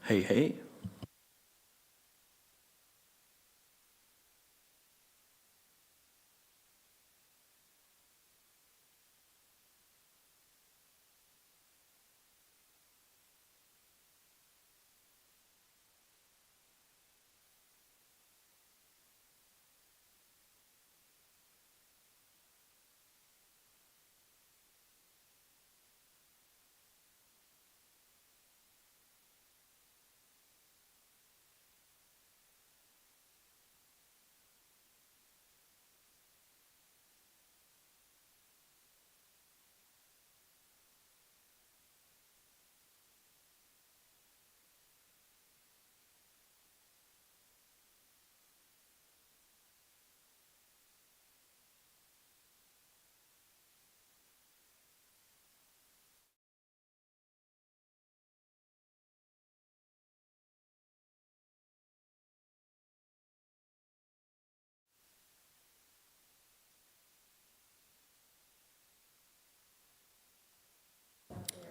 Hey, hey.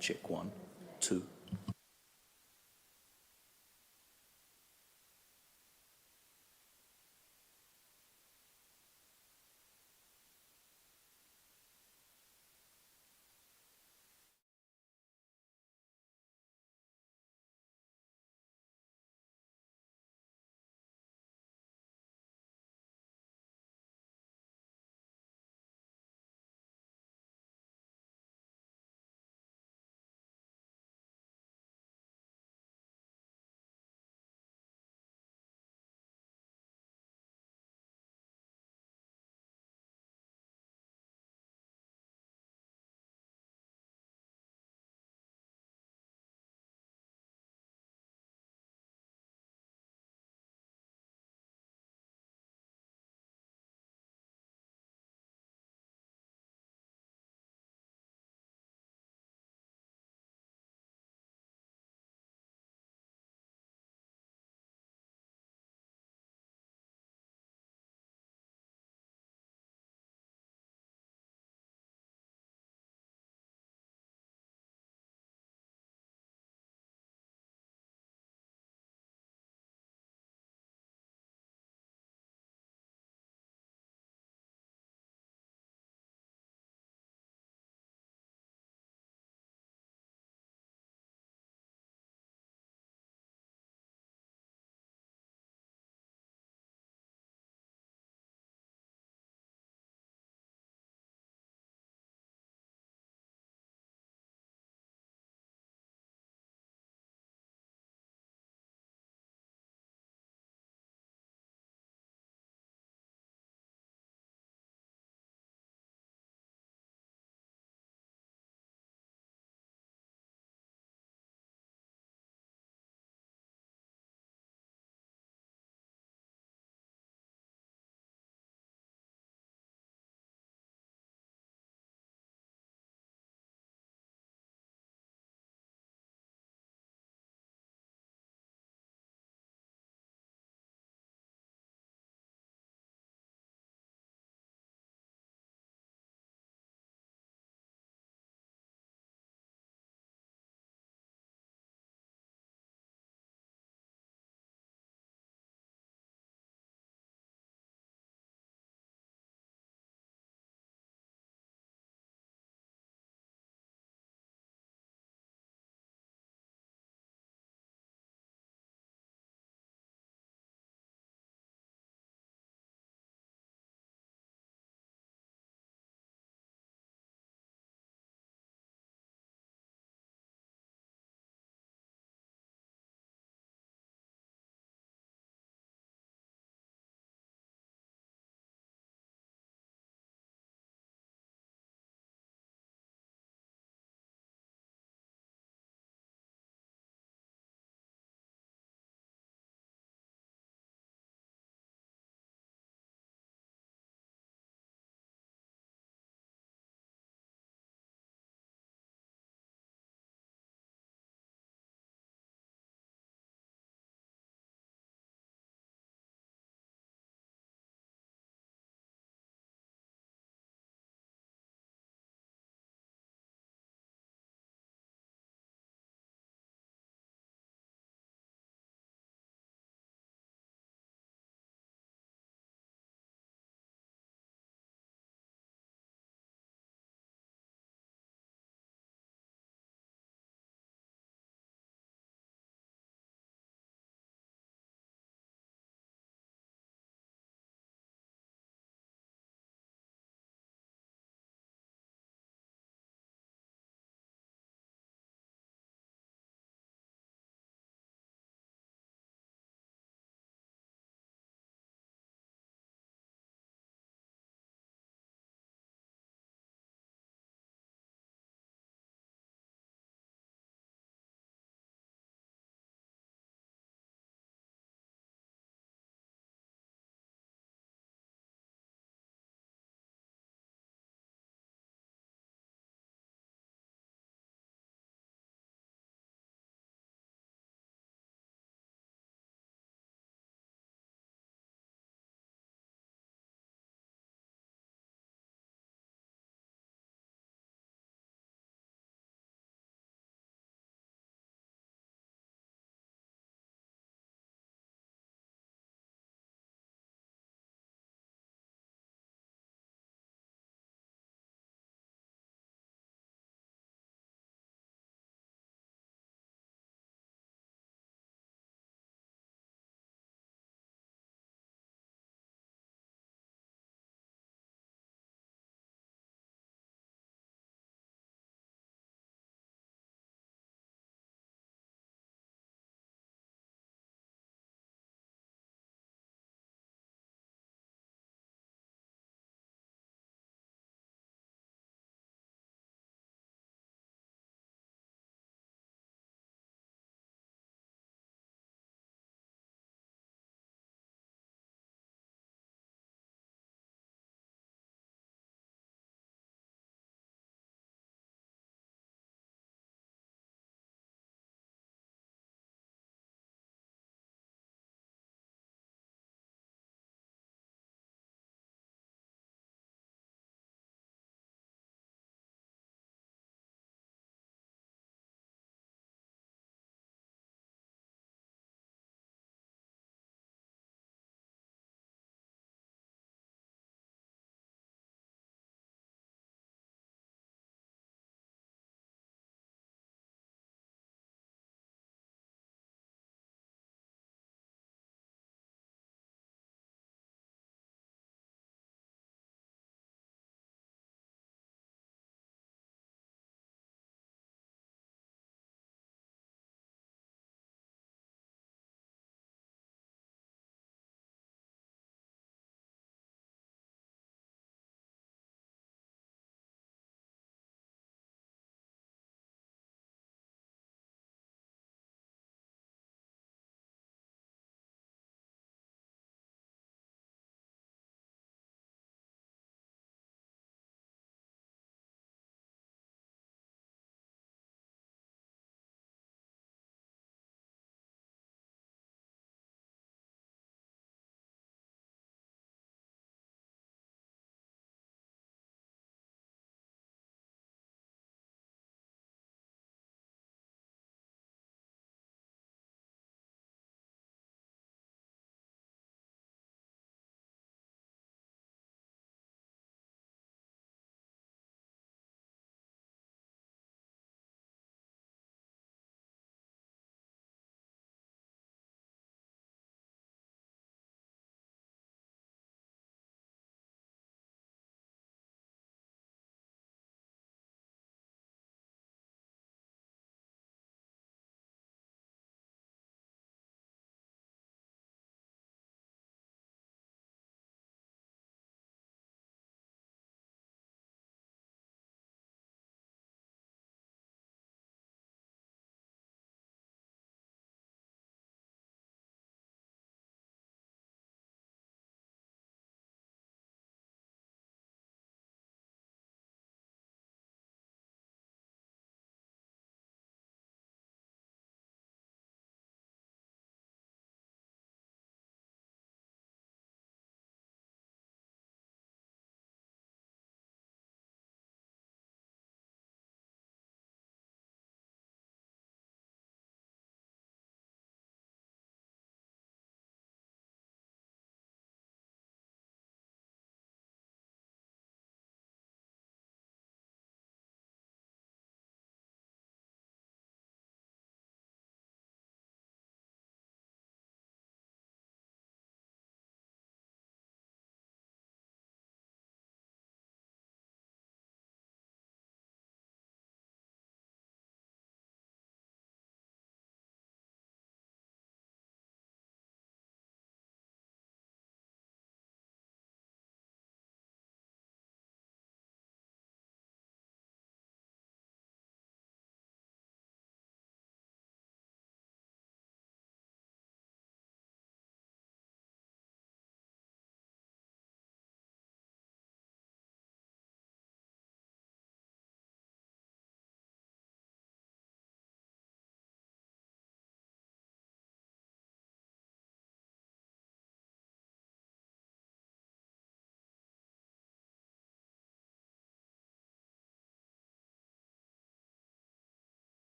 Check one, two.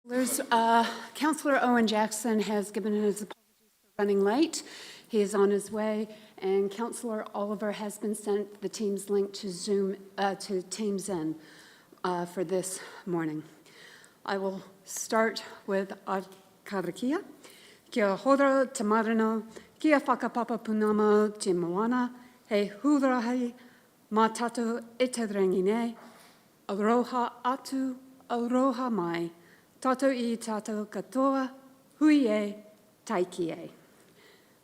Councillor Owen Jackson has given his apologies for running late. He is on his way, and Councillor Oliver has been sent the Teams link to to Teams In for this morning. I will start with Karakia. Kia hodra te marino, kia whakapapa punama te moana, he hurahi mā tātou e te rangi nei, aroha atu, aroha mai, tātou I tātou katoa, hui e, taiki e.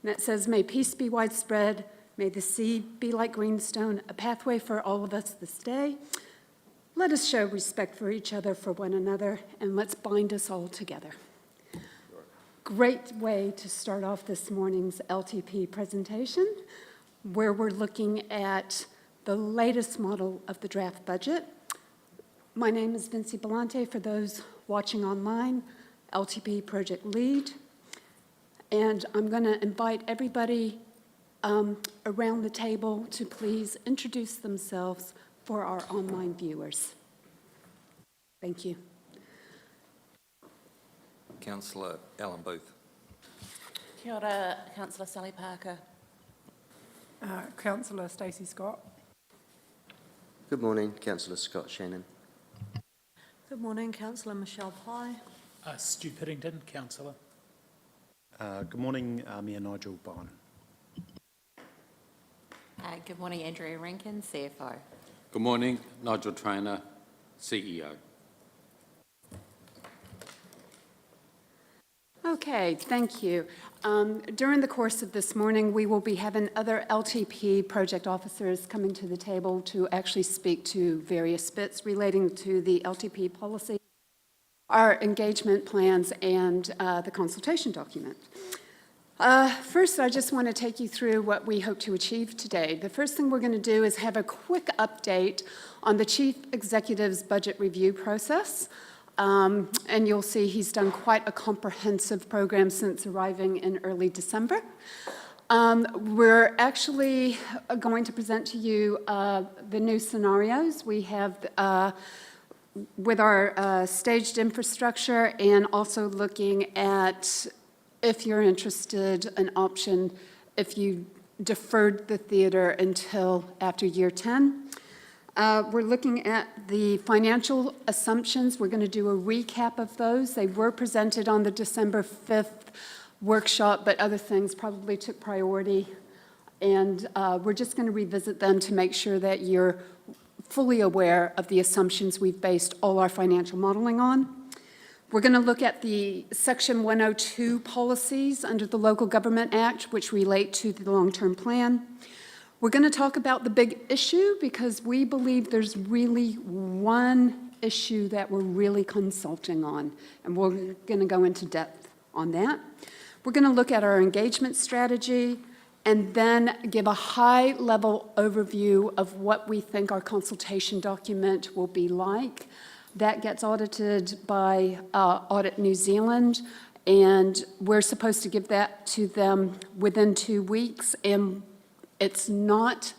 And that says, may peace be widespread, may the sea be like greenstone, a pathway for all of us this day. Let us show respect for each other, for one another, and let's bind us all together. Great way to start off this morning's LTP presentation, where we're looking at the latest model of the draft budget. My name is Vinci Belante, for those watching online, LTP project lead. And I'm going to invite everybody around the table to please introduce themselves for our online viewers. Thank you. Councillor Alan Booth. Kia ora, Councillor Sally Parker. Councillor Stacey Scott. Good morning, Councillor Scott Shannon. Good morning, Councillor Michelle Pye. Stu Piddington, Councillor. Good morning, Mayor Nigel Bowen. Good morning, Andrea Rankin, CFO. Good morning, Nigel Trainer, CEO. Okay, thank you. During the course of this morning, we will be having other LTP project officers coming to the table to actually speak to various bits relating to the LTP policy, our engagement plans, and the consultation document. First, I just want to take you through what we hope to achieve today. The first thing we're going to do is have a quick update on the Chief Executive's budget review process. And you'll see he's done quite a comprehensive program since arriving in early December. We're actually going to present to you the new scenarios we have with our staged infrastructure, and also looking at, if you're interested, an option if you deferred the theater until after year 10. We're looking at the financial assumptions. We're going to do a recap of those. They were presented on the December 5th workshop, but other things probably took priority. And we're just going to revisit them to make sure that you're fully aware of the assumptions we've based all our financial modeling on. We're going to look at the Section 102 policies under the Local Government Act, which relate to the long-term plan. We're going to talk about the big issue, because we believe there's really one issue that we're really consulting on, and we're going to go into depth on that. We're going to look at our engagement strategy, and then give a high-level overview of what we think our consultation document will be like. That gets audited by Audit New Zealand, and we're supposed to give that to them within 2 weeks, and it's not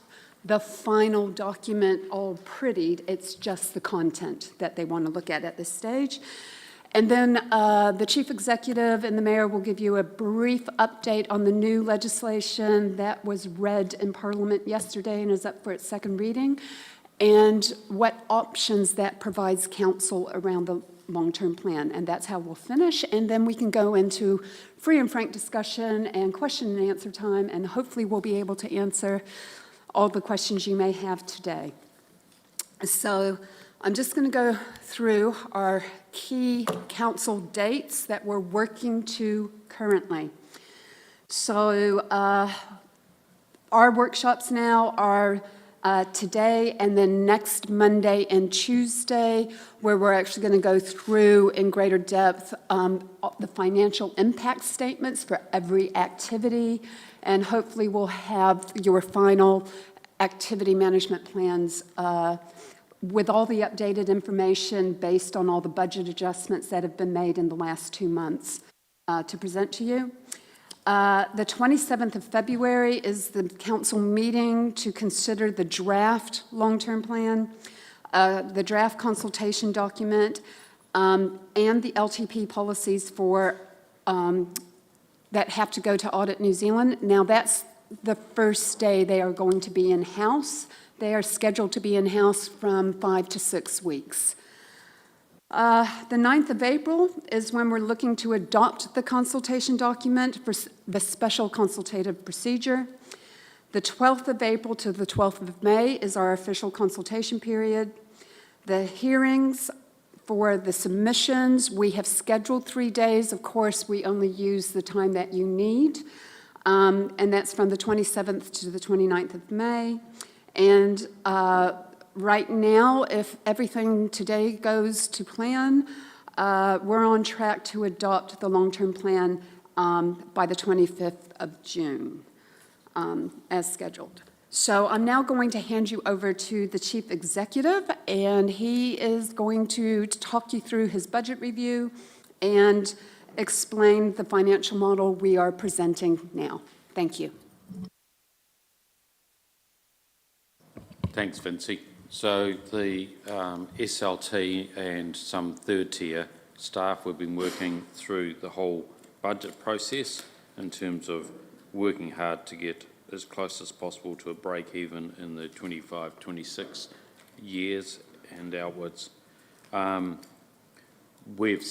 the final document all prettied, it's just the content that they want to look at this stage. And then the Chief Executive and the Mayor will give you a brief update on the new legislation that was read in Parliament yesterday and is up for its second reading, and what options that provides Council around the long-term plan. And that's how we'll finish, and then we can go into free and frank discussion and question and answer time, and hopefully we'll be able to answer all the questions you may have today. So I'm just going to go through our key Council dates that we're working to currently. So our workshops now are today and then next Monday and Tuesday, where we're actually going to go through in greater depth the financial impact statements for every activity, and hopefully we'll have your final activity management plans with all the updated information based on all the budget adjustments that have been made in the last 2 months to present to you. The 27th of February is the Council meeting to consider the draft long-term plan, the draft consultation document, and the LTP policies for, that have to go to Audit New Zealand. Now, that's the first day they are going to be in-house. They are scheduled to be in-house from 5 to 6 weeks. The 9th of April is when we're looking to adopt the consultation document for the special consultative procedure. The 12th of April to the 12th of May is our official consultation period. The hearings for the submissions, we have scheduled 3 days. Of course, we only use the time that you need, and that's from the 27th to the 29th of May. And right now, if everything today goes to plan, we're on track to adopt the long-term plan by the 25th of June, as scheduled. So I'm now going to hand you over to the Chief Executive, and he is going to talk you through his budget review and explain the financial model we are presenting now. Thank you. Thanks, Vincy. So the SLT and some third-tier staff, we've been working through the whole budget process in terms of working hard to get as close as possible to a break-even in the 25-26 years and outwards. We've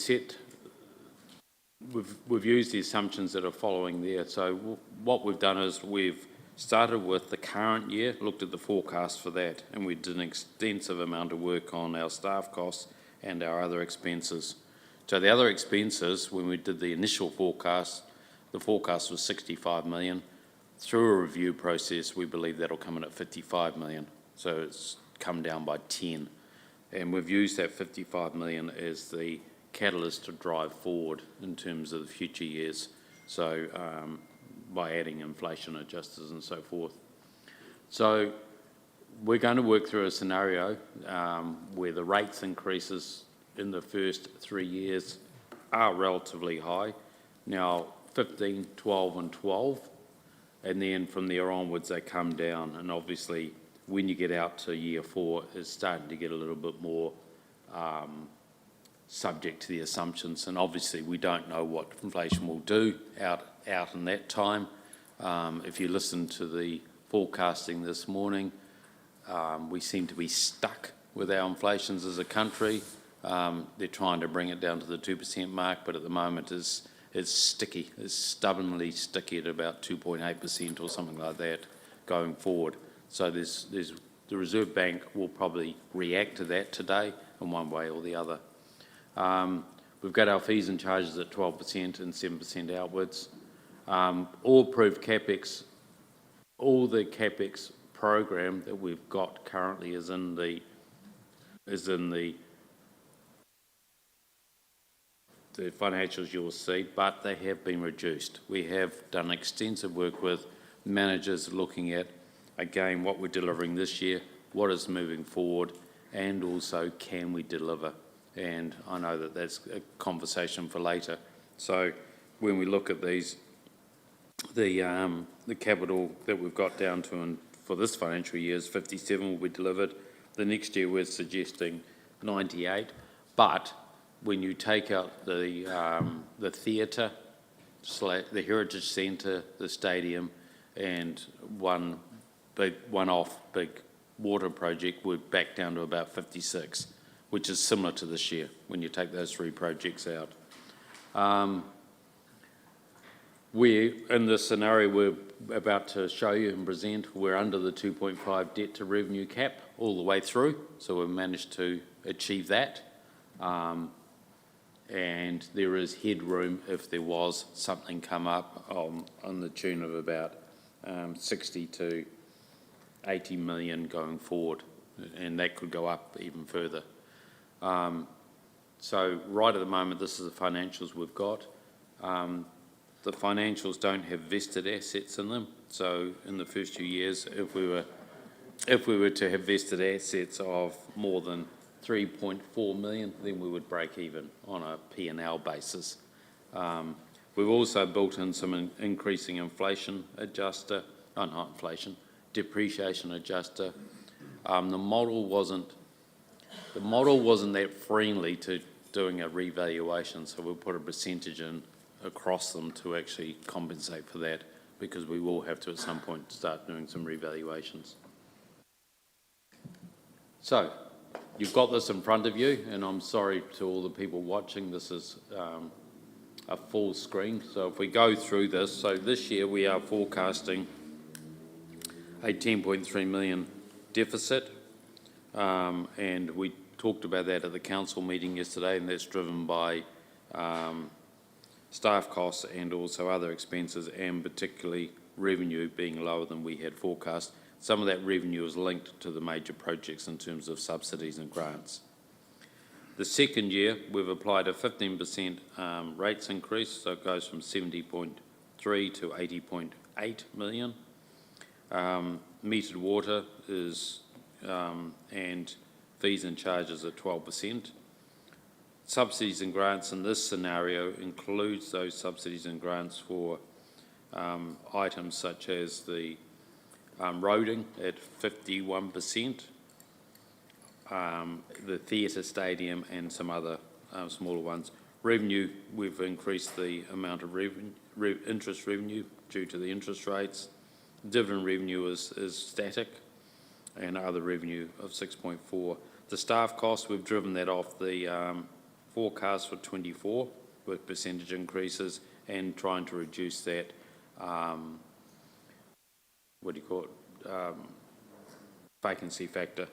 used the assumptions that are following there. So what we've done is we've started with the current year, looked at the forecast for that, and we did an extensive amount of work on our staff costs and our other expenses. So the other expenses, when we did the initial forecast, the forecast was 65 million. Through a review process, we believe that'll come in at 55 million. So it's come down by 10. And we've used that 55 million as the catalyst to drive forward in terms of the future years. So by adding inflation adjusters and so forth. So we're going to work through a scenario where the rates increases in the first 3 years are relatively high. Now, 15, 12 and 12. And then from there onwards, they come down. And obviously, when you get out to year 4, it's starting to get a little bit more subject to the assumptions. And obviously, we don't know what inflation will do out in that time. If you listen to the forecasting this morning, we seem to be stuck with our inflations as a country. They're trying to bring it down to the 2% mark, but at the moment it's sticky. It's stubbornly sticky at about 2.8% or something like that going forward. So there's the Reserve Bank will probably react to that today in one way or the other. We've got our fees and charges at 12% and 7% outwards. All approved CapEx, all the CapEx program that we've got currently is in the financials you'll see, but they have been reduced. We have done extensive work with managers looking at, again, what we're delivering this year, what is moving forward, and also can we deliver. And I know that that's a conversation for later. So when we look at these, the capital that we've got down to and for this financial year is 57 will be delivered. The next year we're suggesting 98, but when you take out the theatre, the Heritage Centre, the stadium, and one one-off big water project, we're back down to about 56, which is similar to this year when you take those 3 projects out. In this scenario we're about to show you and present, we're under the 2.5 debt to revenue cap all the way through, so we've managed to achieve that. And there is headroom if there was something come up on the tune of about 60 to 80 million going forward, and that could go up even further. So right at the moment, this is the financials we've got. The financials don't have vested assets in them, so in the first few years, if we were to have vested assets of more than 3.4 million, then we would break even on a P&L basis. We've also built in some increasing inflation adjuster, not inflation, depreciation adjuster. The model wasn't that friendly to doing a revaluation, so we'll put a percentage in across them to actually compensate for that, because we will have to at some point start doing some revaluations. So, you've got this in front of you, and I'm sorry to all the people watching, this is a full screen. So if we go through this, so this year we are forecasting a 10.3 million deficit, and we talked about that at the council meeting yesterday, and that's driven by staff costs and also other expenses, and particularly revenue being lower than we had forecast. Some of that revenue is linked to the major projects in terms of subsidies and grants. The second year, we've applied a 15% rates increase, so it goes from 70.3 to 80.8 million. Metered water is, and fees and charges at 12%. Subsidies and grants in this scenario includes those subsidies and grants for items such as the roading at 51%, the theatre stadium and some other smaller ones. Revenue, we've increased the amount of interest revenue due to the interest rates. Dividend revenue is static, and other revenue of 6.4. The staff costs, we've driven that off the forecast for 24 with percentage increases and trying to reduce that, vacancy factor.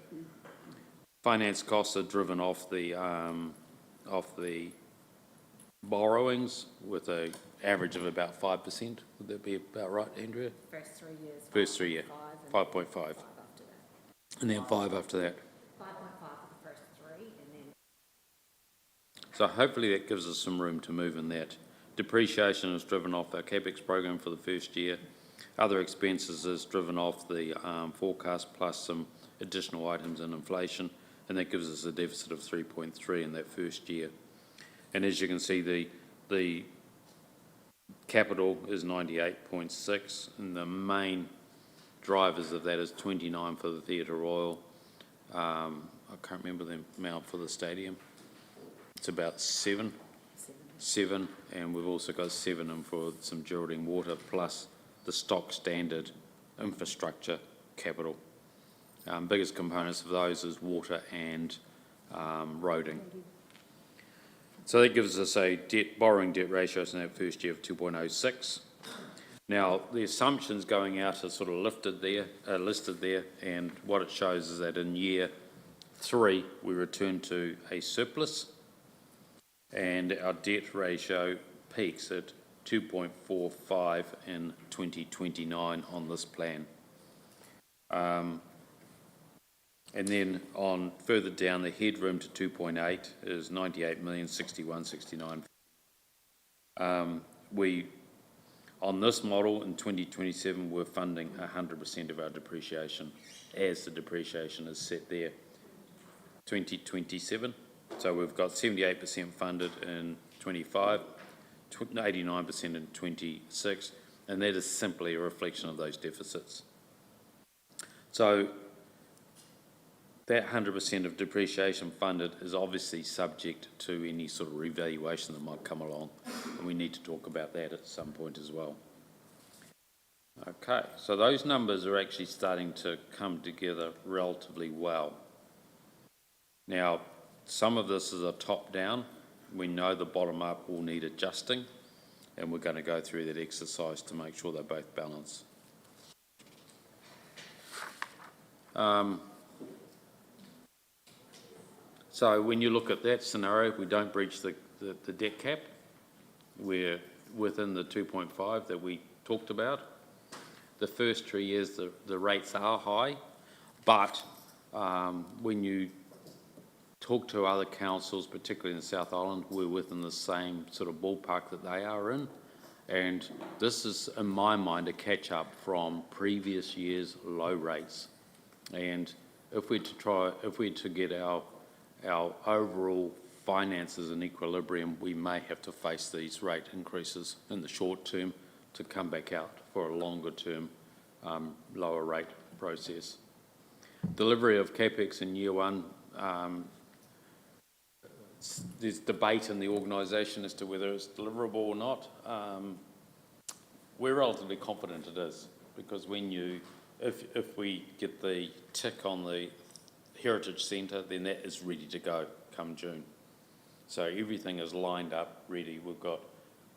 Finance costs are driven off the borrowings with an average of about 5%. Would that be about right, Andrea? First 3 years. First 3 year, 5.5. 5 after that. And then 5 after that. 5.5 for the first 3, and then So hopefully that gives us some room to move in that. Depreciation is driven off our CapEx program for the first year. Other expenses is driven off the forecast plus some additional items in inflation, and that gives us a deficit of 3.3 in that first year. And as you can see, the capital is 98.6, and the main drivers of that is 29 for the Theatre Royal. I can't remember the amount for the stadium. It's about 7, and we've also got 7 in for some Geraldine Water, plus the stock standard infrastructure capital. Biggest components of those is water and roading. So that gives us a borrowing debt ratio in that first year of 2.06. Now, the assumptions going out are sort of listed there, and what it shows is that in year 3, we return to a surplus, and our debt ratio peaks at 2.45 in 2029 on this plan. And then on further down, the headroom to 2.8 is 98 million, 61, 69. On this model in 2027, we're funding 100% of our depreciation as the depreciation is set there. 2027, so we've got 78% funded in 25, 89% in 26, and that is simply a reflection of those deficits. So that 100% of depreciation funded is obviously subject to any sort of revaluation that might come along, and we need to talk about that at some point as well. Okay, so those numbers are actually starting to come together relatively well. Now, some of this is a top-down. We know the bottom-up will need adjusting, and we're going to go through that exercise to make sure they're both balanced. So when you look at that scenario, we don't breach the debt cap. We're within the 2.5 that we talked about. The first 3 years, the rates are high, but when you talk to other councils, particularly in the South Island, we're within the same sort of ballpark that they are in. And this is, in my mind, a catch-up from previous years' low rates. And if we're to get our overall finances in equilibrium, we may have to face these rate increases in the short term to come back out for a longer term lower rate process. Delivery of CapEx in year 1, there's debate in the organisation as to whether it's deliverable or not. We're relatively confident it is, because if we get the tick on the Heritage Centre, then that is ready to go come June. So everything is lined up, ready. We've got,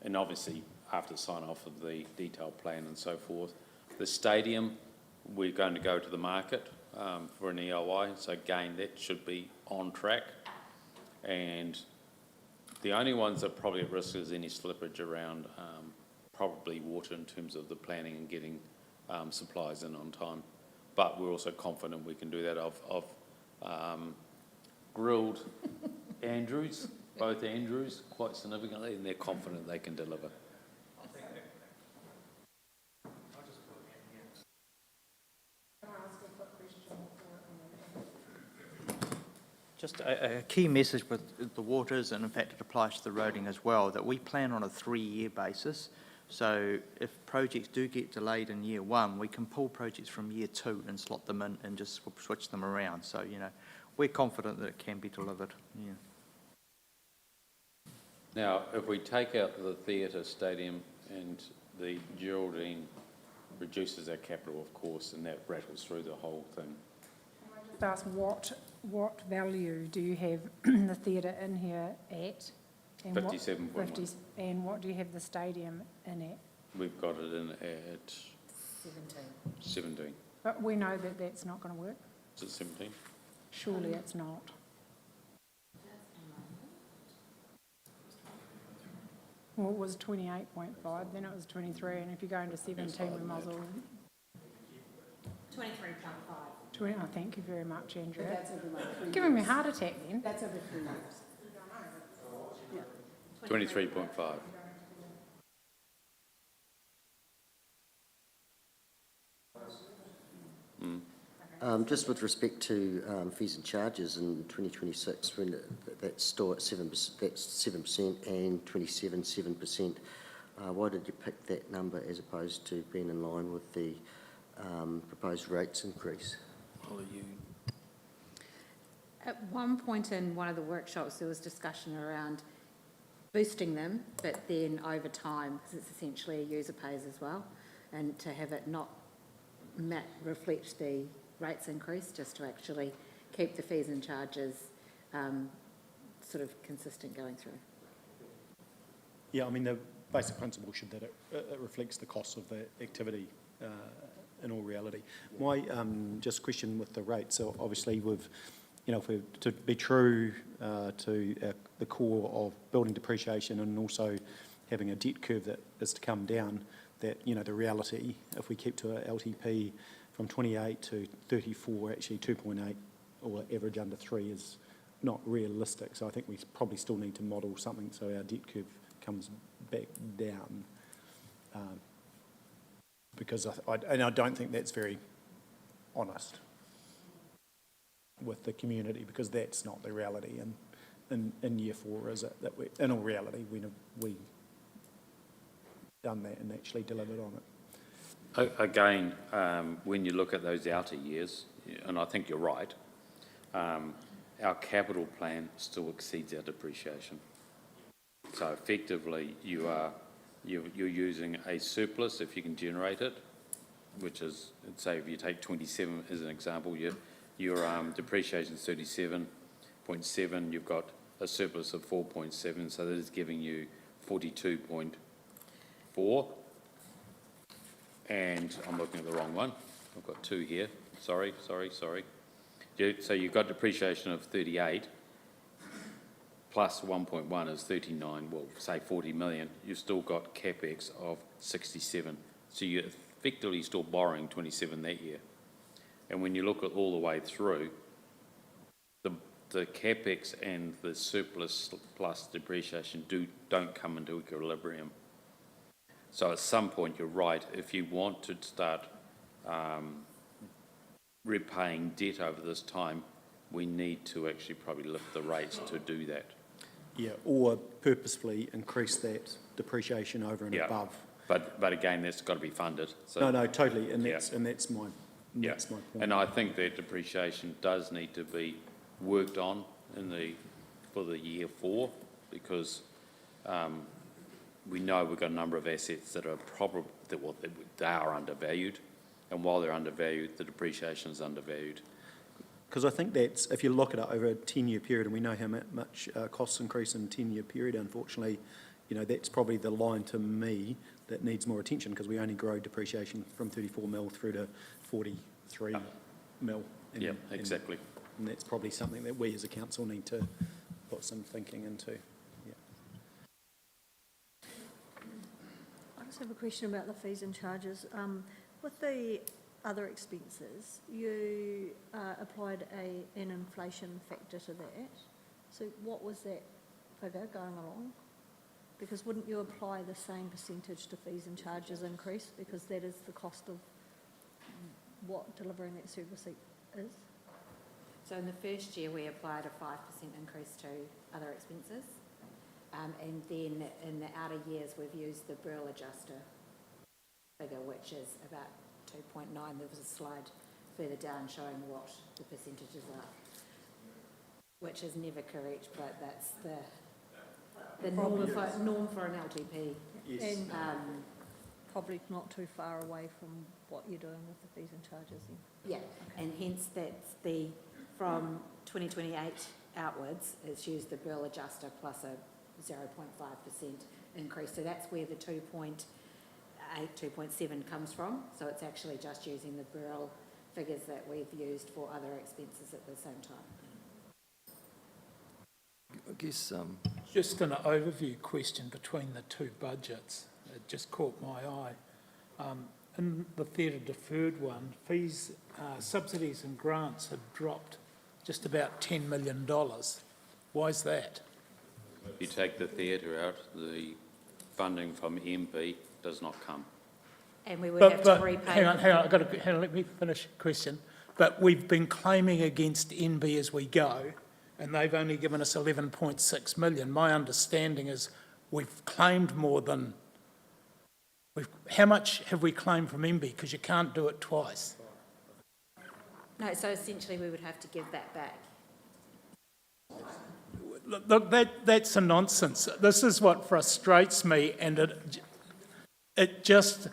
and obviously after sign off of the detailed plan and so forth. The stadium, we're going to go to the market for an EOI, so again, that should be on track. And the only ones that are probably at risk is any slippage around probably water in terms of the planning and getting supplies in on time. But we're also confident we can do that. I've grilled Andrews, both Andrews, quite significantly, and they're confident they can deliver. Just a key message with the waters, and in fact it applies to the roading as well, that we plan on a 3-year basis. So if projects do get delayed in year 1, we can pull projects from year 2 and slot them in and just switch them around. So, you know, we're confident that it can be delivered. Yeah. Now, if we take out the theatre, stadium and the Geraldine, reduces our capital, of course, and that rattles through the whole thing. Just ask what value do you have the theatre in here at? And 57.1. And what do you have the stadium in at? We've got it in at 17. But we know that that's not going to work. Is it 17? Surely it's not. Well, it was 28.5, then it was 23, and if you're going to 17, we might as well. 23.5. Oh, thank you very much, Andrea. But that's over like 3 Giving me a years. heart attack then. That's over 3 years. 23.5. Just with respect to fees and charges in 2026, when that's still at 7%, that's 7% and 27, 7%. Why did you pick that number as opposed to being in line with the proposed rates increase? At one point in one of the workshops, there was discussion around boosting them, but then over time, because it's essentially a user pays as well, and to have it not reflect the rates increase, just to actually keep the fees and charges sort of consistent going through. Yeah, I mean, the basic principle should that it reflects the cost of the activity in all reality. My just question with the rates, so obviously we've, you know, if we're to be true to the core of building depreciation and also having a debt curve that is to come down, that, you know, the reality, if we keep to a LTP from 28 to 34, actually 2.8 or average under 3 is not realistic. So I think we probably still need to model something so our debt curve comes back down. Because I don't think that's very honest with the community, because that's not the reality. And in year 4, is it that we, in all reality, we done that and actually delivered on it. Again, when you look at those outer years, and I think you're right, our capital plan still exceeds our depreciation. So effectively, you're using a surplus if you can generate it, which is, say, if you take 27 as an example, your depreciation is 37.7. You've got a surplus of 4.7, so that is giving you 42.4. And I'm looking at the wrong one. I've got 2 here. Sorry. So you've got depreciation of 38 plus 1.1 is 39, well, say 40 million. You've still got capex of 67. So you're effectively still borrowing 27 that year. And when you look at all the way through, the capex and the surplus plus depreciation don't come into equilibrium. So at some point, you're right, if you want to start repaying debt over this time, we need to actually probably lift the rates to do that. Yeah, or purposefully increase that depreciation over and above. But again, that's got to be funded. So No, totally, and that's my point. And I think that depreciation does need to be worked on in the for the year 4, because we know we've got a number of assets that are probably, they are undervalued, and while they're undervalued, the depreciation is undervalued. Because I think that's, if you look at it over a 10-year period, and we know how much costs increase in a 10-year period, unfortunately, you know, that's probably the line to me that needs more attention, because we only grow depreciation from 34 mil through to 43 mil. Yeah, exactly. And that's probably something that we as a council need to put some thinking into. Yeah. I just have a question about the fees and charges. With the other expenses, you applied an inflation factor to that. So what was that figure going along? Because wouldn't you apply the same percentage to fees and charges increase, because that is the cost of what delivering that service is? So in the first year, we applied a 5% increase to other expenses. And then in the outer years, we've used the Burl adjuster figure, which is about 2.9. There was a slide further down showing what the percentages are, which is never correct, but that's the norm for an LTP. Yes. And probably not too far away from what you're doing with the fees and charges then. Yeah, and hence that's from 2028 outwards, it's used the Burl adjuster plus a 0.5% increase. So that's where the 2.8, 2.7 comes from. So it's actually just using the Burl figures that we've used for other expenses at the same time. I guess, Just an overview question between the two budgets. It just caught my eye. In the theatre deferred one, fees, subsidies and grants had dropped just about $10 million. Why is that? If you take the theatre out, the funding from MP does not come. And we would have to repay. Hang on, let me finish the question. But we've been claiming against NB as we go, and they've only given us 11.6 million. My understanding is we've claimed more than... how much have we claimed from NB? Because you can't do it twice. No, so essentially we would have to give that back. Look, that's a nonsense. This is what frustrates me, and it just...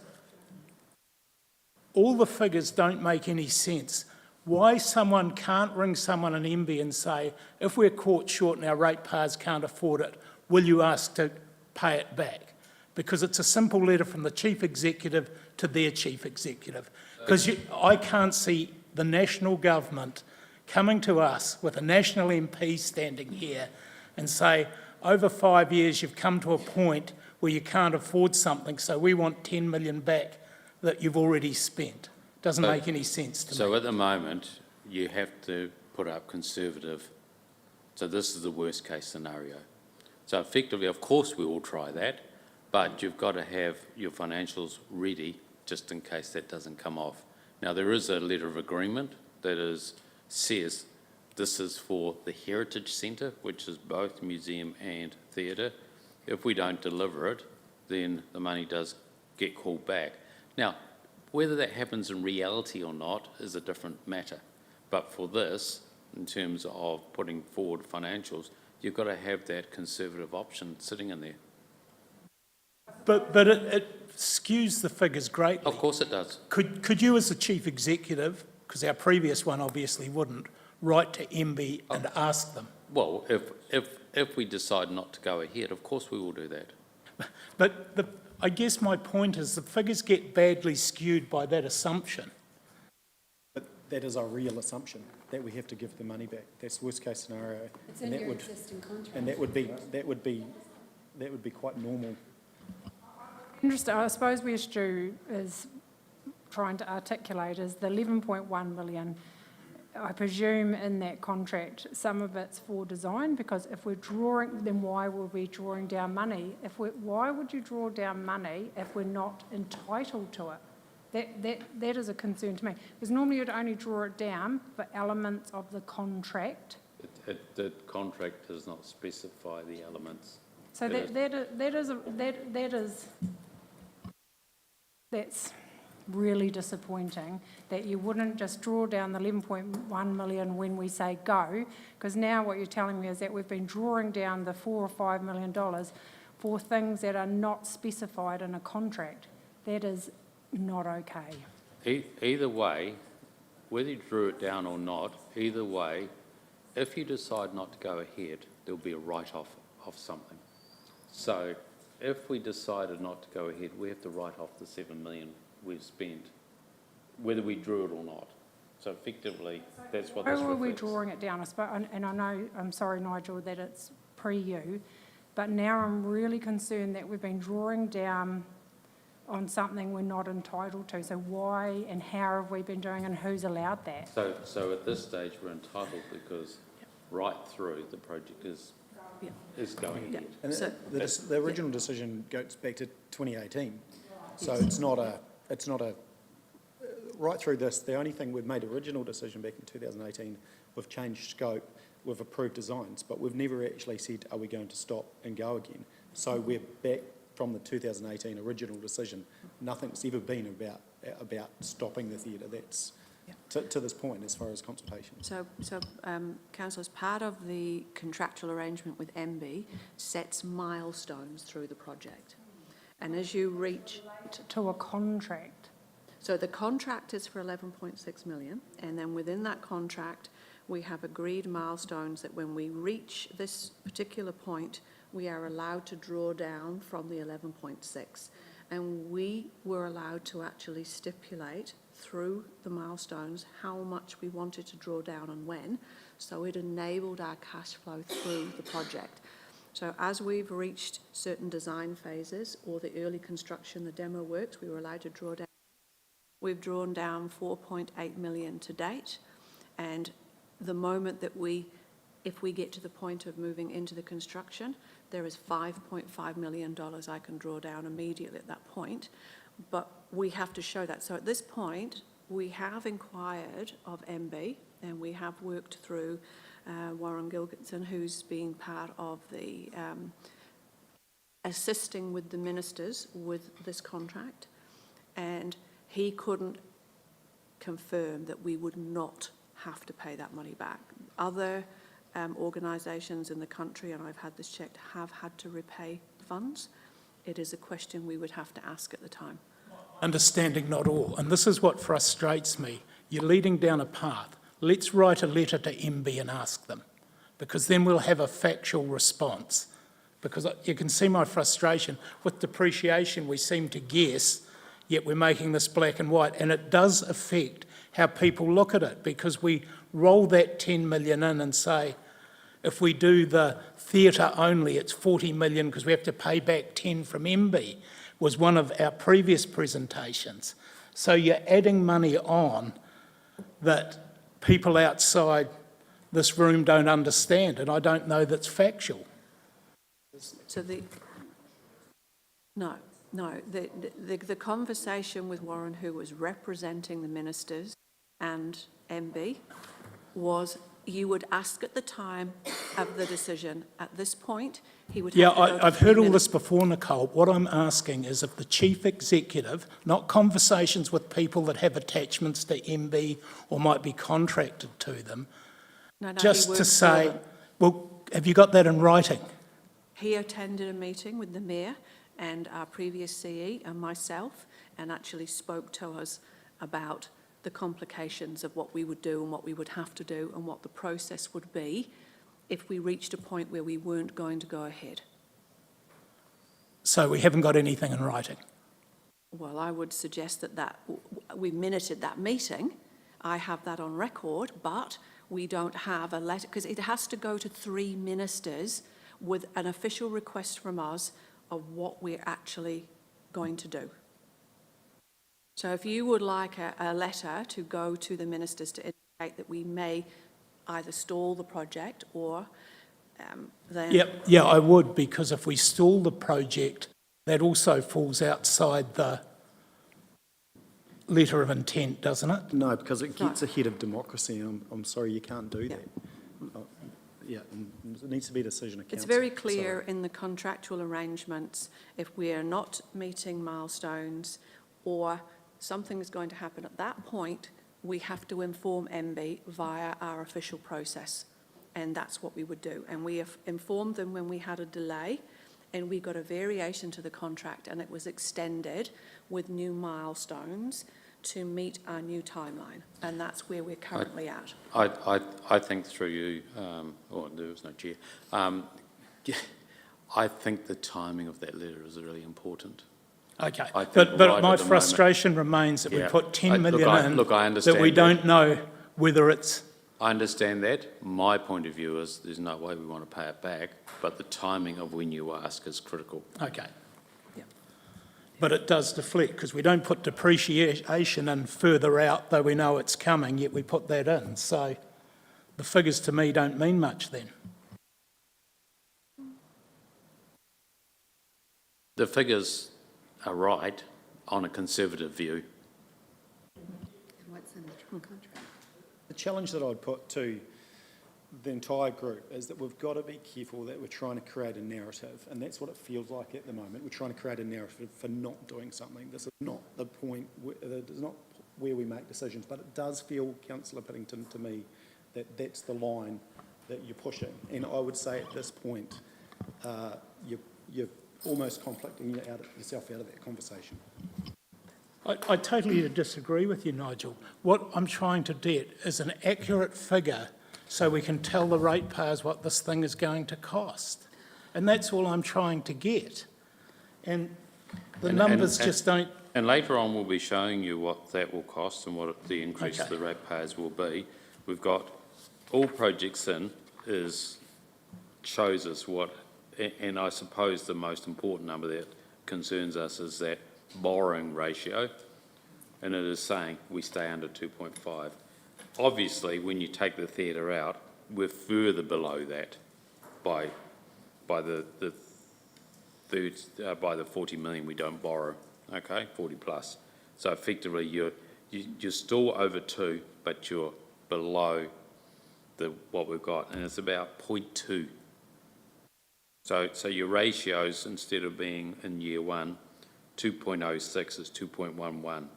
all the figures don't make any sense. Why someone can't ring someone in MB and say, if we're caught short and our ratepayers can't afford it, will you ask to pay it back? Because it's a simple letter from the chief executive to their chief executive. Because I can't see the national government coming to us with a national MP standing here and say, over 5 years you've come to a point where you can't afford something, so we want 10 million back that you've already spent. Doesn't make any sense to me. So at the moment, you have to put up conservative. So this is the worst case scenario. So effectively, of course, we will try that, but you've got to have your financials ready just in case that doesn't come off. Now, there is a letter of agreement that says this is for the Heritage Centre, which is both museum and theatre. If we don't deliver it, then the money does get called back. Now, whether that happens in reality or not is a different matter. But for this, in terms of putting forward financials, you've got to have that conservative option sitting in there. But it skews the figures greatly. Of course it does. Could you, as the chief executive, because our previous one obviously wouldn't, write to MB and ask them? Well, if we decide not to go ahead, of course we will do that. But I guess my point is the figures get badly skewed by that assumption. But that is a real assumption, that we have to give the money back. That's worst case scenario. It's in your existing contract. And that would be quite normal. Interesting. I suppose where Stu is trying to articulate is the 11.1 million, I presume in that contract, some of it's for design, because if we're drawing, then why were we drawing down money? Why would you draw down money if we're not entitled to it? That is a concern to me. Because normally you'd only draw it down for elements of the contract. The contract does not specify the elements. So that's really disappointing that you wouldn't just draw down the 11.1 million when we say go, because now what you're telling me is that we've been drawing down the $4 or $5 million for things that are not specified in a contract. That is not okay. Either way, whether you drew it down or not, either way, if you decide not to go ahead, there'll be a write-off of something. So if we decided not to go ahead, we have to write off the 7 million we've spent, whether we drew it or not. So effectively, that's what this reflects. Why were we drawing it down? I suppose, and I know, I'm sorry, Nigel, that it's pre-you, but now I'm really concerned that we've been drawing down on something we're not entitled to. So why and how have we been doing, and who's allowed that? So at this stage, we're entitled because right through the project is going ahead. And So- the original decision goes back to 2018. So it's not a, right through this, the only thing, we've made original decision back in 2018, we've changed scope, we've approved designs, but we've never actually said, are we going to stop and go again? So we're back from the 2018 original decision. Nothing's ever been about stopping the theatre. That's to this point as far as consultation. So, councillors, part of the contractual arrangement with MB sets milestones through the project. And as you reach... To a contract. So the contract is for 11.6 million, and then within that contract, we have agreed milestones that when we reach this particular point, we are allowed to draw down from the 11.6. And we were allowed to actually stipulate through the milestones how much we wanted to draw down and when, so it enabled our cash flow through the project. So as we've reached certain design phases or the early construction, the demo works, we were allowed to draw down. We've drawn down 4.8 million to date, and the moment that if we get to the point of moving into the construction, there is $5.5 million I can draw down immediately at that point, but we have to show that. So at this point, we have inquired of MB, and we have worked through Warren Gilgitson, who's been part of the assisting with the ministers with this contract, and he couldn't confirm that we would not have to pay that money back. Other organisations in the country, and I've had this checked, have had to repay funds. It is a question we would have to ask at the time. Understanding not all, and this is what frustrates me. You're leading down a path. Let's write a letter to MB and ask them, because then we'll have a factual response. Because you can see my frustration. With depreciation, we seem to guess, yet we're making this black and white, and it does affect how people look at it, because we roll that 10 million in and say, if we do the theatre only, it's 40 million because we have to pay back 10 from MB, was one of our previous presentations. So you're adding money on that people outside this room don't understand, and I don't know that's factual. So the conversation with Warren, who was representing the ministers and MB, was you would ask at the time of the decision. At this point, he would have to go to I've heard all minutes. this before, Nicole. What I'm asking is if the chief executive, not conversations with people that have attachments to MB or might be contracted to them, No, just he to worked for say, them. well, have you got that in writing? He attended a meeting with the mayor and our previous CE and myself, and actually spoke to us about the complications of what we would do and what we would have to do and what the process would be if we reached a point where we weren't going to go ahead. So we haven't got anything in writing. Well, I would suggest that we minuted that meeting. I have that on record, but we don't have a letter, because it has to go to 3 ministers with an official request from us of what we're actually going to do. So if you would like a letter to go to the ministers to indicate that we may either stall the project or then... Yeah, I would, because if we stall the project, that also falls outside the letter of intent, doesn't it? No, because it gets ahead of democracy. I'm sorry, you can't do that. And it needs to be a decision of council. It's very clear in the contractual arrangements, if we are not meeting milestones or something is going to happen at that point, we have to inform MB via our official process. And that's what we would do. And we have informed them when we had a delay, and we got a variation to the contract, and it was extended with new milestones to meet our new timeline. And that's where we're currently at. I think through you, there was no chair, I think the timing of that letter is really important. Okay, I think but right my at the frustration remains that we Yeah. put 10 million in, Look, I understand that we that. don't know whether it's, I understand that. My point of view is there's no way we want to pay it back, but the timing of when you ask is critical. okay. Yeah. But it does deflect, because we don't put depreciation in further out, though we know it's coming, yet we put that in. So the figures to me don't mean much then. The figures are right on a conservative view. What's in the contract? The challenge that I'd put to the entire group is that we've got to be careful that we're trying to create a narrative, and that's what it feels like at the moment. We're trying to create a narrative for not doing something. This is not the point, it is not where we make decisions, but it does feel, Councillor Piddington, to me, that that's the line that you're pushing. And I would say at this point, you're almost conflicting yourself out of that conversation. I totally disagree with you, Nigel. What I'm trying to get is an accurate figure so we can tell the ratepayers what this thing is going to cost. And that's all I'm trying to get. And the numbers just don't... And later on, we'll be showing you what that will cost and what the increase Okay. to the ratepayers will be. We've got all projects in shows us what, and I suppose the most important number that concerns us is that borrowing ratio, and it is saying we stay under 2.5. Obviously, when you take the theatre out, we're further below that by the 40 million we don't borrow. Okay, 40 plus. So effectively, you're still over 2, but you're below what we've got, and it's about 0.2. So your ratios, instead of being in year 1, 2.06 is 2.11.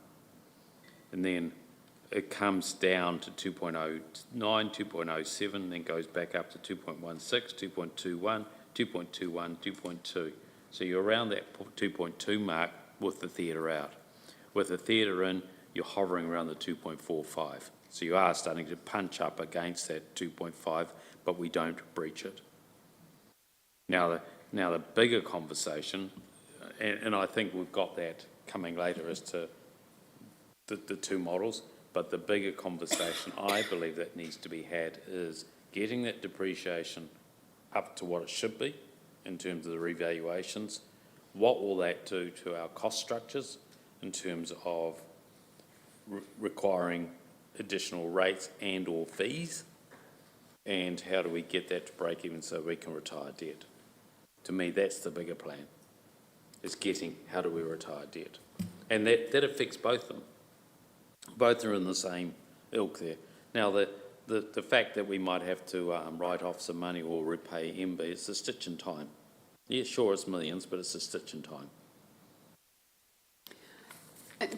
And then it comes down to 2.09, 2.07, then goes back up to 2.16, 2.21, 2.21, 2.2. So you're around that 2.2 mark with the theatre out. With the theatre in, you're hovering around the 2.45. So you are starting to punch up against that 2.5, but we don't breach it. Now the bigger conversation, and I think we've got that coming later as to the two models, but the bigger conversation I believe that needs to be had is getting that depreciation up to what it should be in terms of the revaluations. What will that do to our cost structures in terms of requiring additional rates and or fees? And how do we get that to break even so we can retire debt? To me, that's the bigger plan, is getting how do we retire debt. And that affects both of them. Both are in the same ilk there. Now, the fact that we might have to write off some money or repay MB, it's a stitch in time. Yeah, sure, it's millions, but it's a stitch in time.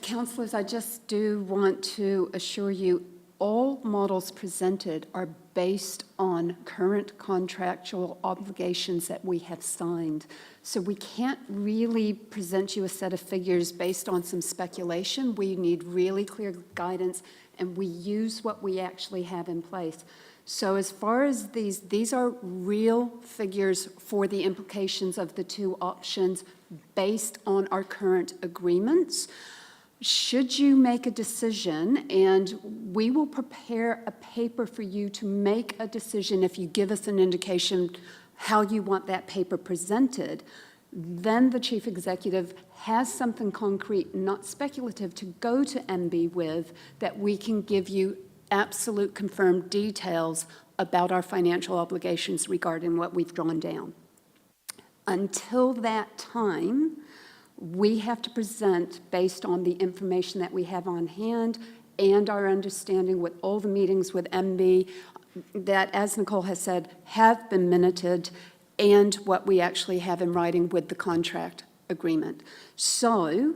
Councillors, I just do want to assure you, all models presented are based on current contractual obligations that we have signed. So we can't really present you a set of figures based on some speculation. We need really clear guidance, and we use what we actually have in place. So as far as these are real figures for the implications of the two options based on our current agreements. Should you make a decision, and we will prepare a paper for you to make a decision if you give us an indication how you want that paper presented, then the chief executive has something concrete, not speculative, to go to MB with, that we can give you absolute confirmed details about our financial obligations regarding what we've drawn down. Until that time, we have to present based on the information that we have on hand and our understanding with all the meetings with MB that, as Nicole has said, have been minuted, and what we actually have in writing with the contract agreement. So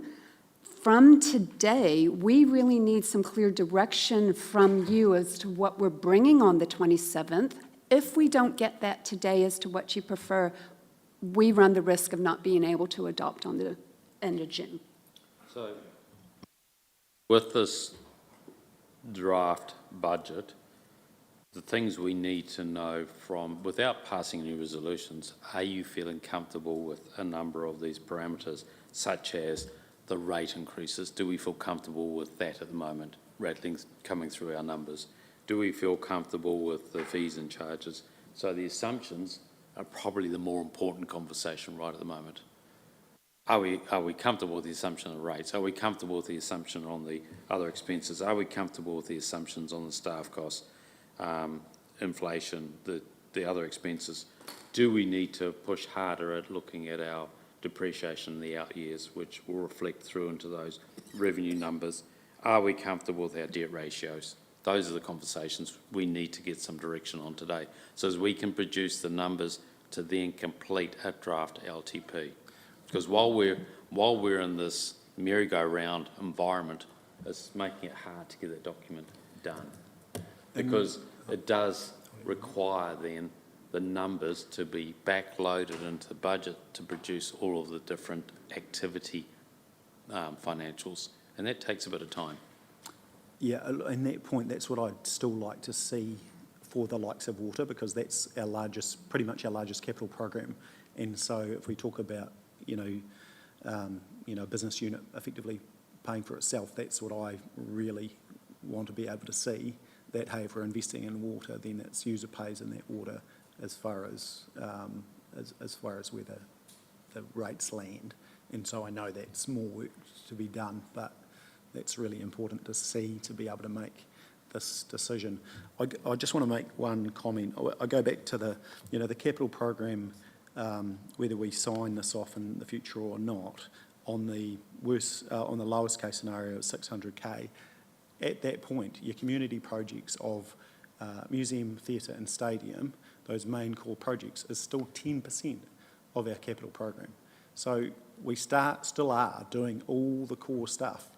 from today, we really need some clear direction from you as to what we're bringing on the 27th. If we don't get that today as to what you prefer, we run the risk of not being able to adopt on the end of June. So with this draft budget, the things we need to know from, without passing any resolutions, are you feeling comfortable with a number of these parameters, such as the rate increases? Do we feel comfortable with that at the moment, rattlings coming through our numbers? Do we feel comfortable with the fees and charges? So the assumptions are probably the more important conversation right at the moment. Are we comfortable with the assumption of rates? Are we comfortable with the assumption on the other expenses? Are we comfortable with the assumptions on the staff costs, inflation, the other expenses? Do we need to push harder at looking at our depreciation in the out years, which will reflect through into those revenue numbers? Are we comfortable with our debt ratios? Those are the conversations we need to get some direction on today, so as we can produce the numbers to then complete a draft LTP. Because while we're in this merry-go-round environment, it's making it hard to get that document done. Because it does require then the numbers to be backloaded into the budget to produce all of the different activity financials, and that takes a bit of time. Yeah, and that point, that's what I'd still like to see for the likes of water, because that's our largest, pretty much our largest capital program. And so if we talk about, a business unit effectively paying for itself, that's what I really want to be able to see, that, hey, if we're investing in water, then it's user pays in that water as far as where the rates land. And so I know that's more work to be done, but that's really important to see, to be able to make this decision. I just want to make one comment. I go back to the capital program, whether we sign this off in the future or not, on the lowest case scenario of 600K. At that point, your community projects of museum, theatre and stadium, those main core projects, is still 10% of our capital program. So we still are doing all the core stuff,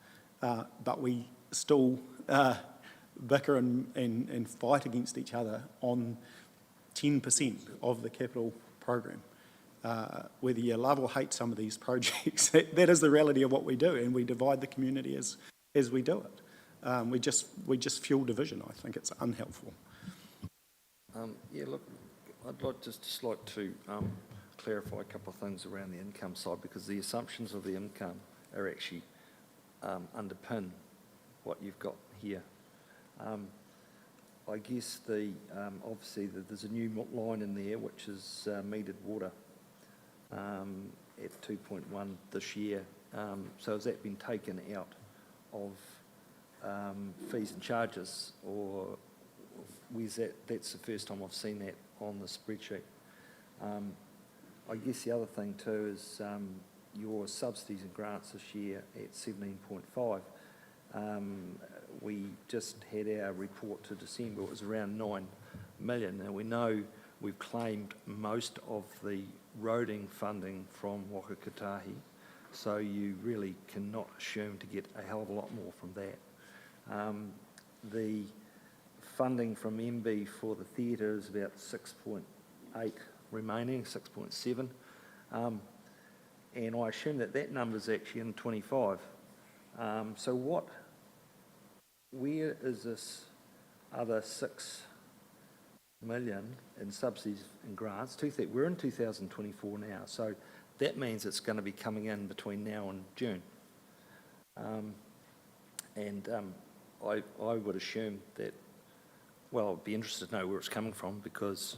but we still bicker and fight against each other on 10% of the capital program. Whether you love or hate some of these projects, that is the reality of what we do, and we divide the community as we do it. We just fuel division. I think it's unhelpful. Yeah, look, I'd like just like to clarify a couple of things around the income side, because the assumptions of the income are actually underpin what you've got here. I guess obviously there's a new line in there, which is metered water at 2.1 this year. So has that been taken out of fees and charges, or where's that? That's the first time I've seen that on the spreadsheet. I guess the other thing too is your subsidies and grants this year at 17.5. We just had our report to December, it was around 9 million. Now we know we've claimed most of the roading funding from Waka Kotahi, so you really cannot assume to get a hell of a lot more from that. The funding from MB for the theatre is about 6.8 remaining, 6.7. And I assume that number is actually in 25. So where is this other 6 million in subsidies and grants? We're in 2024 now, so that means it's going to be coming in between now and June. I would assume that, well, I'd be interested to know where it's coming from, because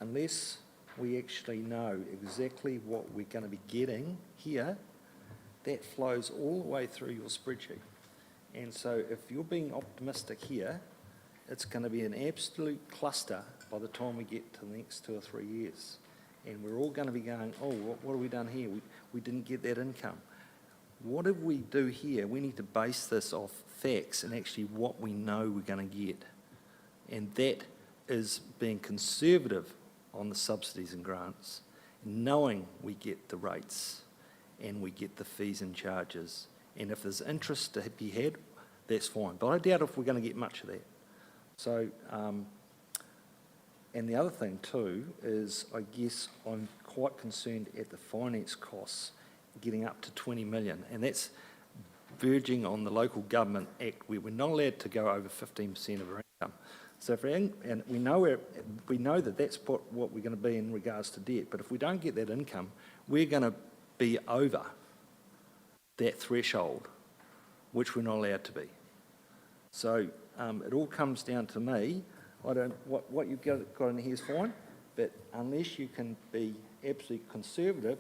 unless we actually know exactly what we're going to be getting here, that flows all the way through your spreadsheet. And so if you're being optimistic here, it's going to be an absolute cluster by the time we get to the next 2 or 3 years. And we're all going to be going, oh, what have we done here? We didn't get that income. What did we do here? We need to base this off facts and actually what we know we're going to get. And that is being conservative on the subsidies and grants, knowing we get the rates, and we get the fees and charges. And if there's interest to be had, that's fine. But I doubt if we're going to get much of that. So, and the other thing too is, I guess I'm quite concerned at the finance costs getting up to 20 million, and that's verging on the Local Government Act, where we're not allowed to go over 15% of our income. So if and we know that that's what we're going to be in regards to debt, but if we don't get that income, we're going to be over that threshold, which we're not allowed to be. So it all comes down to me. What you've got in here is fine, but unless you can be absolutely conservative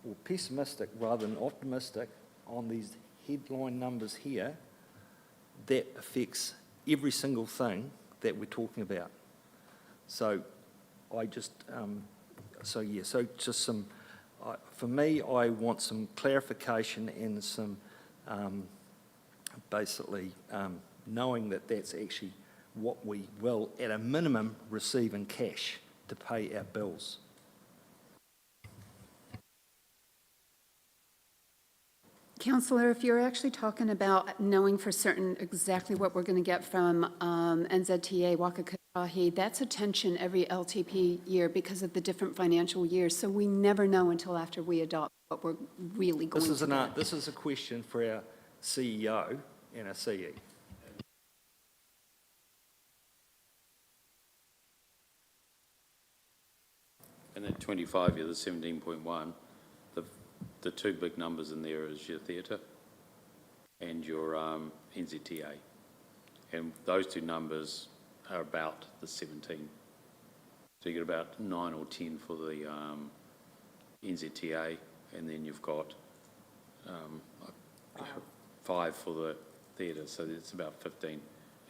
or pessimistic rather than optimistic on these headline numbers here, that affects every single thing that we're talking about. So I just, so just some, for me, I want some clarification and some, basically, knowing that that's actually what we will, at a minimum, receive in cash to pay our bills. Councillor, if you're actually talking about knowing for certain exactly what we're going to get from NZTA Waka Kotahi, that's a tension every LTP year because of the different financial years. So we never know until after we adopt what we're really going to get. This is a question for our CEO and our CE. And then 25 year, the 17.1, the two big numbers in there is your theatre and your NZTA. And those two numbers are about the 17. So you get about 9 or 10 for the NZTA, and then you've got 5 for the theatre, so it's about 15.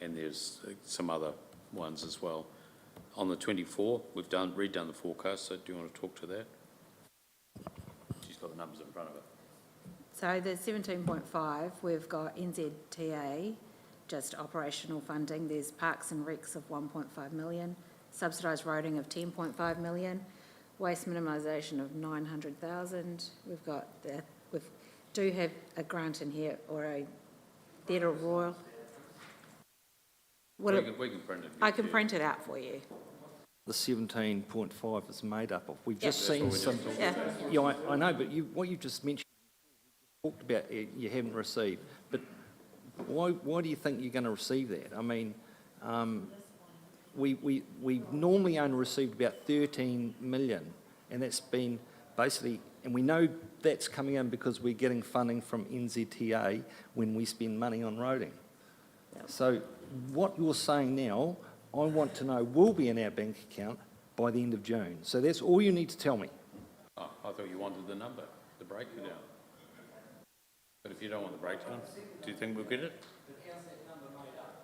And there's some other ones as well. On the 24, we've redone the forecast, so do you want to talk to that? She's got the numbers in front of her. So the 17.5, we've got NZTA, just operational funding. There's Parks and Recs of 1.5 million, subsidised roading of 10.5 million, waste minimisation of 900,000. We've got we do have a grant in here, or a Theatre Royal. We can print it. I can print it out for you. The 17.5 is made up of. We've just Yeah. seen some. Yeah. Yeah, I know, but what you just mentioned, talked about, you haven't received. But why do you think you're going to receive that? I mean, we normally only received about 13 million, and that's been basically, and we know that's coming in because we're getting funding from NZTA when we spend money on roading. Yep. So what you're saying now, I want to know will be in our bank account by the end of June. So that's all you need to tell me. Oh, I thought you wanted the number, the breakdown. But if you don't want the breakdown, do you think we'll get it?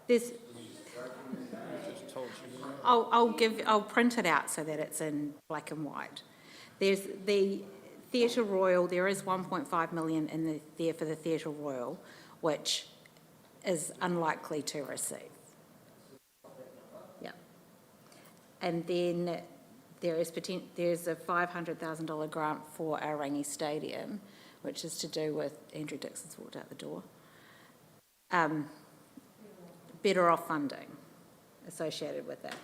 There's, I'll print it out so that it's in black and white. There's the Theatre Royal, there is 1.5 million there for the Theatre Royal, which is unlikely to receive. Yeah. And then there's a $500,000 grant for our Rangi Stadium, which is to do with, Andrew Dixon's walked out the door, better off funding associated with that.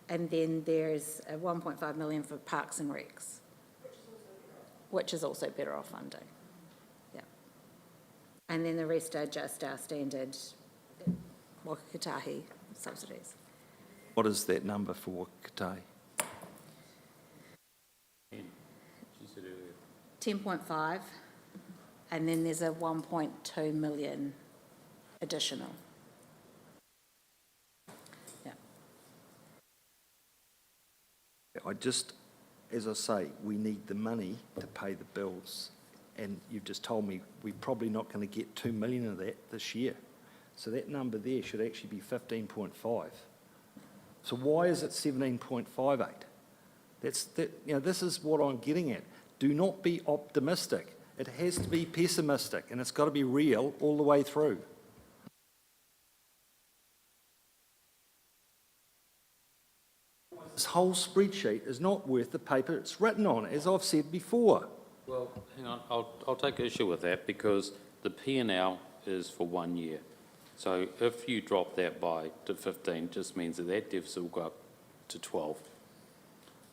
And then there's a 1.5 million for Parks and Recs, which is also better off funding. Yeah. And then the rest are just our standard Waka Kotahi subsidies. What is that number for Kotahi? She said earlier. 10.5, and then there's a 1.2 million additional. Yeah. I just, as I say, we need the money to pay the bills. And you've just told me we're probably not going to get 2 million of that this year. So that number there should actually be 15.5. So why is it 17.58? This is what I'm getting at. Do not be optimistic. It has to be pessimistic, and it's got to be real all the way through. This whole spreadsheet is not worth the paper it's written on, as I've said before. Well, hang on, I'll take issue with that because the P&L is for 1 year. So if you drop that to 15, just means that deficit will go up to 12.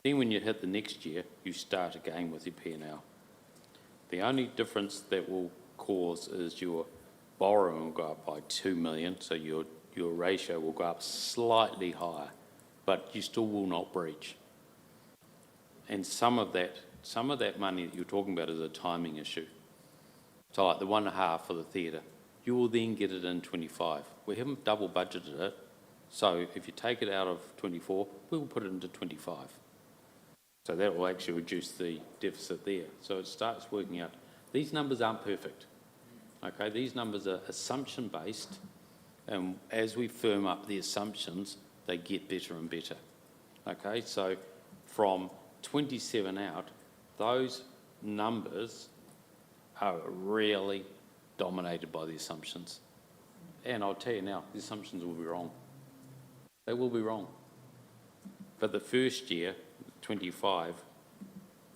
Then when you hit the next year, you start again with your P&L. The only difference that will cause is your borrowing will go up by 2 million, so your ratio will go up slightly higher, but you still will not breach. And some of that money that you're talking about is a timing issue. So like the 1.5 for the theatre, you will then get it in 25. We haven't double budgeted it, so if you take it out of 24, we will put it into 25. So that will actually reduce the deficit there. So it starts working out. These numbers aren't perfect, okay? These numbers are assumption-based, and as we firm up the assumptions, they get better and better, okay? So from 27 out, those numbers are really dominated by the assumptions. And I'll tell you now, the assumptions will be wrong. They will be wrong. But the first year, 25,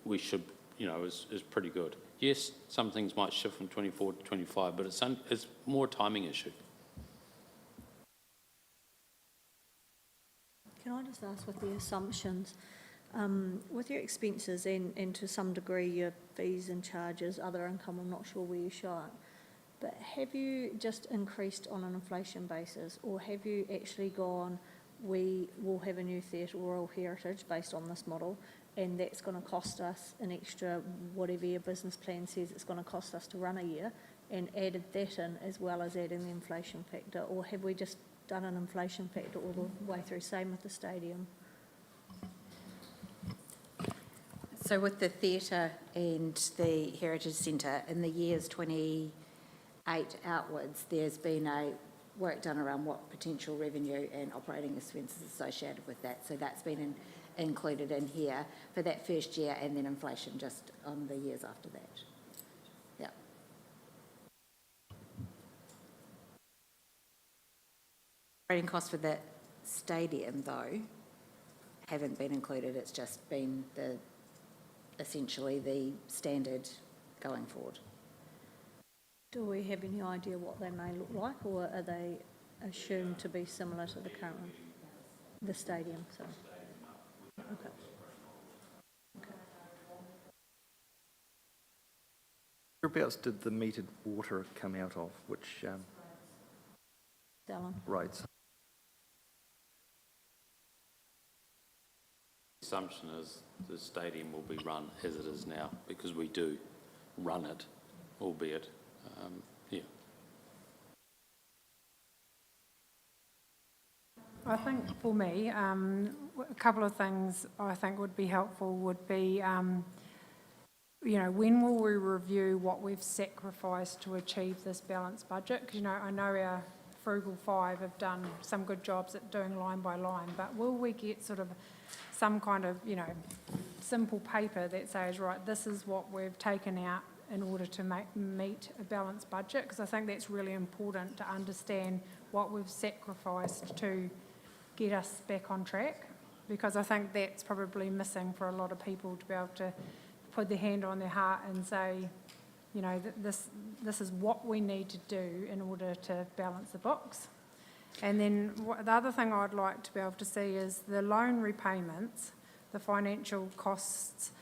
we should, is pretty good. Yes, some things might shift from 24 to 25, but it's more a timing issue. Can I just ask with the assumptions, with your expenses and to some degree your fees and charges, other income, I'm not sure where you show it, but have you just increased on an inflation basis, or have you actually gone, we will have a new theatre, Royal Heritage, based on this model, and that's going to cost us an extra, whatever your business plan says it's going to cost us to run a year, and added that in as well as adding the inflation factor? Or have we just done an inflation factor all the way through, same with the stadium? So with the theatre and the Heritage Centre, in the years 28 outwards, there's been a work done around what potential revenue and operating expenses associated with that. So that's been included in here for that first year, and then inflation just on the years after that. Yeah. Operating costs for the stadium, though, haven't been included. It's just been essentially the standard going forward. Do we have any idea what they may look like, or are they assumed to be similar to the current one? The stadium, so. Okay. Whereabouts did the metered water come out of? Which Alan? rates? The assumption is the stadium will be run as it is now, because we do run it, albeit, yeah. I think for me, a couple of things I think would be helpful would be, when will we review what we've sacrificed to achieve this balanced budget? Because, I know our Frugal Five have done some good jobs at doing line by line, but will we get sort of some kind of, simple paper that says, right, this is what we've taken out in order to meet a balanced budget? Because I think that's really important to understand what we've sacrificed to get us back on track, because I think that's probably missing for a lot of people, to be able to put their hand on their heart and say, this is what we need to do in order to balance the books. And then the other thing I'd like to be able to see is the loan repayments, the financial costs,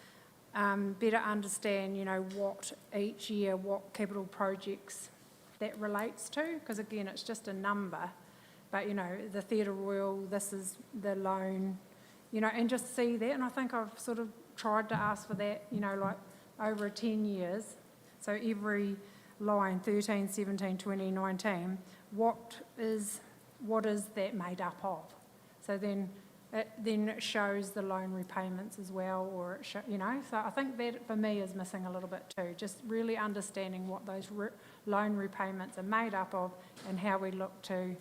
better understand, what each year, what capital projects that relates to, because again, it's just a number. But, the Theatre Royal, this is the loan, and just see that. And I think I've sort of tried to ask for that, like over 10 years. So every line, 13, 17, 20, 19, what is that made up of? So then it shows the loan repayments as well, or so I think that for me is missing a little bit too, just really understanding what those loan repayments are made up of and how we look to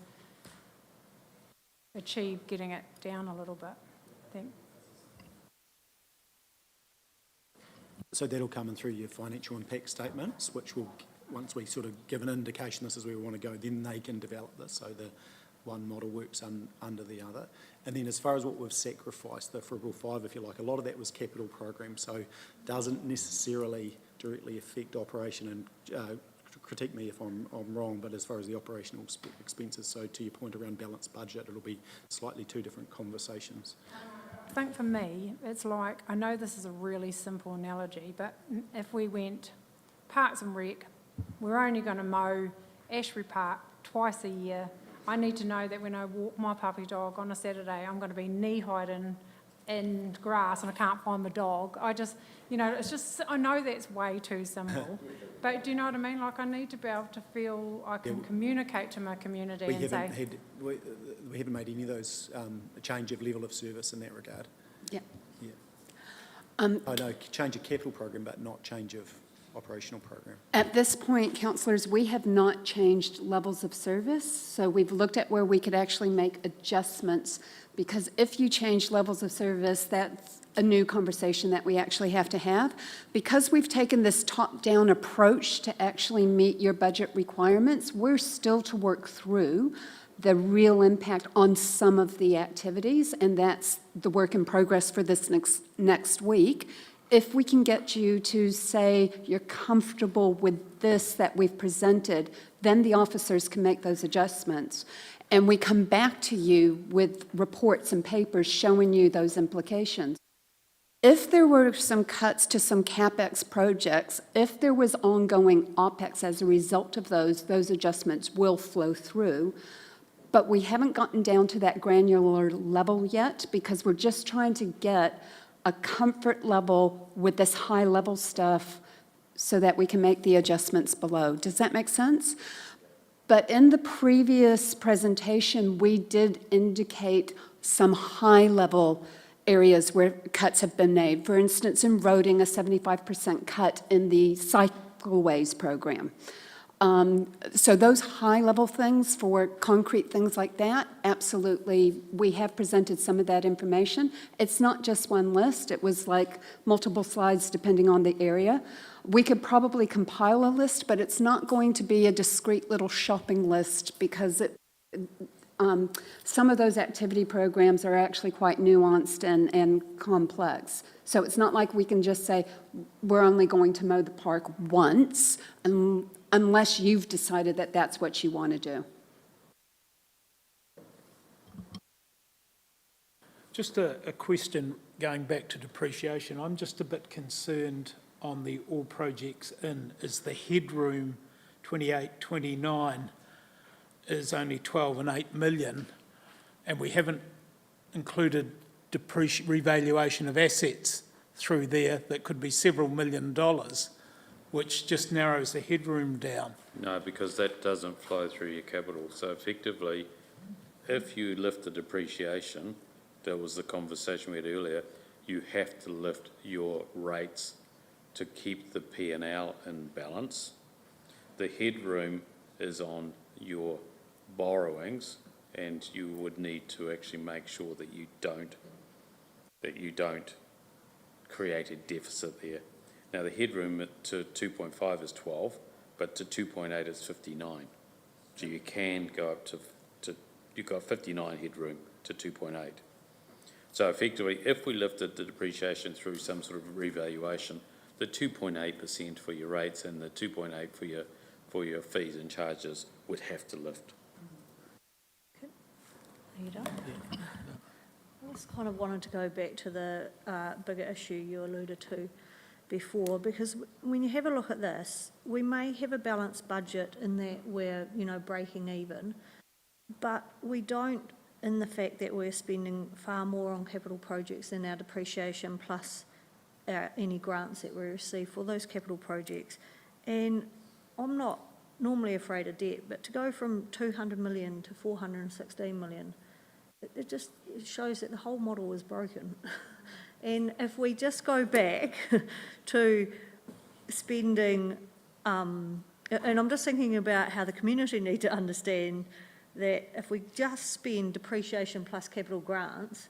achieve getting it down a little bit. Thanks. So that'll come in through your financial impact statements, which will, once we sort of give an indication this is where we want to go, then they can develop this, so the one model works under the other. And then as far as what we've sacrificed, the Frugal Five, if you like, a lot of that was capital programs, so doesn't necessarily directly affect operation, and critique me if I'm wrong, but as far as the operational expenses, so to your point around balanced budget, it'll be slightly two different conversations. I think for me, it's like, I know this is a really simple analogy, but if we went Parks and Rec, we're only going to mow Ashbury Park twice a year. I need to know that when I walk my puppy dog on a Saturday, I'm going to be knee-high in grass and I can't find my dog. I just, it's just, I know that's way too simple. But do you know what I mean? Like, I need to be able to feel I can communicate to my community and say... We haven't made any of those, a change of level of service in that regard. Yeah. Yeah. I know, change of capital program, but not change of operational program. At this point, councillors, we have not changed levels of service, so we've looked at where we could actually make adjustments, because if you change levels of service, that's a new conversation that we actually have to have. Because we've taken this top-down approach to actually meet your budget requirements, we're still to work through the real impact on some of the activities, and that's the work in progress for this next week. If we can get you to say you're comfortable with this that we've presented, then the officers can make those adjustments. And we come back to you with reports and papers showing you those implications. If there were some cuts to some CapEx projects, if there was ongoing OpEx as a result of those adjustments will flow through. But we haven't gotten down to that granular level yet, because we're just trying to get a comfort level with this high-level stuff so that we can make the adjustments below. Does that make sense? But in the previous presentation, we did indicate some high-level areas where cuts have been made. For instance, in roading, a 75% cut in the cycleways program. So those high-level things for concrete things like that, absolutely, we have presented some of that information. It's not just one list. It was like multiple slides depending on the area. We could probably compile a list, but it's not going to be a discrete little shopping list, because some of those activity programs are actually quite nuanced and complex. So it's not like we can just say, we're only going to mow the park once, unless you've decided that that's what you want to do. Just a question going back to depreciation. I'm just a bit concerned on the all projects in, is the headroom 28-29 is only 12 and 8 million, and we haven't included revaluation of assets through there that could be several $1 million, which just narrows the headroom down. No, because that doesn't flow through your capital. So effectively, if you lift the depreciation, that was the conversation we had earlier, you have to lift your rates to keep the P&L in balance. The headroom is on your borrowings, and you would need to actually make sure that you don't create a deficit there. Now, the headroom to 2.5 is 12, but to 2.8 is 59. So you can go up to you've got 59 headroom to 2.8. So effectively, if we lifted the depreciation through some sort of revaluation, the 2.8% for your rates and the 2.8 for your fees and charges would have to lift. Are you done? I just kind of wanted to go back to the bigger issue you alluded to before, because when you have a look at this, we may have a balanced budget in that we're, breaking even, but we don't in the fact that we're spending far more on capital projects than our depreciation plus any grants that we receive for those capital projects. And I'm not normally afraid of debt, but to go from 200 million to 416 million, it just shows that the whole model is broken. And if we just go back to spending, and I'm just thinking about how the community need to understand that if we just spend depreciation plus capital grants,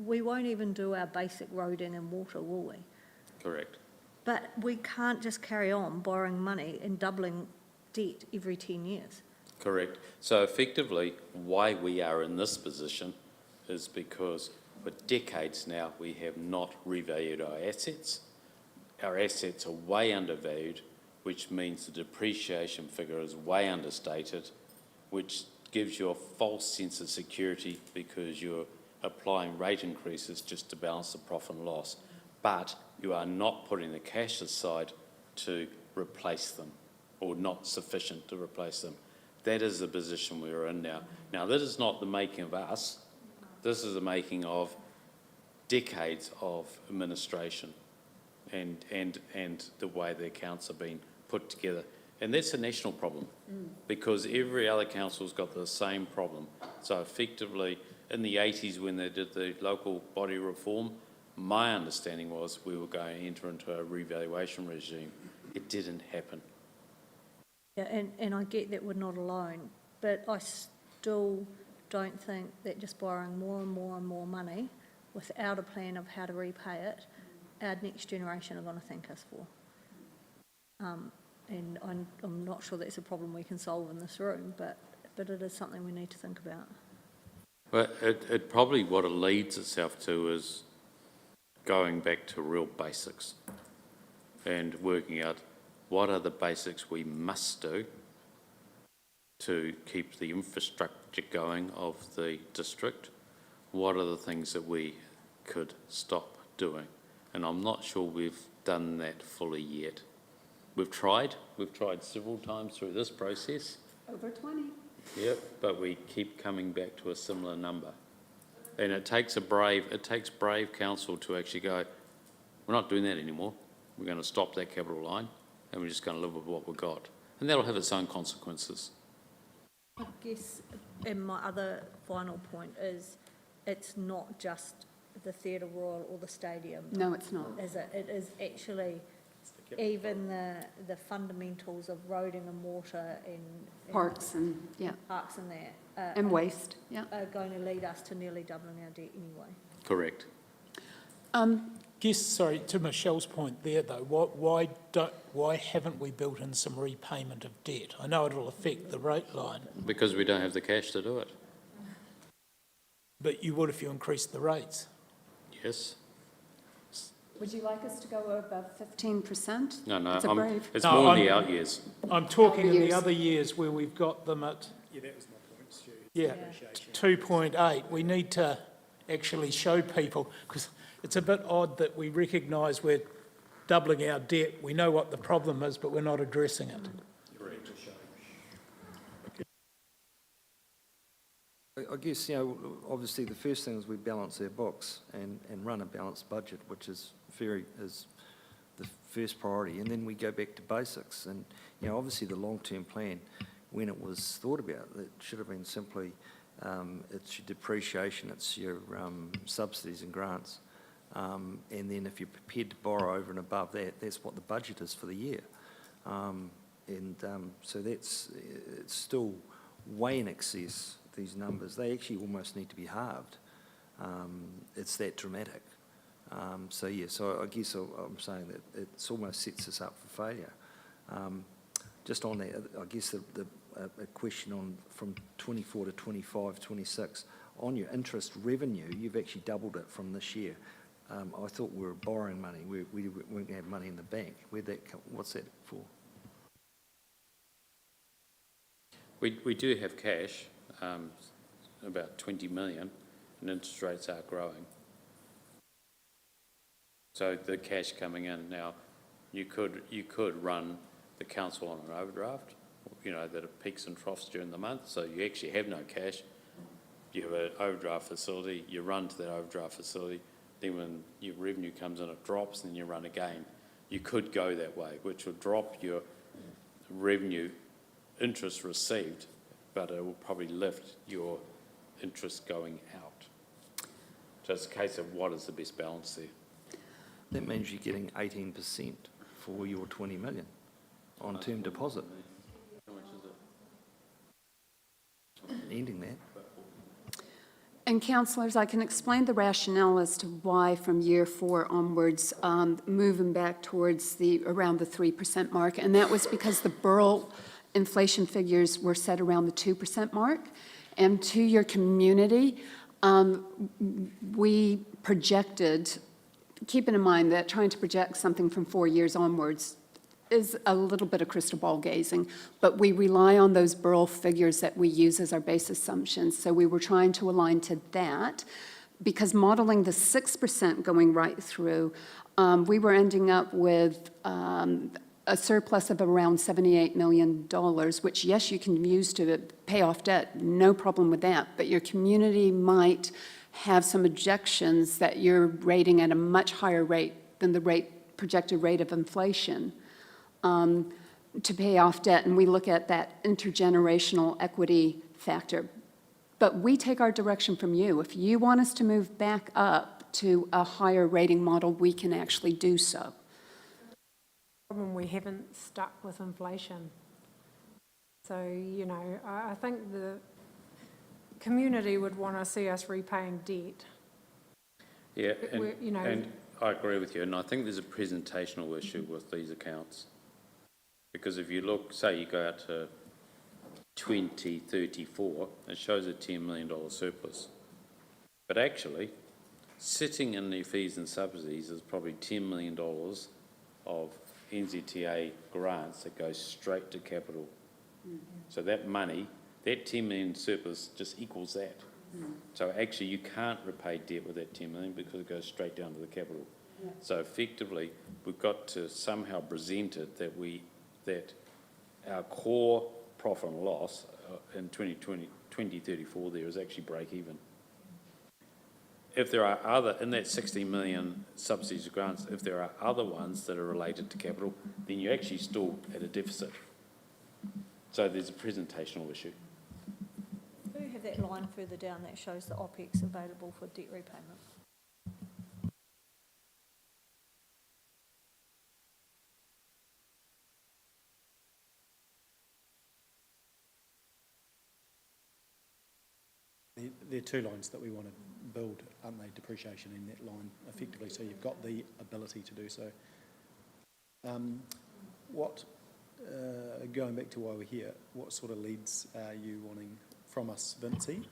we won't even do our basic roading and water, will we? Correct. But we can't just carry on borrowing money and doubling debt every 10 years. Correct. So effectively, why we are in this position is because for decades now we have not revalued our assets. our assets are way undervalued, which means the depreciation figure is way understated, which gives you a false sense of security because you're applying rate increases just to balance the profit and loss. But you are not putting the cash aside to replace them, or not sufficient to replace them. That is the position we're in now. Now, this is not the making of us. This is the making of decades of administration and the way the accounts have been put together. And that's a national problem because every other council's got the same problem. So effectively, in the 80s when they did the local body reform, my understanding was we were going to enter into a revaluation regime. It didn't happen. Yeah, and I get that we're not alone, but I still don't think that just borrowing more and more and more money without a plan of how to repay it, our next generation are going to thank us for. And I'm not sure that's a problem we can solve in this room, but it is something we need to think about. Well, it probably what it leads itself to is going back to real basics and working out what are the basics we must do to keep the infrastructure going of the district. What are the things that we could stop doing? And I'm not sure we've done that fully yet. We've tried several times through this process. Over 20. Yep, but we keep coming back to a similar number. And it takes brave council to actually go, we're not doing that anymore. We're going to stop that capital line and we're just going to live with what we've got. And that'll have its own consequences. I guess, and my other final point is, it's not just the Theatre Royal or the stadium. No, it's not. Is it? It is actually even the fundamentals of roading and water and Parks and, yeah, parks and that. and waste, yeah. Are going to lead us to nearly doubling our debt anyway. Correct. Sorry, to Michelle's point there though, why haven't we built in some repayment of debt? I know it'll affect the rate line, Because we don't have the cash to do it. but you would if you increased the rates. Yes. Would you like us to go above 15%? No, It's a brave. it's No, more in the I'm- out years. I'm talking in the Years. other years where we've got them at, Yeah, that was my point, Stu. yeah, 2.8. We need to actually show people, because it's a bit odd that we recognise we're doubling our debt. We know what the problem is, but we're not addressing it. I guess, obviously the first thing is we balance our books and run a balanced budget, which is the first priority. And then we go back to basics. And, obviously the long-term plan, when it was thought about, it should have been simply, it's your depreciation, it's your subsidies and grants. And then if you're prepared to borrow over and above that, that's what the budget is for the year. So it's still way in excess, these numbers. They actually almost need to be halved. It's that dramatic. So I guess I'm saying that it almost sets us up for failure. Just on that, I guess a question on from 24 to 25, 26, on your interest revenue, you've actually doubled it from this year. I thought we were borrowing money. We weren't going to have money in the bank. What's that for? We do have cash, about 20 million, and interest rates are growing. So the cash coming in now, you could run the council on an overdraft, that it peaks and troughs during the month, so you actually have no cash. You have an overdraft facility, you run to that overdraft facility, then when your revenue comes in, it drops, and then you run again. You could go that way, which would drop your revenue interest received, but it will probably lift your interest going out. So it's a case of what is the best balance there. That means you're getting 18% for your 20 million on term deposit. How much is it? Ending that. And councillors, I can explain the rationale as to why from year 4 onwards, moving back towards around the 3% mark, and that was because the Burrell inflation figures were set around the 2% mark. And to your community, we projected keeping in mind that trying to project something from 4 years onwards is a little bit of crystal ball gazing, but we rely on those Burrell figures that we use as our base assumptions. So we were trying to align to that, because modeling the 6% going right through, we were ending up with a surplus of around $78 million, which, yes, you can use to pay off debt, no problem with that, but your community might have some objections that you're rating at a much higher rate than the projected rate of inflation to pay off debt, and we look at that intergenerational equity factor. But we take our direction from you. If you want us to move back up to a higher rating model, we can actually do so. Problem, we haven't stuck with inflation. So, you know, I think the community would want to see us repaying debt. Yeah, You know, and I agree with you, and I think there's a presentational issue with these accounts. Because if you look, say you go out to 2034, it shows a $10 million surplus. But actually, sitting in the fees and subsidies is probably $10 million of NZTA grants that goes straight to capital. So that money, that 10 million surplus just equals that. So actually you can't repay debt with that 10 million because it goes straight down to the capital. So effectively, we've got to somehow present it that our core profit and loss in 2034 there is actually break even. If there are other, in that 16 million subsidies or grants, if there are other ones that are related to capital, then you're actually still at a deficit. So there's a presentational issue. Do you have that line further down that shows the OPEX available for debt repayment? There are two lines that we want to build, aren't they? Depreciation in that line, effectively, so you've got the ability to do so. Going back to why we're here, what sort of leads are you wanting from us, Vincy?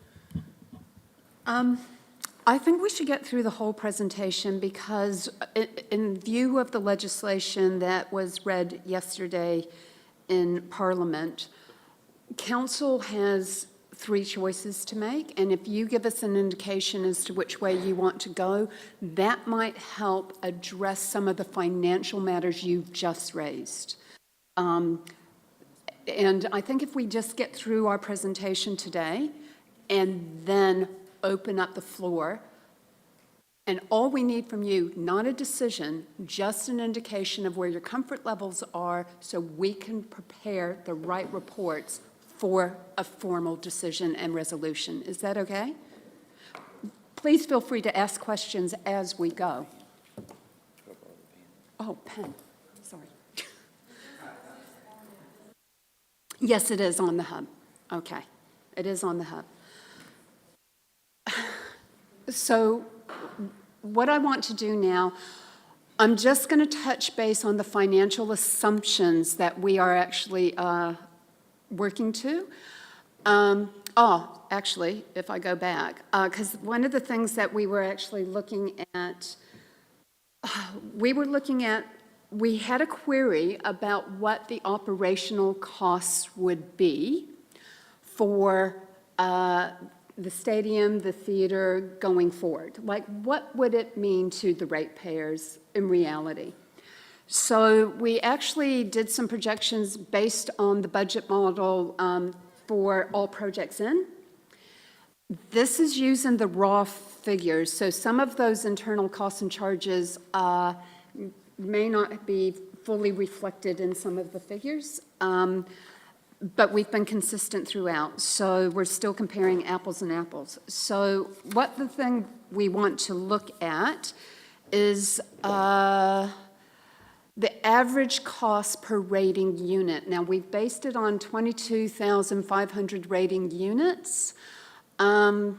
I think we should get through the whole presentation because in view of the legislation that was read yesterday in Parliament, Council has 3 choices to make, and if you give us an indication as to which way you want to go, that might help address some of the financial matters you've just raised. And I think if we just get through our presentation today and then open up the floor, and all we need from you, not a decision, just an indication of where your comfort levels are so we can prepare the right reports for a formal decision and resolution. Is that okay? Please feel free to ask questions as we go. Oh, pen, sorry. Yes, it is on the hub. Okay, it is on the hub. So what I want to do now, I'm just going to touch base on the financial assumptions that we are actually working to. Actually, if I go back, because one of the things that we were actually looking at, we had a query about what the operational costs would be for the stadium, the theater, going forward. Like, what would it mean to the ratepayers in reality? So we actually did some projections based on the budget model for all projects in. This is using the raw figures, so some of those internal costs and charges may not be fully reflected in some of the figures, but we've been consistent throughout, so we're still comparing apples and apples. So what the thing we want to look at is the average cost per rating unit. Now, we've based it on 22,500 rating units. And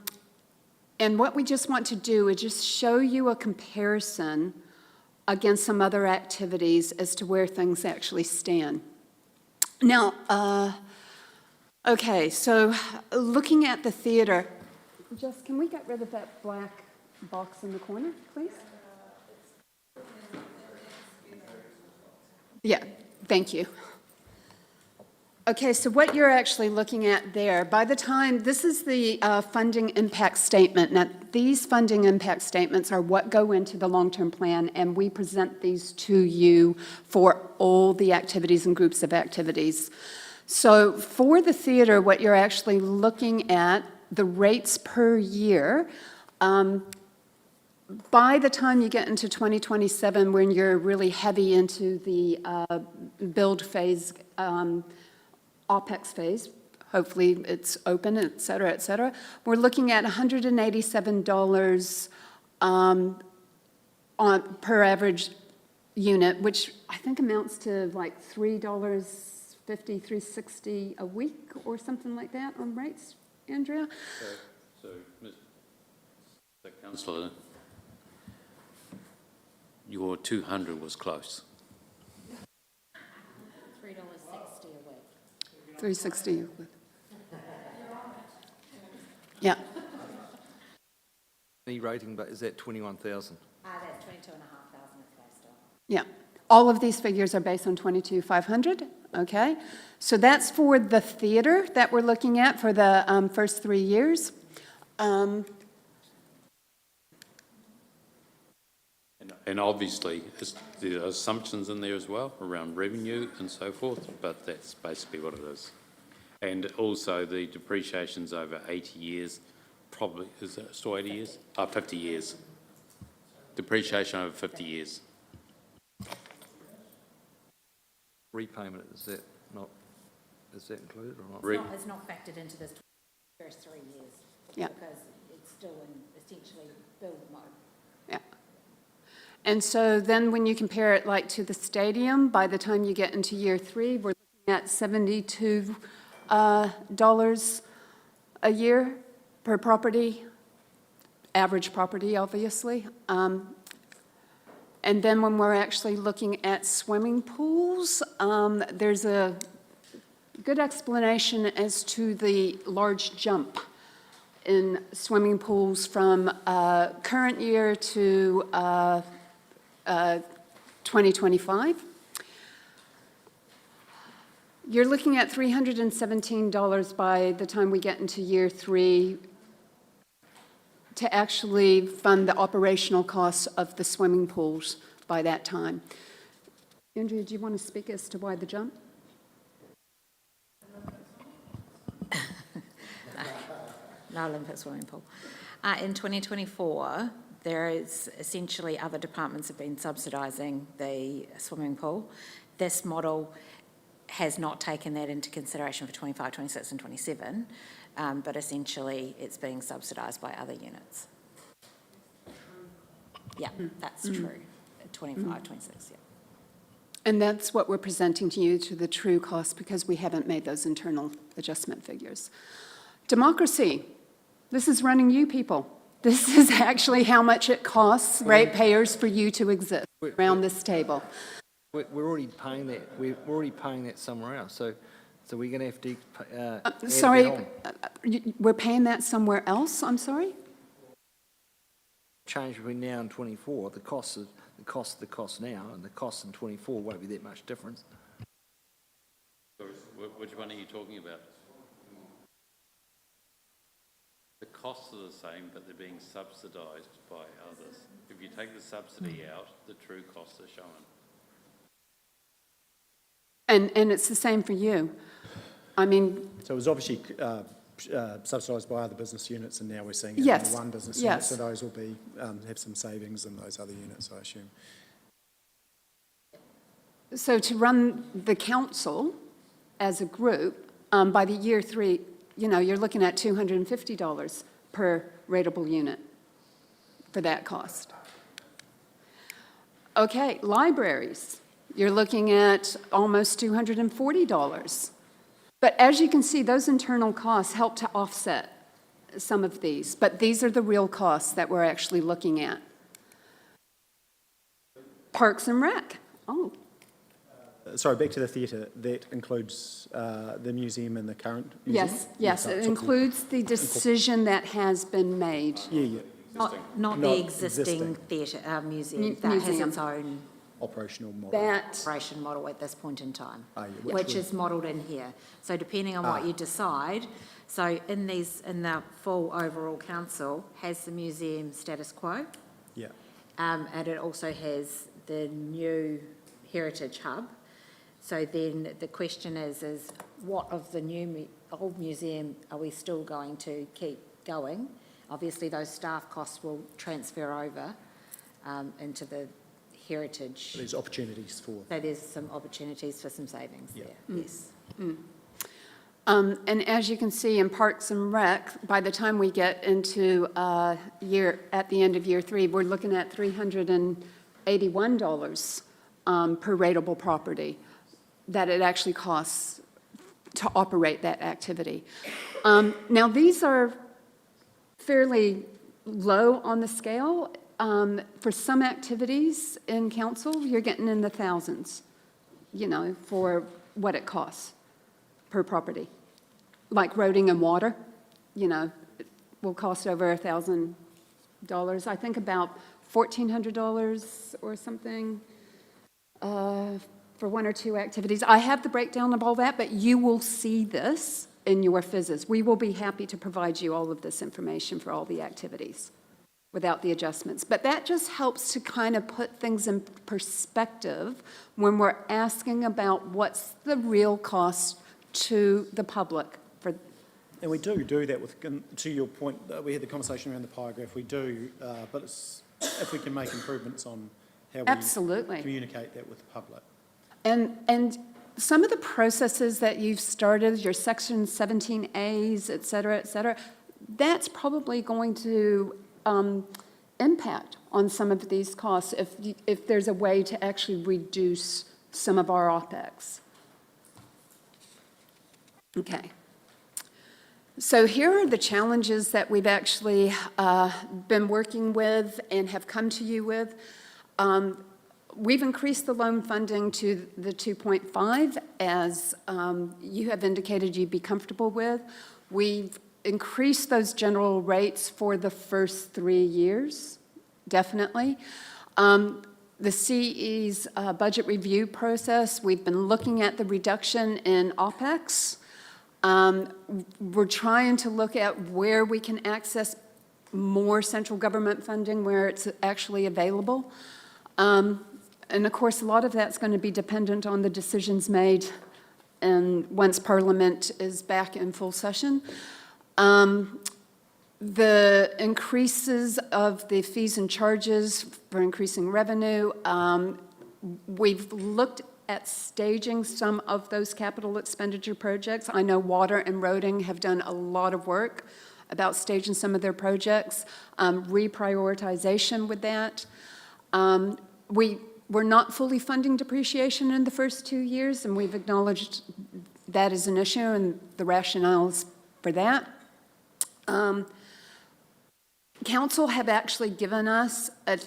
what we just want to do is just show you a comparison against some other activities as to where things actually stand. Now, okay, so looking at the theater, Jess, can we get rid of that black box in the corner, please? Yeah, thank you. Okay, so what you're actually looking at there, by the time, this is the funding impact statement. Now, these funding impact statements are what go into the long-term plan, and we present these to you for all the activities and groups of activities. So for the theater, what you're actually looking at, the rates per year, by the time you get into 2027, when you're really heavy into the build phase, OpEx phase, hopefully it's open, et cetera, we're looking at $187 per average unit, which I think amounts to like $3.50, $3.60 a week or something like that on rates, Andrea? So Councillor, your 200 was close. $3.60 a week. 360. Yeah, Any rating, but is that 21,000? That's 22,500 it's based on. yeah. All of these figures are based on 22,500, okay? So that's for the theater that we're looking at for the first 3 years. And obviously, there are assumptions in there as well around revenue and so forth, but that's basically what it is. And also the depreciation's over 80 years, probably, is it still 80 years? 50 years. Depreciation over 50 years. Repayment, is that included or not? It's not factored into this first 3 years. Yeah. Because it's still in essentially build mode. Yeah. And so then when you compare it like to the stadium, by the time you get into year 3, we're looking at $72 a year per property, average property, obviously. And then when we're actually looking at swimming pools, there's a good explanation as to the large jump in swimming pools from current year to 2025. You're looking at $317 by the time we get into year 3 to actually fund the operational costs of the swimming pools by that time. Andrea, do you want to speak as to why the jump? No Olympic swimming pool. In 2024, there is essentially other departments have been subsidising the swimming pool. This model has not taken that into consideration for 25, 26 and 27, but essentially it's being subsidised by other units. Yeah, that's true. 25, 26, yeah. And that's what we're presenting to you, to the true cost, because we haven't made those internal adjustment figures. Democracy, this is running you people. This is actually how much it costs ratepayers for you to exist around this table. We're already paying that. We're already paying that somewhere else. So we're going to have to add Sorry, that on. we're paying that somewhere else, I'm sorry? Change between now and 24. The cost now, and the cost in 24 won't be that much difference. Which one are you talking about? The costs are the same, but they're being subsidised by others. If you take the subsidy out, the true costs are shown. And it's the same for you. I mean, So it was obviously subsidised by other business units, and now we're seeing it Yes, in one business yes. unit. So those will be have some savings in those other units, I assume. so to run the council as a group, by the year 3, you're looking at $250 per rateable unit for that cost. Okay, libraries, you're looking at almost $240. But as you can see, those internal costs help to offset some of these, but these are the real costs that we're actually looking at. Parks and Rec, Sorry, back to the theatre. That includes the museum and the current museum? yes, it includes the decision that has been made. Yeah. Not the Not existing existing. theatre, museum, that has Museum. its own operational model. That, operation model at this point in time, Yeah, which is modelled in here. So depending on what you decide, so in the full overall council has the museum status quo, Yeah, and it also has the new heritage hub. So then the question is what of the old museum are we still going to keep going? Obviously, those staff costs will transfer over into the heritage. there's opportunities for, So there's some opportunities for some savings Yeah. there, yes. and as you can see in Parks and Rec, by the time we get into at the end of year 3, we're looking at $381 per rateable property that it actually costs to operate that activity. Now, these are fairly low on the scale. For some activities in council, you're getting in the thousands, for what it costs per property. Like roading and water, it will cost over $1,000. I think about $1,400 or something for 1 or 2 activities. I have the breakdown of all that, but you will see this in your FISs. We will be happy to provide you all of this information for all the activities without the adjustments. But that just helps to kind of put things in perspective when we're asking about what's the real cost to the public for. and we do that with, to your point, we had the conversation around the pie graph, we do, but it's, if we can make improvements on how we Absolutely. communicate that with the public. And some of the processes that you've started, your Section 17As, et cetera, that's probably going to impact on some of these costs if there's a way to actually reduce some of our OpEx. Okay. So here are the challenges that we've actually been working with and have come to you with. We've increased the loan funding to the 2.5, as you have indicated you'd be comfortable with. We've increased those general rates for the first 3 years, definitely. The CE's budget review process, we've been looking at the reduction in OpEx. We're trying to look at where we can access more central government funding where it's actually available. And of course, a lot of that's going to be dependent on the decisions made and once Parliament is back in full session. The increases of the fees and charges for increasing revenue, we've looked at staging some of those capital expenditure projects. I know water and roading have done a lot of work about staging some of their projects, reprioritization with that. We're not fully funding depreciation in the first 2 years, and we've acknowledged that is an issue and the rationales for that. Council have actually given us a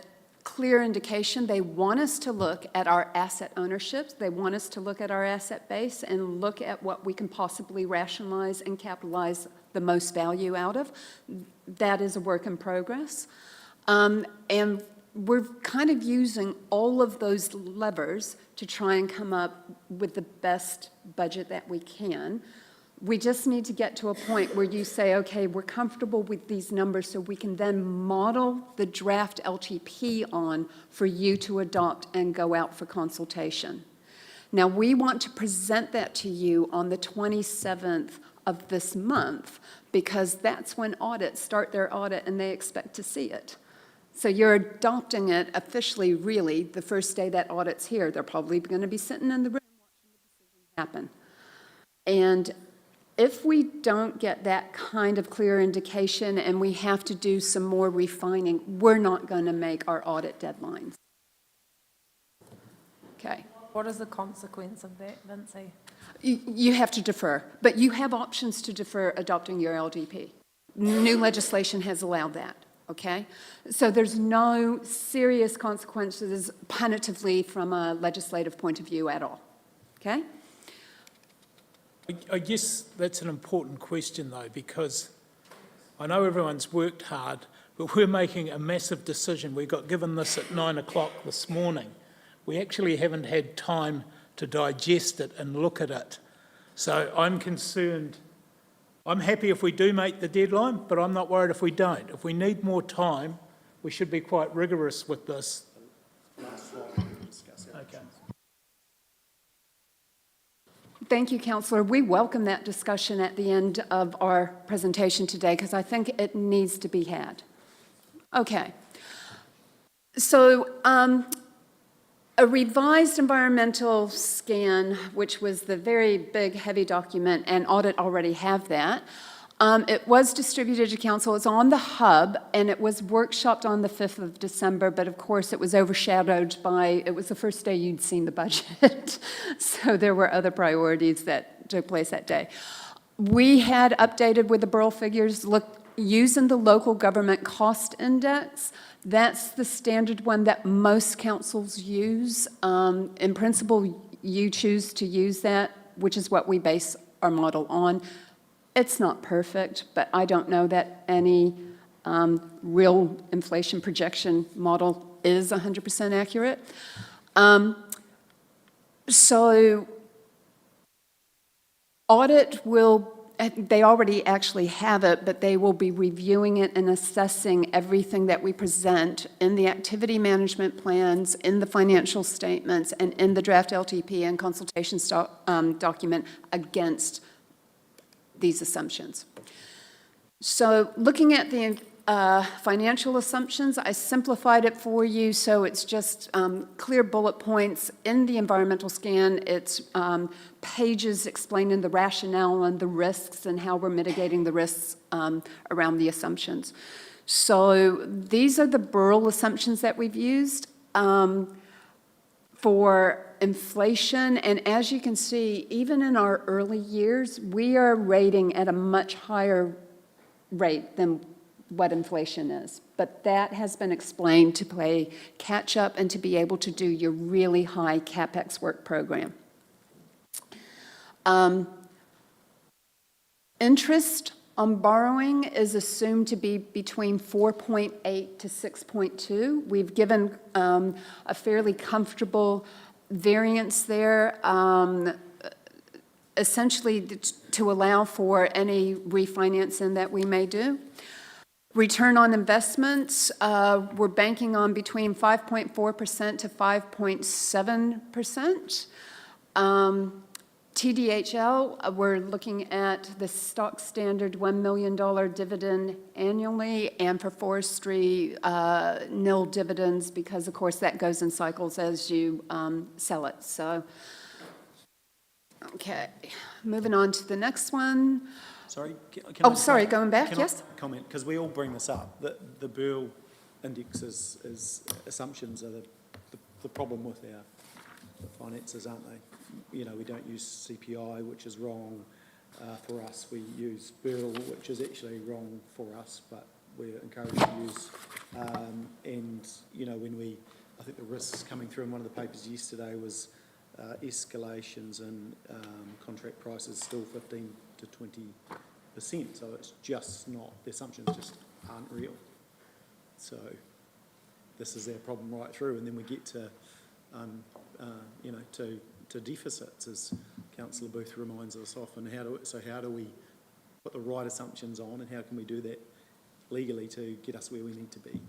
clear indication they want us to look at our asset ownerships. They want us to look at our asset base and look at what we can possibly rationalize and capitalize the most value out of. That is a work in progress. And we're kind of using all of those levers to try and come up with the best budget that we can. We just need to get to a point where you say, okay, we're comfortable with these numbers so we can then model the draft LTP on for you to adopt and go out for consultation. Now, we want to present that to you on the 27th of this month because that's when audits start their audit and they expect to see it. So you're adopting it officially, really, the first day that audit's here. They're probably going to be sitting in the room watching the decision happen. And if we don't get that kind of clear indication and we have to do some more refining, we're not going to make our audit deadlines. Okay. What is the consequence of that, Vincy? You have to defer, but you have options to defer adopting your LDP. New legislation has allowed that. Okay? So there's no serious consequences punitively from a legislative point of view at all. Okay? I guess that's an important question, though, because I know everyone's worked hard, but we're making a massive decision. We got given this at 9 o'clock this morning. We actually haven't had time to digest it and look at it. So I'm concerned, I'm happy if we do make the deadline, but I'm not worried if we don't. If we need more time, we should be quite rigorous with this. Okay. Thank you, Councillor. We welcome that discussion at the end of our presentation today because I think it needs to be had. Okay. So a revised environmental scan, which was the very big, heavy document, and audit already have that. It was distributed to council. It's on the hub, and it was workshopped on the 5th of December, but of course it was overshadowed by, it was the first day you'd seen the budget. So there were other priorities that took place that day. We had updated with the Burrell figures, using the local government cost index. That's the standard one that most councils use. In principle, you choose to use that, which is what we base our model on. It's not perfect, but I don't know that any real inflation projection model is 100% accurate. So audit will, they already actually have it, but they will be reviewing it and assessing everything that we present in the activity management plans, in the financial statements, and in the draft LTP and consultation document against these assumptions. So looking at the financial assumptions, I simplified it for you so it's just clear bullet points. In the environmental scan, it's pages explaining the rationale and the risks and how we're mitigating the risks around the assumptions. So these are the Burrell assumptions that we've used for inflation, and as you can see, even in our early years, we are rating at a much higher rate than what inflation is. But that has been explained to play catch up and to be able to do your really high CapEx work program. Interest on borrowing is assumed to be between 4.8 to 6.2. We've given a fairly comfortable variance there, essentially to allow for any refinancing that we may do. Return on investments, we're banking on between 5.4% to 5.7%. TDHL, we're looking at the stock standard $1 million dividend annually, and for forestry, nil dividends, because of course that goes in cycles as you sell it. So, okay, moving on to the next one. Sorry, can Oh, I sorry, say- going back, can yes? I comment, because we all bring this up, the Burrell index's assumptions are the problem with our finances, aren't they? You know, we don't use CPI, which is wrong for us. We use Burrell, which is actually wrong for us, but we're encouraged to use. And, you know, I think the risks coming through in one of the papers yesterday was escalations and contract prices still 15 to 20%. So it's just not, the assumptions just aren't real. So this is our problem right through, and then we get to, you know, to deficits, as Councillor Booth reminds us often. How do we put the right assumptions on, and how can we do that legally to get us where we need to be?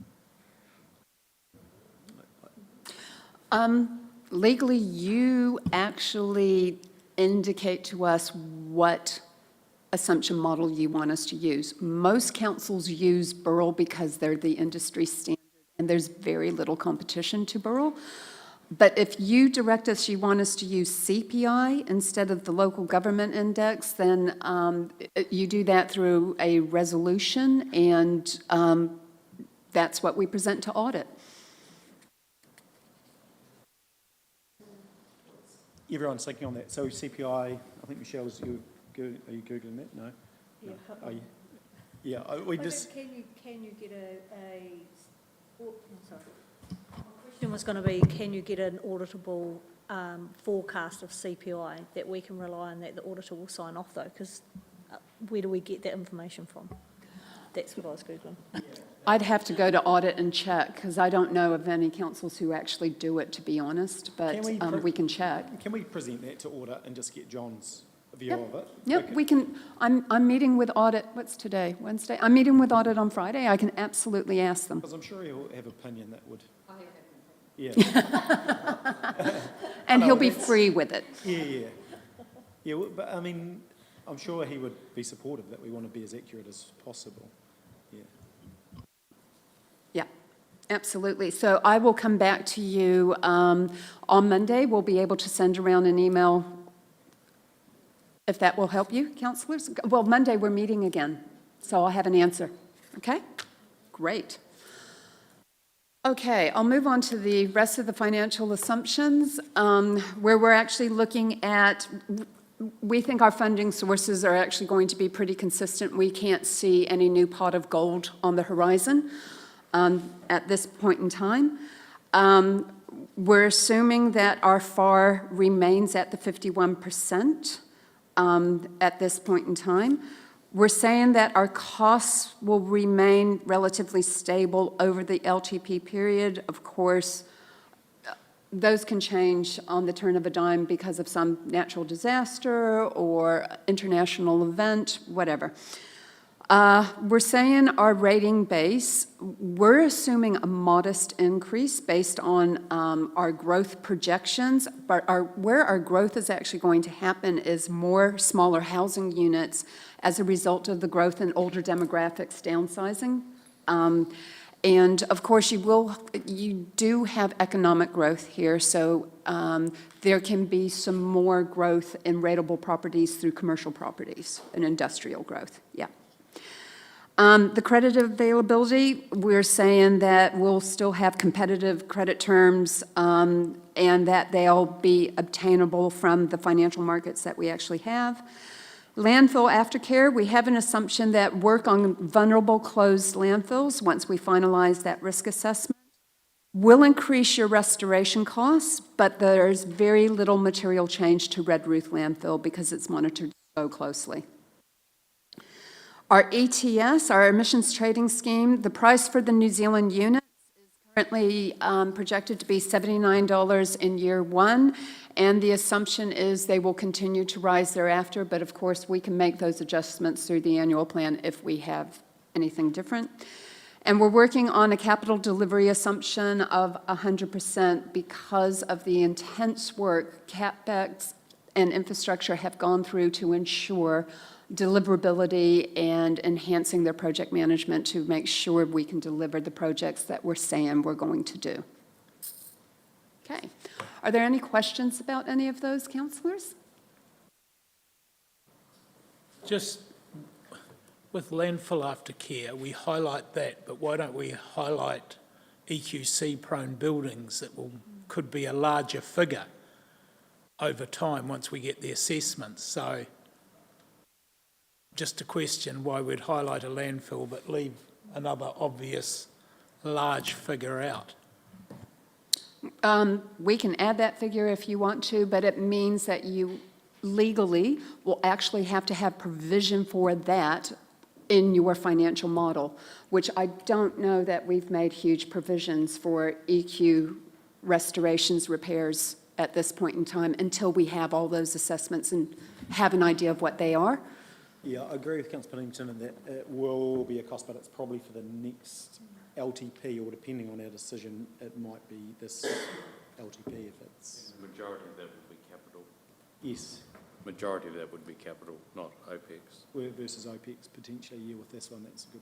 Legally, you actually indicate to us what assumption model you want us to use. Most councils use Burrell because they're the industry standard, and there's very little competition to Burrell. But if you direct us, you want us to use CPI instead of the local government index, then you do that through a resolution, and that's what we present to audit. Everyone's thinking on that. So CPI, I think Michelle, are you Googling that? No? Yeah. Are you? Yeah, we just... Can you get sorry. My question was going to be, can you get an auditable forecast of CPI that we can rely on, that the auditor will sign off though? Because where do we get that information from? That's what I was Googling. I'd have to go to audit and check, because I don't know of any councils who actually do it, to be honest, but Can we we can check. Can we present that to audit and just get John's view Yep. of it? Yep, Okay. we can, I'm meeting with audit, what's today, Wednesday? I'm meeting with audit on Friday, I can absolutely ask them. Because I'm sure he'll have opinion that would. Yeah, And he'll be that's- free with it. yeah. Yeah, well, but I mean, I'm sure he would be supportive that we want to be as accurate as possible. Yeah. Yeah, absolutely. So I will come back to you on Monday. We'll be able to send around an email, if that will help you, councillors. Well, Monday, we're meeting again, so I'll have an answer. Okay? Great. Okay, I'll move on to the rest of the financial assumptions, where we're actually looking at, we think our funding sources are actually going to be pretty consistent. We can't see any new pot of gold on the horizon at this point in time. We're assuming that our FAR remains at the 51% at this point in time. We're saying that our costs will remain relatively stable over the LTP period. Of course, those can change on the turn of a dime because of some natural disaster or international event, whatever. We're saying our rating base, we're assuming a modest increase based on our growth projections, but where our growth is actually going to happen is more smaller housing units as a result of the growth in older demographics downsizing. And of course, you do have economic growth here, so there can be some more growth in rateable properties through commercial properties and industrial growth, yeah. The credit availability, we're saying that we'll still have competitive credit terms and that they'll be obtainable from the financial markets that we actually have. Landfill aftercare, we have an assumption that work on vulnerable closed landfills, once we finalize that risk assessment, will increase your restoration costs, but there's very little material change to Red Roof landfill because it's monitored so closely. Our ETS, our emissions trading scheme, the price for the New Zealand units is currently projected to be $79 in year one, and the assumption is they will continue to rise thereafter, but of course we can make those adjustments through the annual plan if we have anything different. And we're working on a capital delivery assumption of 100% because of the intense work CapEx and infrastructure have gone through to ensure deliverability and enhancing their project management to make sure we can deliver the projects that we're saying we're going to do. Okay. Are there any questions about any of those, councillors? Just with landfill aftercare, we highlight that, but why don't we highlight EQC-prone buildings that could be a larger figure over time once we get the assessments? So just a question why we'd highlight a landfill but leave another obvious large figure out. We can add that figure if you want to, but it means that you legally will actually have to have provision for that in your financial model, which I don't know that we've made huge provisions for EQ restorations, repairs at this point in time until we have all those assessments and have an idea of what they are. Yeah, I agree with Councillor Pennington in that it will be a cost, but it's probably for the next LTP, or depending on our decision, it might be this LTP if it's... The majority of that would be capital. Yes, Majority of that would be capital, not OPEX. versus OPEX potentially, yeah, with this one, that's a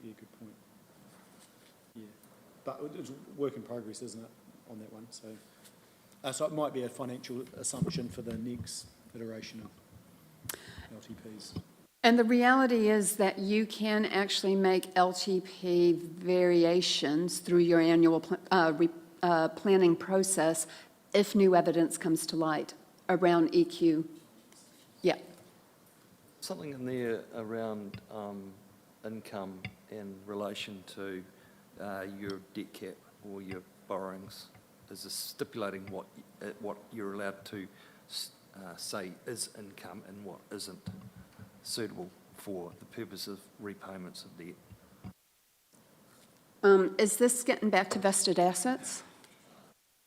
good point. Yeah, but it's work in progress, isn't it, on that one, so... so it might be a financial assumption for the next iteration of LTPs. And the reality is that you can actually make LTP variations through your annual planning process if new evidence comes to light around EQ. Yeah. Something in there around income in relation to your debt cap or your borrowings. Is stipulating what you're allowed to say is income and what isn't suitable for the purpose of repayments of debt. Is this getting back to vested assets?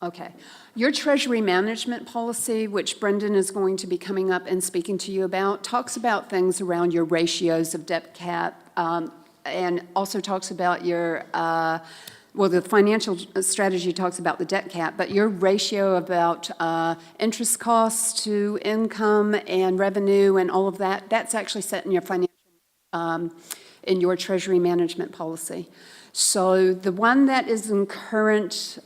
Okay. Your treasury management policy, which Brendan is going to be coming up and speaking to you about, talks about things around your ratios of debt cap, and also talks about your, well, the financial strategy talks about the debt cap, but your ratio about interest costs to income and revenue and all of that, that's actually set in your financial, in your treasury management policy. So the one that is in current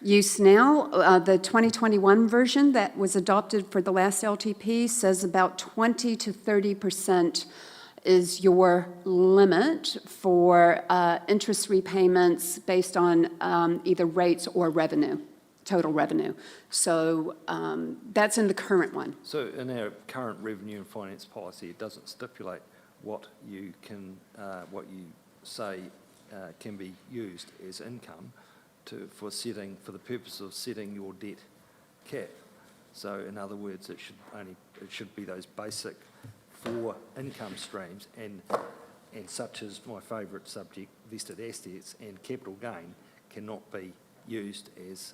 use now, the 2021 version that was adopted for the last LTP says about 20 to 30% is your limit for interest repayments based on either rates or revenue, total revenue. So that's in the current one. So in our current revenue and finance policy, it doesn't stipulate what you can, what you say can be used as income for the purpose of setting your debt cap. So in other words, it should be those basic 4 income streams, and such as my favourite subject, vested assets and capital gain, cannot be used as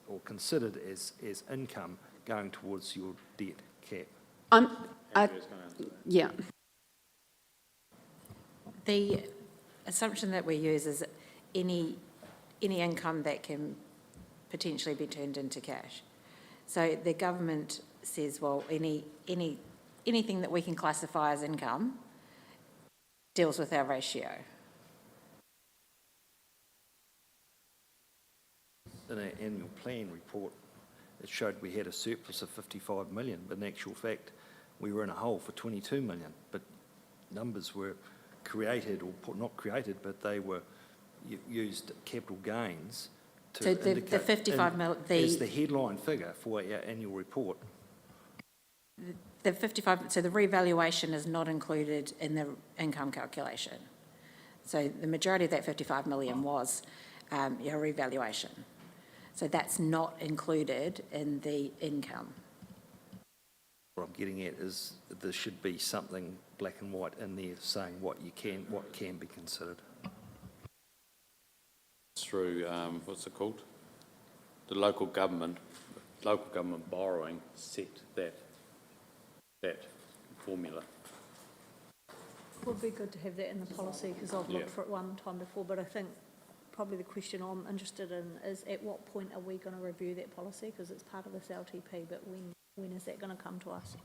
or considered as income going towards your debt cap. Yeah. The assumption that we use is any income that can potentially be turned into cash. So the government says, well, anything that we can classify as income deals with our ratio. In our annual plan report, it showed we had a surplus of 55 million, but in actual fact, we were in a hole for 22 million. But numbers were created, or not created, but they were used capital gains to So the indicate 55 million, as the headline figure for our annual report. The 55, so the revaluation is not included in the income calculation. So the majority of that 55 million was your revaluation. So that's not included in the income. What I'm getting at is there should be something black and white in there saying what can be considered. Through, what's it called? The local government borrowing set that formula. Would be good to have that in the policy, because I've looked Yeah. for it one time before, but I think probably the question I'm interested in is at what point are we going to review that policy, because it's part of this LTP, but when is that going to come to us?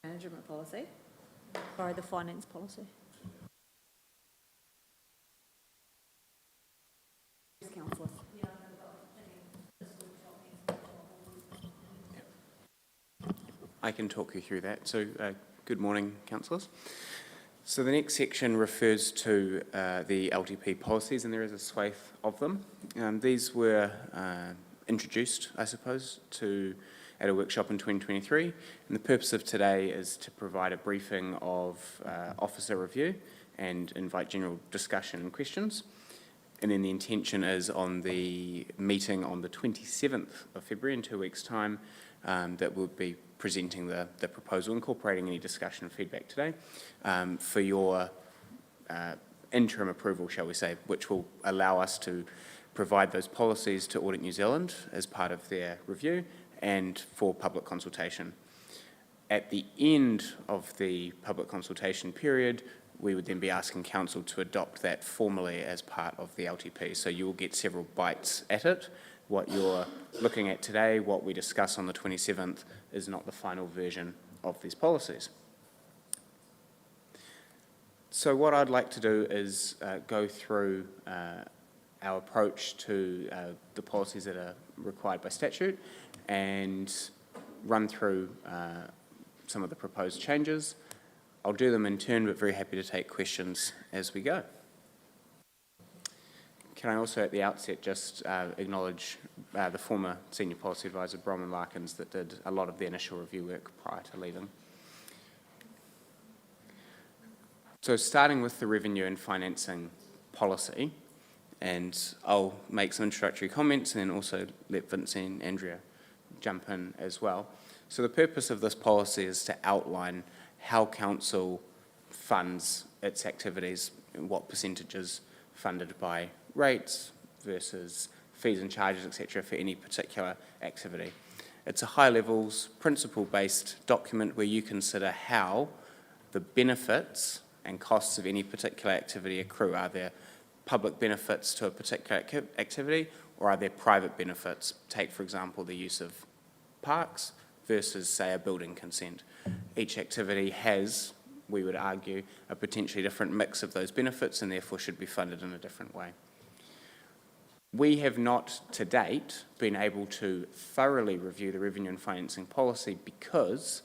Management policy. Sorry, the finance policy. Councillor. I can talk you through that. So, good morning, councillors. So the next section refers to the LTP policies, and there is a swathe of them. These were introduced, I suppose, at a workshop in 2023, and the purpose of today is to provide a briefing of officer review and invite general discussion and questions. And then the intention is on the meeting on the 27th of February, in 2 weeks' time, that we'll be presenting the proposal, incorporating any discussion and feedback today, for your interim approval, shall we say, which will allow us to provide those policies to Audit New Zealand as part of their review and for public consultation. At the end of the public consultation period, we would then be asking council to adopt that formally as part of the LTP. So you will get several bites at it. What you're looking at today, what we discuss on the 27th, is not the final version of these policies. So what I'd like to do is go through our approach to the policies that are required by statute and run through some of the proposed changes. I'll do them in turn, but very happy to take questions as we go. Can I also at the outset just acknowledge the former Senior Policy Advisor, Bronwyn Larkins, that did a lot of the initial review work prior to leaving. So starting with the revenue and financing policy, and I'll make some introductory comments and then also let Vince and Andrea jump in as well. So the purpose of this policy is to outline how council funds its activities, and what percentages funded by rates versus fees and charges, etc., for any particular activity. It's a high-levels, principle-based document where you consider how the benefits and costs of any particular activity accrue. Are there public benefits to a particular activity, or are there private benefits? Take, for example, the use of parks versus, say, a building consent. Each activity has, we would argue, a potentially different mix of those benefits and therefore should be funded in a different way. We have not, to date, been able to thoroughly review the revenue and financing policy because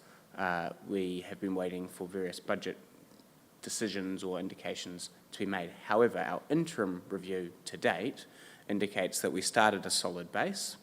we have been waiting for various budget decisions or indications to be made. However, our interim review to date indicates that we started a solid base.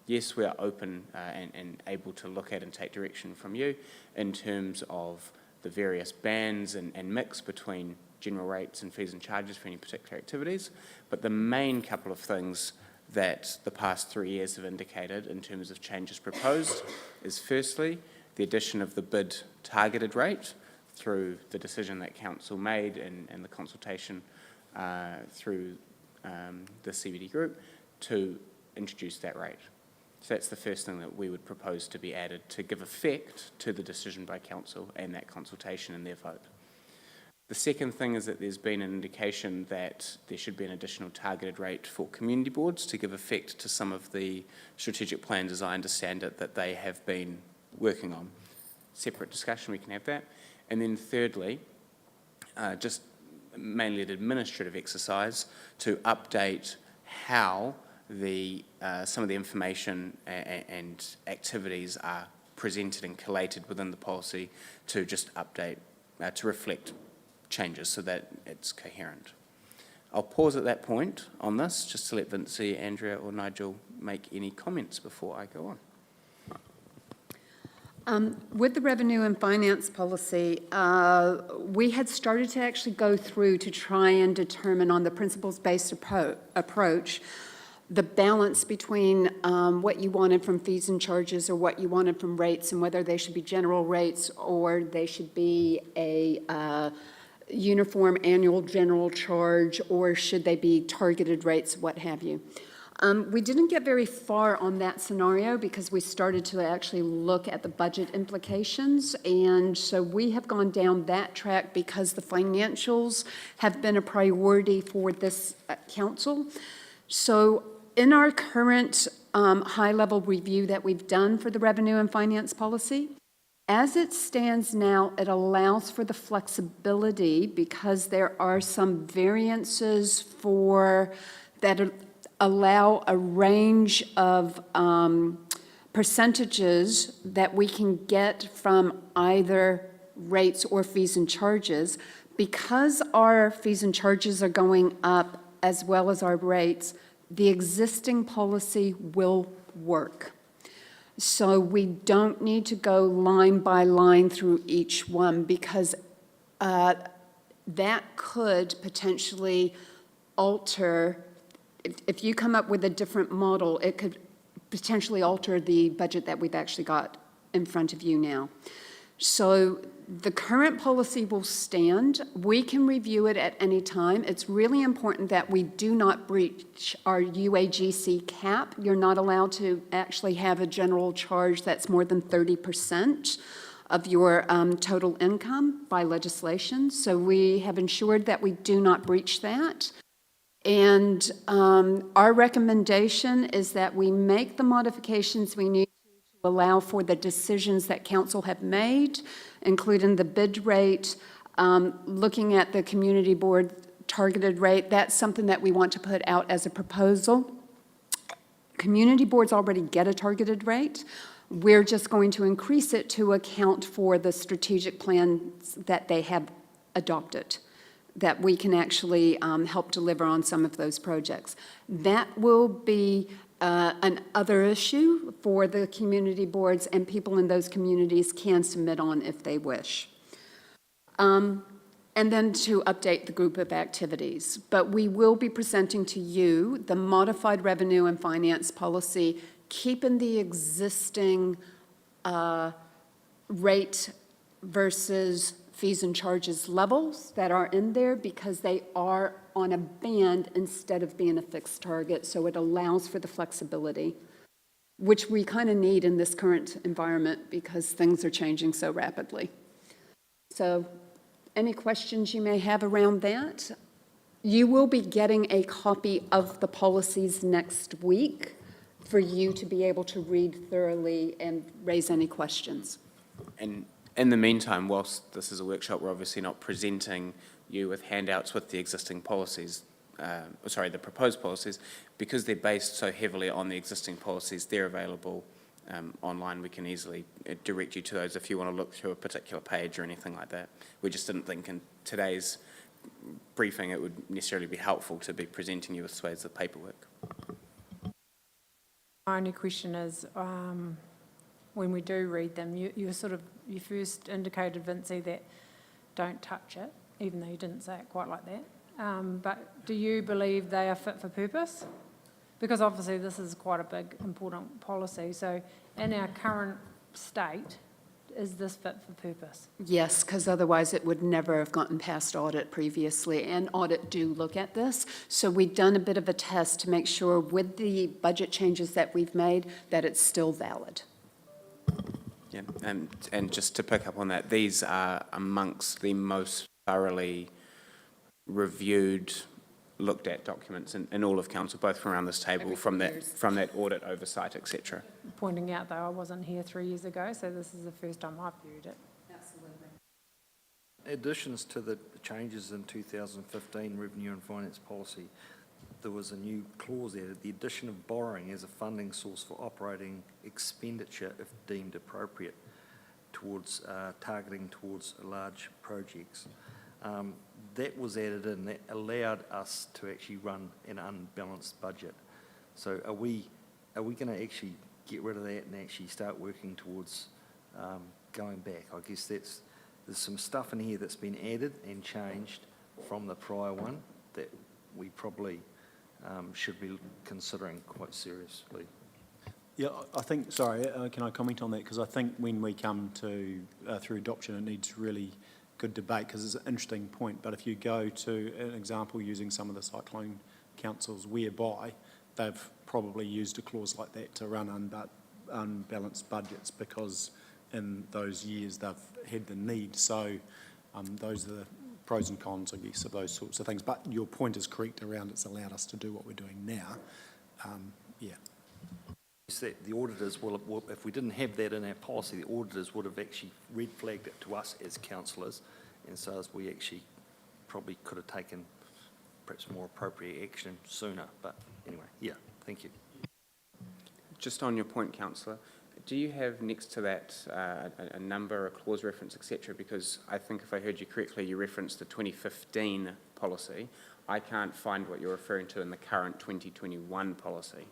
Yes, we are open and able to look at and take direction from you in terms of the various bands and mix between general rates and fees and charges for any particular activities, but the main couple of things that the past 3 years have indicated in terms of changes proposed is firstly, the addition of the bid targeted rate through the decision that Council made and the consultation through the CBD group to introduce that rate. So that's the first thing that we would propose to be added to give effect to the decision by Council and that consultation and their vote. The second thing is that there's been an indication that there should be an additional targeted rate for community boards to give effect to some of the strategic plans, as I understand it, that they have been working on. Separate discussion, we can have that. And then thirdly, just mainly an administrative exercise to update how some of the information and activities are presented and collated within the policy to just update, to reflect changes so that it's coherent. I'll pause at that point on this, just to let Vinci, Andrea or Nigel make any comments before I go on. With the revenue and finance policy, we had started to actually go through to try and determine on the principles-based approach the balance between what you wanted from fees and charges or what you wanted from rates, and whether they should be general rates or they should be a uniform annual general charge, or should they be targeted rates, what have you. We didn't get very far on that scenario because we started to actually look at the budget implications, and so we have gone down that track because the financials have been a priority for this council. So in our current high-level review that we've done for the revenue and finance policy, as it stands now, it allows for the flexibility because there are some variances that allow a range of percentages that we can get from either rates or fees and charges. Because our fees and charges are going up as well as our rates, the existing policy will work. So we don't need to go line by line through each one because that could potentially alter, if you come up with a different model, it could potentially alter the budget that we've actually got in front of you now. So the current policy will stand. We can review it at any time. It's really important that we do not breach our UAGC cap. You're not allowed to actually have a general charge that's more than 30% of your total income by legislation. So we have ensured that we do not breach that. And our recommendation is that we make the modifications we need to allow for the decisions that council have made, including the bid rate, looking at the community board targeted rate. That's something that we want to put out as a proposal. Community boards already get a targeted rate. We're just going to increase it to account for the strategic plans that they have adopted, that we can actually help deliver on some of those projects. That will be an other issue for the community boards, and people in those communities can submit on if they wish. And then to update the group of activities. But we will be presenting to you the modified revenue and finance policy, keeping the existing rate versus fees and charges levels that are in there because they are on a band instead of being a fixed target. So it allows for the flexibility, which we kind of need in this current environment because things are changing so rapidly. So any questions you may have around that? You will be getting a copy of the policies next week for you to be able to read thoroughly and raise any questions. And in the meantime, whilst this is a workshop, we're obviously not presenting you with handouts with the existing policies, the proposed policies, because they're based so heavily on the existing policies, they're available online. We can easily direct you to those if you want to look through a particular page or anything like that. We just didn't think in today's briefing it would necessarily be helpful to be presenting you with swathes of paperwork. My only question is, when we do read them, you first indicated, Vincey, that don't touch it, even though you didn't say it quite like that. But do you believe they are fit for purpose? Because obviously this is quite a big, important policy. So in our current state, is this fit for purpose? Yes, because otherwise it would never have gotten past audit previously, and audit do look at this. So we've done a bit of a test to make sure with the budget changes that we've made that it's still valid. Yeah, and just to pick up on that, these are amongst the most thoroughly reviewed, looked at documents in all of council, both from around this table, from that audit oversight, etc. Pointing out, though, I wasn't here 3 years ago, so this is the first time I've viewed it. Absolutely. Additions to the changes in 2015 Revenue and Finance Policy, there was a new clause added, the addition of borrowing as a funding source for operating expenditure if deemed appropriate towards targeting towards large projects. That was added in, that allowed us to actually run an unbalanced budget. So are we going to actually get rid of that and actually start working towards going back? I guess there's some stuff in here that's been added and changed from the prior one that we probably should be considering quite seriously. Yeah, I think, sorry, can I comment on that? Because I think when we come to, through adoption, it needs really good debate, because it's an interesting point. But if you go to an example using some of the cyclone councils whereby they've probably used a clause like that to run unbalanced budgets because in those years they've had the need. So those are the pros and cons, I guess, of those sorts of things. But your point is correct around it's allowed us to do what we're doing now. Yeah. That the auditors will, if we didn't have that in our policy, the auditors would have actually red flagged it to us as councillors, and so as we actually probably could have taken perhaps more appropriate action sooner. But anyway, yeah, thank you. Just on your point, councillor, do you have next to that a number, a clause reference, etc.? Because I think if I heard you correctly, you referenced the 2015 policy. I can't find what you're referring to in the current 2021 policy.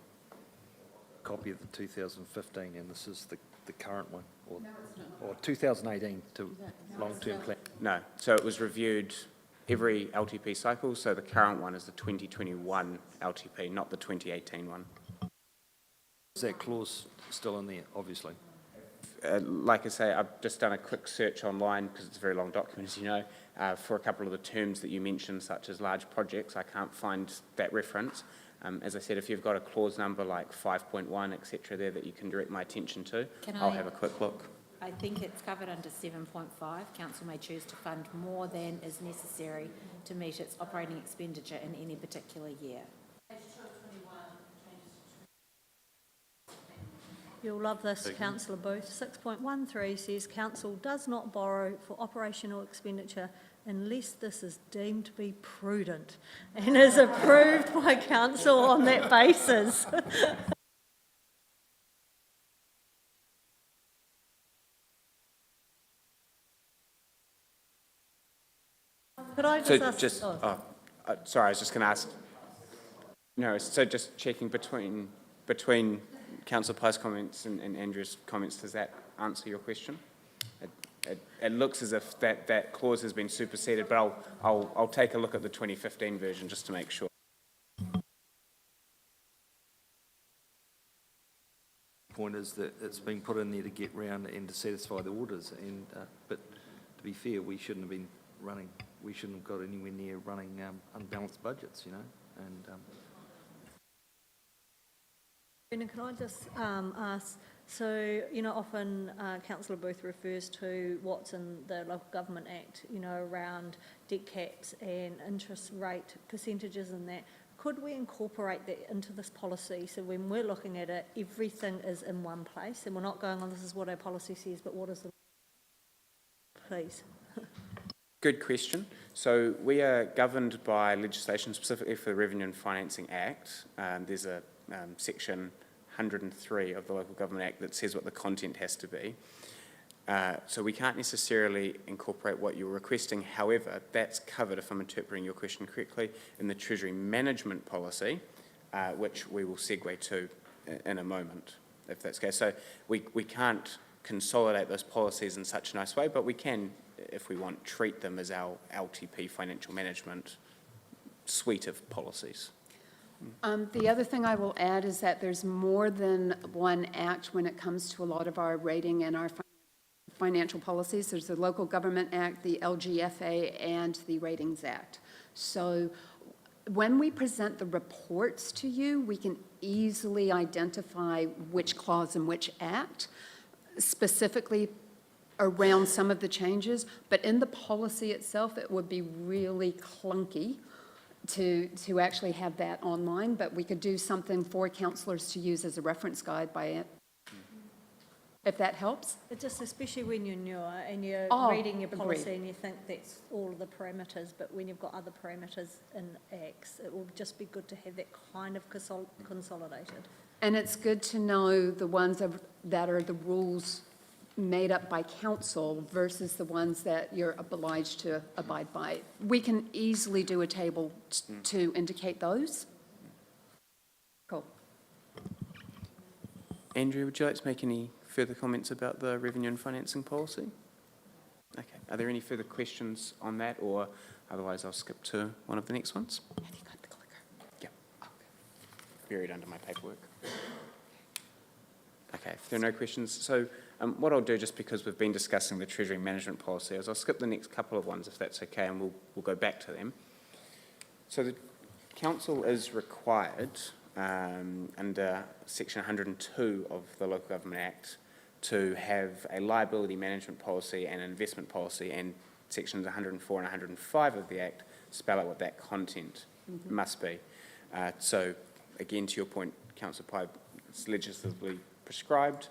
Copy of the 2015, and this is the current one, or 2018 to long-term plan. No, so it was reviewed every LTP cycle, so the current one is the 2021 LTP, not the 2018 one. Is that clause still in there, obviously? Like I say, I've just done a quick search online, because it's a very long document, as you know, for a couple of the terms that you mentioned, such as large projects. I can't find that reference. As I said, if you've got a clause number like 5.1, etc. there that you can direct my attention to, I'll have a quick look. I think it's covered under 7.5. Council may choose to fund more than is necessary to meet its operating expenditure in any particular year. You'll love this, Councillor Booth. 6.13 says council does not borrow for operational expenditure unless this is deemed to be prudent and is approved by council on that basis. Could I just ask? Sorry, I was just going to ask. No, so just checking between Councillor Pye's comments and Andrew's comments, does that answer your question? It looks as if that clause has been superseded, but I'll take a look at the 2015 version just to make sure. Point is that it's been put in there to get round and to satisfy the orders, and but to be fair, we shouldn't have got anywhere near running unbalanced budgets, you know, and Brendan, can I just ask, so, you know, often councillor Booth refers to what's in the Local Government Act, you know, around debt caps and interest rate percentages and that. Could we incorporate that into this policy, so when we're looking at it, everything is in one place, and we're not going, oh, this is what our policy says, but what is the... Please. Good question. So we are governed by legislation specifically for the Revenue and Financing Act. There's a section 103 of the Local Government Act that says what the content has to be. So we can't necessarily incorporate what you're requesting. However, that's covered, if I'm interpreting your question correctly, in the Treasury Management Policy, which we will segue to in a moment, if that's okay. So we can't consolidate those policies in such a nice way, but we can, if we want, treat them as our LTP financial management suite of policies. The other thing I will add is that there's more than one act when it comes to a lot of our rating and our financial policies. There's the Local Government Act, the LGFA, and the Ratings Act. So when we present the reports to you, we can easily identify which clause in which act, specifically around some of the changes, but in the policy itself, it would be really clunky to actually have that online, but we could do something for councillors to use as a reference guide by it, if that helps. It just, especially when you're newer and you're reading your policy agreed. and you think that's all of the parameters, but when you've got other parameters in acts, it will just be good to have that kind of consolidated. And it's good to know the ones that are the rules made up by council versus the ones that you're obliged to abide by. We can easily do a table to indicate those. Cool. Andrea, would you like to make any further comments about the revenue and financing policy? Okay. Are there any further questions on that, or otherwise I'll skip to one of the next ones? Have you got the clicker? Yeah. Buried under my paperwork. Okay, if there are no questions, so what I'll do, just because we've been discussing the Treasury Management Policy, is I'll skip the next couple of ones, if that's okay, and we'll go back to them. So the Council is required, under Section 102 of the Local Government Act, to have a liability management policy and an investment policy, and Sections 104 and 105 of the Act spell out what that content must be. So, again, to your point, Councillor Pye, it's legislatively prescribed.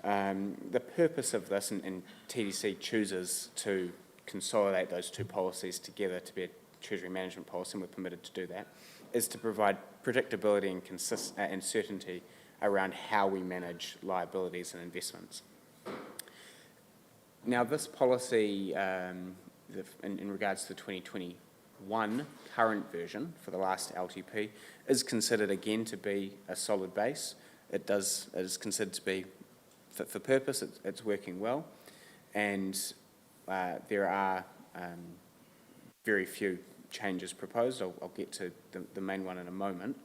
The purpose of this, and TDC chooses to consolidate those two policies together to be a Treasury Management Policy, and we're permitted to do that, is to provide predictability and certainty around how we manage liabilities and investments. Now, this policy, in regards to the 2021 current version for the last LTP, is considered again to be a solid base. It is considered to be fit for purpose. It's working well, and there are very few changes proposed. I'll get to the main one in a moment.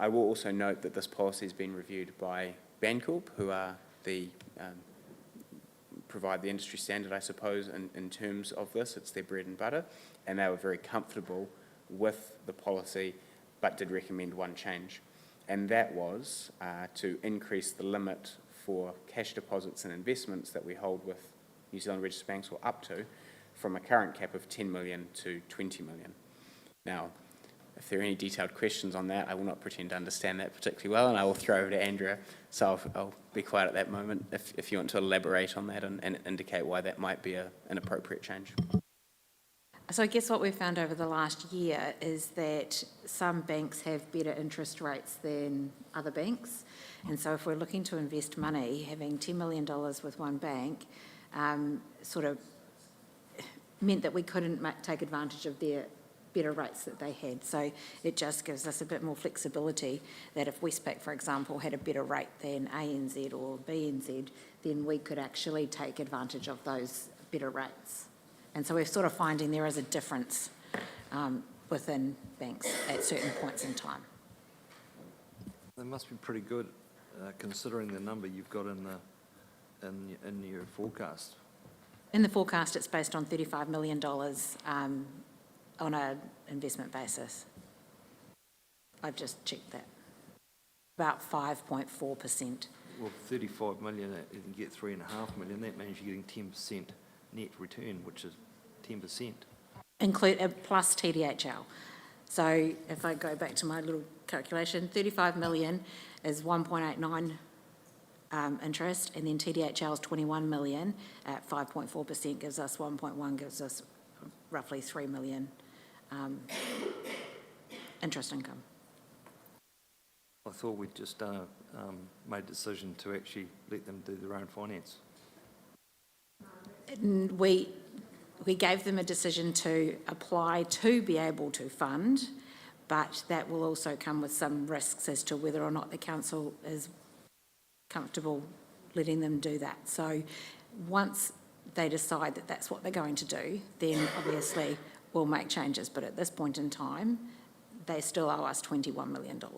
I will also note that this policy has been reviewed by Bancorp, who are provide the industry standard, I suppose, in terms of this. It's their bread and butter, and they were very comfortable with the policy, but did recommend one change, and that was to increase the limit for cash deposits and investments that we hold with New Zealand registered banks, or up to, from a current cap of 10 million to 20 million. Now, if there are any detailed questions on that, I will not pretend to understand that particularly well, and I will throw over to Andrea, so I'll be quiet at that moment if you want to elaborate on that and indicate why that might be an appropriate change. So I guess what we've found over the last year is that some banks have better interest rates than other banks. And so if we're looking to invest money, having $10 million with one bank sort of meant that we couldn't take advantage of their better rates that they had. So it just gives us a bit more flexibility that if Westpac, for example, had a better rate than ANZ or BNZ, then we could actually take advantage of those better rates. And so we're sort of finding there is a difference within banks at certain points in time. They must be pretty good, considering the number you've got in your forecast. In the forecast, it's based on $35 million on an investment basis. I've just checked that. About 5.4%. Well, 35 million, you can get 3.5 million, that means you're getting 10% net return, which is 10%. Plus TDHL. So if I go back to my little calculation, 35 million is 1.89 interest, and then TDHL is 21 million at 5.4% gives us 1.1, gives us roughly 3 million interest income. I thought we'd just made a decision to actually let them do their own finance. We gave them a decision to apply to be able to fund, but that will also come with some risks as to whether or not the council is comfortable letting them do that. So once they decide that that's what they're going to do, then obviously we'll make changes. But at this point in time, they still owe us $21 million. To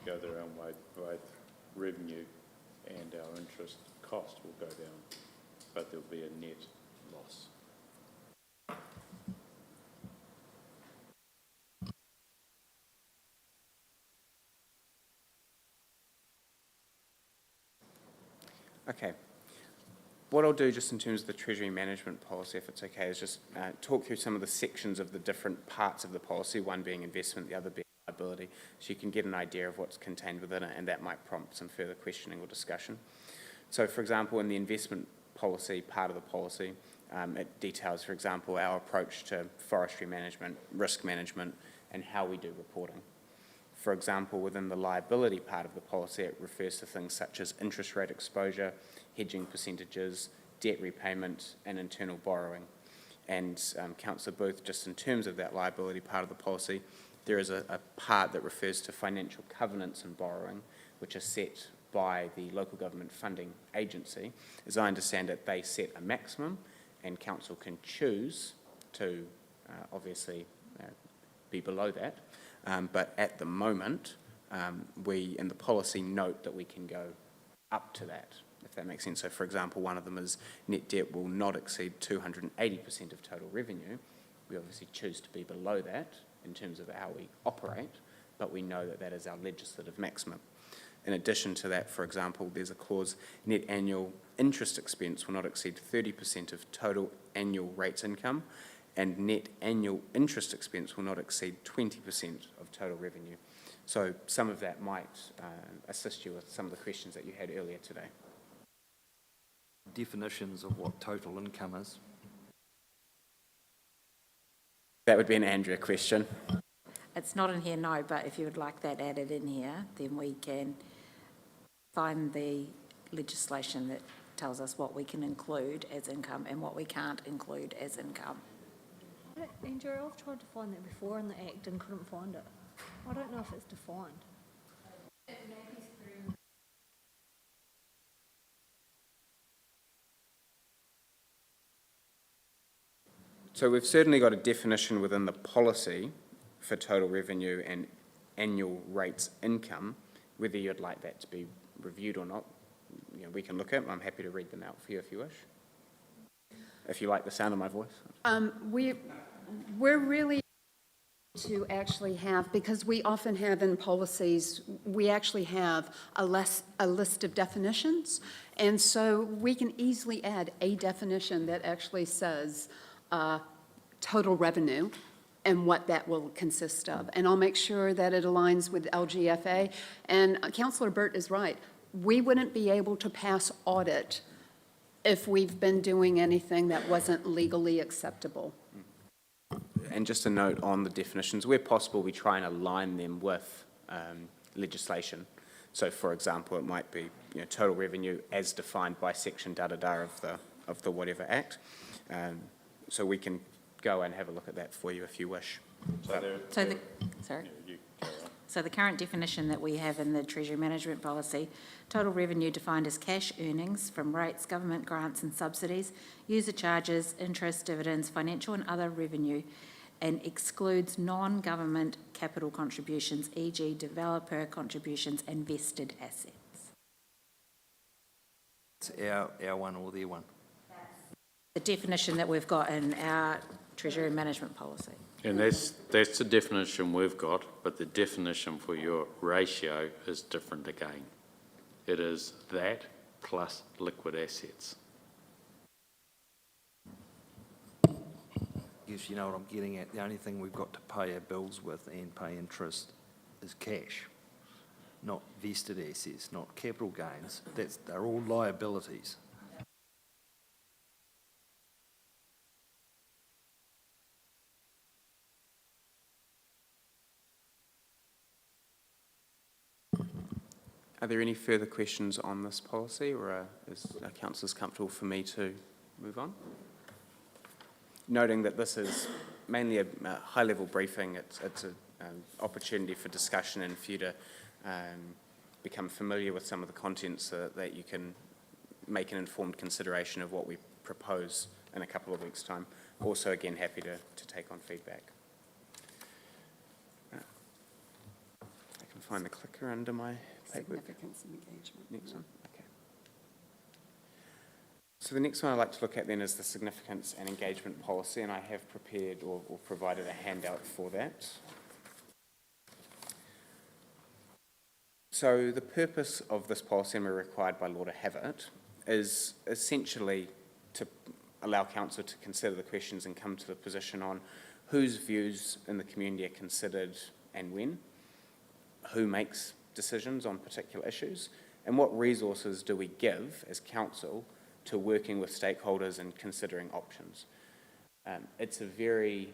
go their own way, both revenue and our interest cost will go down, but there'll be a net loss. Okay. What I'll do just in terms of the Treasury management policy, if it's okay, is just talk through some of the sections of the different parts of the policy, one being investment, the other being liability, so you can get an idea of what's contained within it, and that might prompt some further questioning or discussion. So, for example, in the investment policy, part of the policy, it details, for example, our approach to forestry management, risk management, and how we do reporting. For example, within the liability part of the policy, it refers to things such as interest rate exposure, hedging percentages, debt repayment, and internal borrowing. And Councillor Booth, just in terms of that liability part of the policy, there is a part that refers to financial covenants and borrowing, which are set by the local government funding agency. As I understand it, they set a maximum, and council can choose to obviously be below that. But at the moment, we in the policy note that we can go up to that, if that makes sense. So, for example, one of them is net debt will not exceed 280% of total revenue. We obviously choose to be below that in terms of how we operate, but we know that that is our legislative maximum. In addition to that, for example, there's a clause, net annual interest expense will not exceed 30% of total annual rates income, and net annual interest expense will not exceed 20% of total revenue. So some of that might assist you with some of the questions that you had earlier today. Definitions of what total income is. That would be an Andrea question. It's not in here, no, but if you would like that added in here, then we can find the legislation that tells us what we can include as income and what we can't include as income. Andrew, I've tried to find that before in the Act and couldn't find it. I don't know if it's defined. So we've certainly got a definition within the policy for total revenue and annual rates income. Whether you'd like that to be reviewed or not, you know, we can look at. I'm happy to read them out for you if you wish. If you like the sound of my voice. We're really to actually have, because we often have in policies, we actually have a list of definitions, and so we can easily add a definition that actually says total revenue and what that will consist of. And I'll make sure that it aligns with LGFA. And Councillor Burt is right. We wouldn't be able to pass audit if we've been doing anything that wasn't legally acceptable. And just a note on the definitions, where possible, we try and align them with legislation. So, for example, it might be, you know, total revenue as defined by section da-da-da of the whatever act. So we can go and have a look at that for you if you wish. So the current definition that we have in the Treasury Management Policy, total revenue defined as cash earnings from rates, government grants and subsidies, user charges, interest, dividends, financial and other revenue, and excludes non-government capital contributions, e.g. developer contributions and vested assets. It's our one or their one. The definition that we've got in our treasury management policy. And that's the definition we've got, but the definition for your ratio is different again. It is that plus liquid assets. Yes, you know what I'm getting at. The only thing we've got to pay our bills with and pay interest is cash, not vested assets, not capital gains. They're all liabilities. Are there any further questions on this policy, or is councillors comfortable for me to move on? Noting that this is mainly a high-level briefing, it's an opportunity for discussion and for you to become familiar with some of the contents so that you can make an informed consideration of what we propose in a couple of weeks' time. Also, again, happy to take on feedback. I can find the clicker under my paper. Significance and engagement. Next one, okay. So the next one I'd like to look at then is the significance and engagement policy, and I have prepared or provided a handout for that. So the purpose of this policy, and we're required by law to have it, is essentially to allow council to consider the questions and come to the position on whose views in the community are considered and when, who makes decisions on particular issues, and what resources do we give as council to working with stakeholders and considering options. It's a very,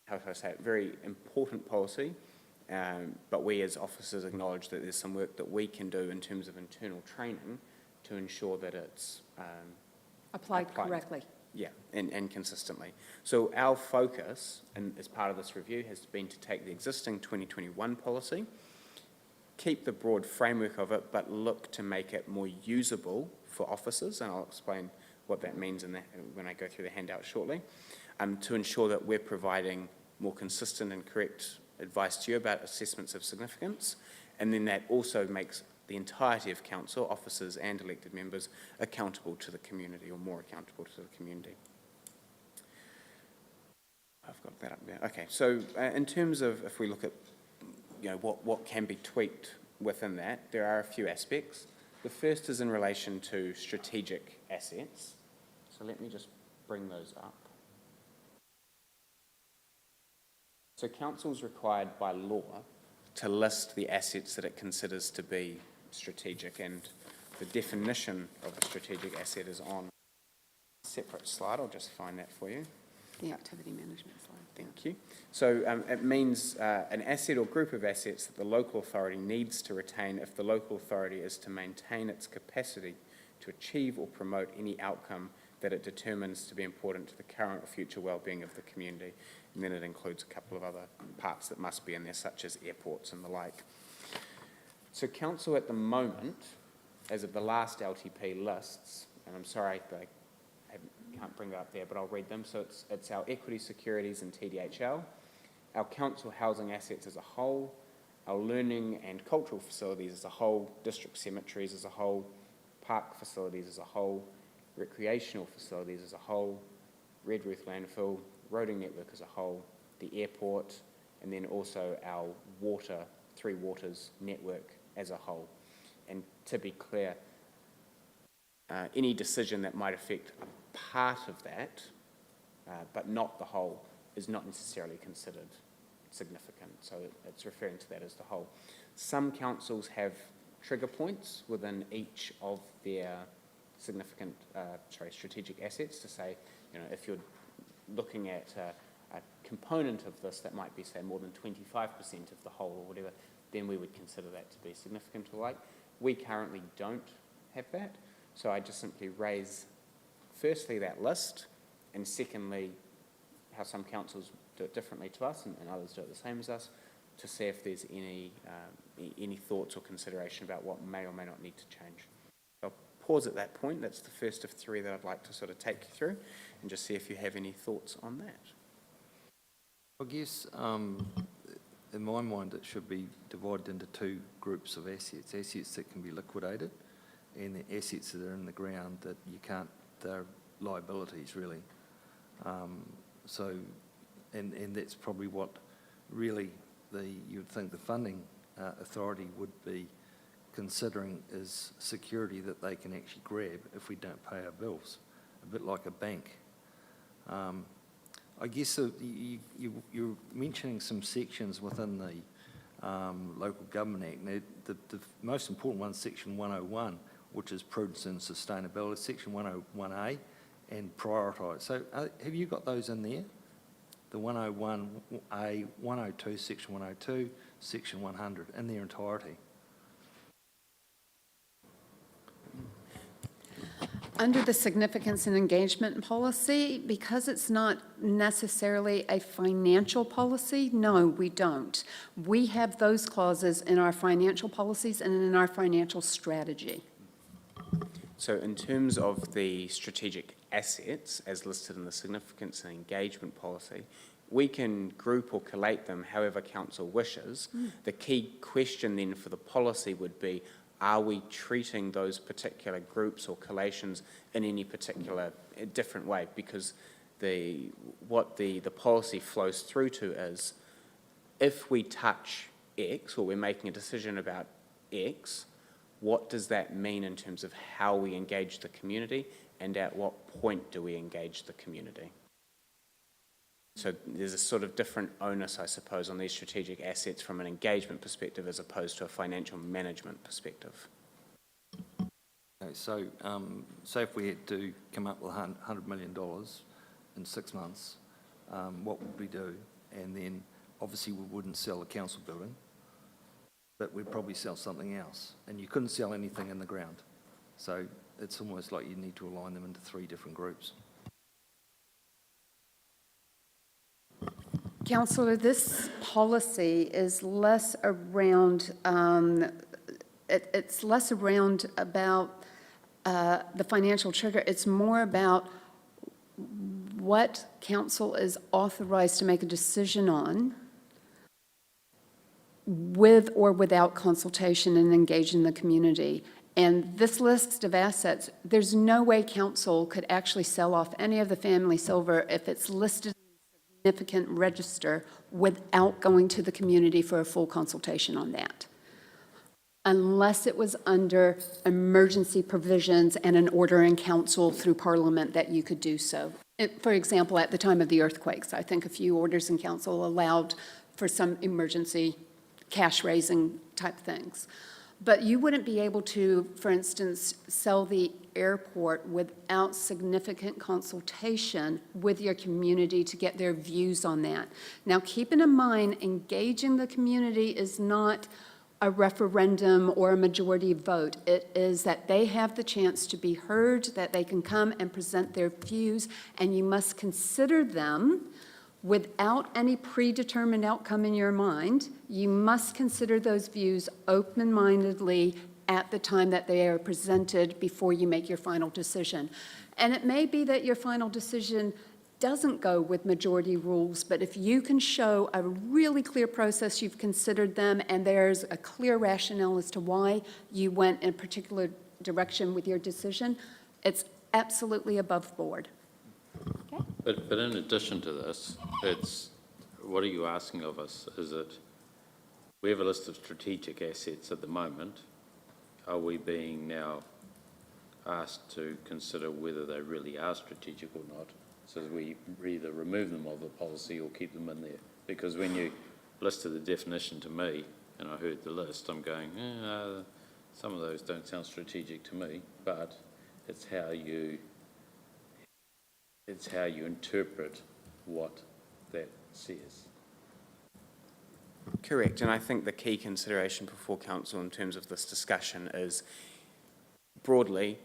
how should I say it, very important policy, but we as officers acknowledge that there's some work that we can do in terms of internal training to ensure that it's Applied correctly. Yeah, and consistently. So our focus, and as part of this review, has been to take the existing 2021 policy, keep the broad framework of it, but look to make it more usable for officers, and I'll explain what that means in that when I go through the handout shortly, to ensure that we're providing more consistent and correct advice to you about assessments of significance, and then that also makes the entirety of council, officers and elected members, accountable to the community, or more accountable to the community. I've got that up there. Okay, so in terms of, if we look at, what can be tweaked within that, there are a few aspects. The first is in relation to strategic assets. So let me just bring those up. So council's required by law to list the assets that it considers to be strategic, and the definition of a strategic asset is on a separate slide. I'll just find that for you. The activity management slide. Thank you. So it means an asset or group of assets that the local authority needs to retain if the local authority is to maintain its capacity to achieve or promote any outcome that it determines to be important to the current or future well-being of the community. And then it includes a couple of other parts that must be in there, such as airports and the like. So council at the moment, as of the last LTP lists, and I'm sorry that I can't bring it up there, but I'll read them. So it's our equity securities and TDHL, our council housing assets as a whole, our learning and cultural facilities as a whole, district cemeteries as a whole, park facilities as a whole, recreational facilities as a whole, Redruth landfill, roading network as a whole, the airport, and then also our Three Waters network as a whole. And to be clear, any decision that might affect a part of that, but not the whole, is not necessarily considered significant. So it's referring to that as the whole. Some councils have trigger points within each of their strategic assets to say, if you're looking at a component of this that might be, say, more than 25% of the whole or whatever, then we would consider that to be significant or like. We currently don't have that, so I just simply raise, firstly, that list, and secondly, how some councils do it differently to us and others do it the same as us, to see if there's any thoughts or consideration about what may or may not need to change. I'll pause at that point. That's the first of three that I'd like to sort of take you through, and just see if you have any thoughts on that. I guess, in my mind, it should be divided into two groups of assets. Assets that can be liquidated and the assets that are in the ground that you can't, they're liabilities really. So, and that's probably what really you'd think the funding authority would be considering is security that they can actually grab if we don't pay our bills, a bit like a bank. I guess you're mentioning some sections within the Local Government Act. Now, the most important one is Section 101, which is prudence and sustainability, Section 101A, and prioritise. So have you got those in there? The 101A, 102, Section 102, Section 100, in their entirety? Under the significance and engagement policy, because it's not necessarily a financial policy, no, we don't. We have those clauses in our financial policies and in our financial strategy. So in terms of the strategic assets as listed in the significance and engagement policy, we can group or collate them however council wishes. The key question then for the policy would be, are we treating those particular groups or collations in any particular different way? Because what the policy flows through to is, if we touch X, or we're making a decision about X, what does that mean in terms of how we engage the community, and at what point do we engage the community? So there's a sort of different onus, I suppose, on these strategic assets from an engagement perspective as opposed to a financial management perspective. Okay, so say if we had to come up with $100 million in 6 months, what would we do? And then obviously we wouldn't sell a council building, but we'd probably sell something else. And you couldn't sell anything in the ground. So it's almost like you need to align them into 3 different groups. Councillor, this policy is less around, it's less around about the financial trigger. It's more about what council is authorized to make a decision on with or without consultation and engaging the community. And this list of assets, there's no way council could actually sell off any of the family silver if it's listed significant register without going to the community for a full consultation on that, unless it was under emergency provisions and an order in council through Parliament that you could do so. For example, at the time of the earthquakes, I think a few orders in council allowed for some emergency cash raising type things. But you wouldn't be able to, for instance, sell the airport without significant consultation with your community to get their views on that. Now, keeping in mind, engaging the community is not a referendum or a majority vote. It is that they have the chance to be heard, that they can come and present their views, and you must consider them without any predetermined outcome in your mind. You must consider those views open-mindedly at the time that they are presented before you make your final decision. And it may be that your final decision doesn't go with majority rules, but if you can show a really clear process, you've considered them, and there's a clear rationale as to why you went in a particular direction with your decision, it's absolutely above board. Okay? But in addition to this, it's, what are you asking of us? Is it, we have a list of strategic assets at the moment. Are we being now asked to consider whether they really are strategic or not? So we either remove them of the policy or keep them in there. Because when you listed the definition to me, and I heard the list, I'm going, some of those don't sound strategic to me, but it's how you interpret what that says. Correct, and I think the key consideration before council in terms of this discussion is, broadly,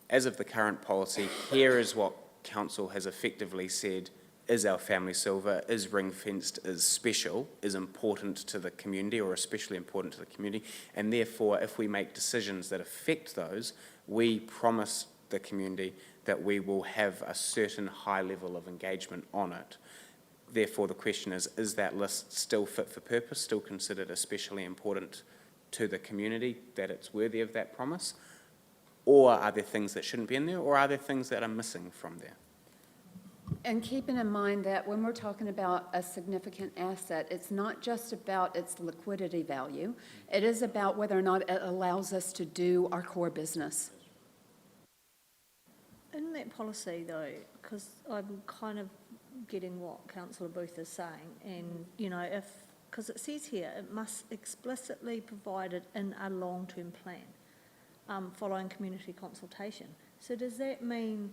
as of the current policy, here is what council has effectively said is our family silver, is ring-fenced, is special, is important to the community, or especially important to the community, and therefore if we make decisions that affect those, we promise the community that we will have a certain high level of engagement on it. Therefore, the question is that list still fit for purpose, still considered especially important to the community, that it's worthy of that promise? Or are there things that shouldn't be in there, or are there things that are missing from there? And keeping in mind that when we're talking about a significant asset, it's not just about its liquidity value. It is about whether or not it allows us to do our core business. In that policy though, because I'm kind of getting what councillor Booth is saying, and, you know, because it says here, it must explicitly provide it in a long-term plan, following community consultation. So does that mean,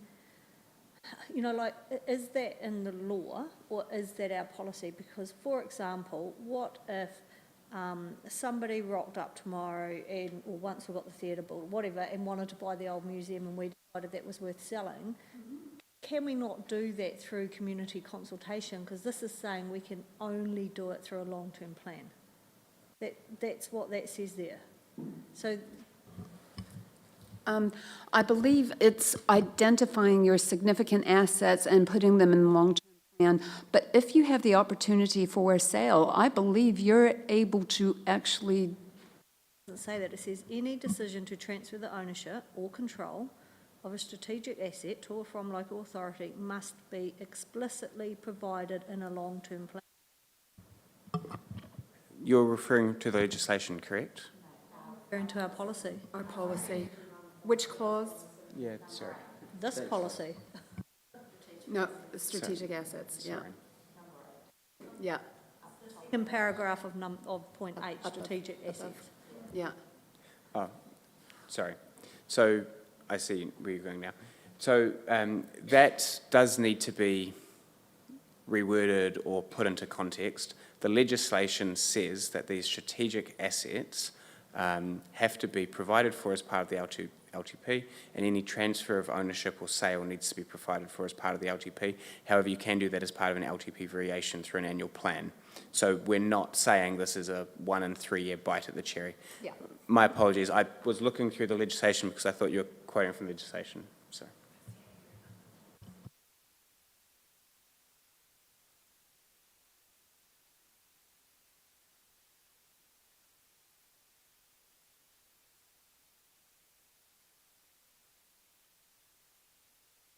you know, like, is that in the law, or is that our policy? Because, for example, what if somebody rocked up tomorrow and, or once we got the theatre built, whatever, and wanted to buy the old museum and we decided that was worth selling? Can we not do that through community consultation? Because this is saying we can only do it through a long-term plan. That's what that says there. So I believe it's identifying your significant assets and putting them in the long-term plan. But if you have the opportunity for a sale, I believe you're able to actually. it doesn't say that. It says any decision to transfer the ownership or control of a strategic asset to or from local authority must be explicitly provided in a long-term plan. You're referring to the legislation, correct? Referring to our policy. Our policy. Which clause? Yeah, sorry. This policy. No, the strategic assets, yeah. Sorry. Yeah, In paragraph of point 8, strategic assets. yeah. Oh, sorry. So I see where you're going now. So that does need to be reworded or put into context. The legislation says that these strategic assets have to be provided for as part of the LTP, and any transfer of ownership or sale needs to be provided for as part of the LTP. However, you can do that as part of an LTP variation through an annual plan. So we're not saying this is a 1 and 3 year bite at the cherry. Yeah. My apologies. I was looking through the legislation because I thought you were quoting from legislation. So.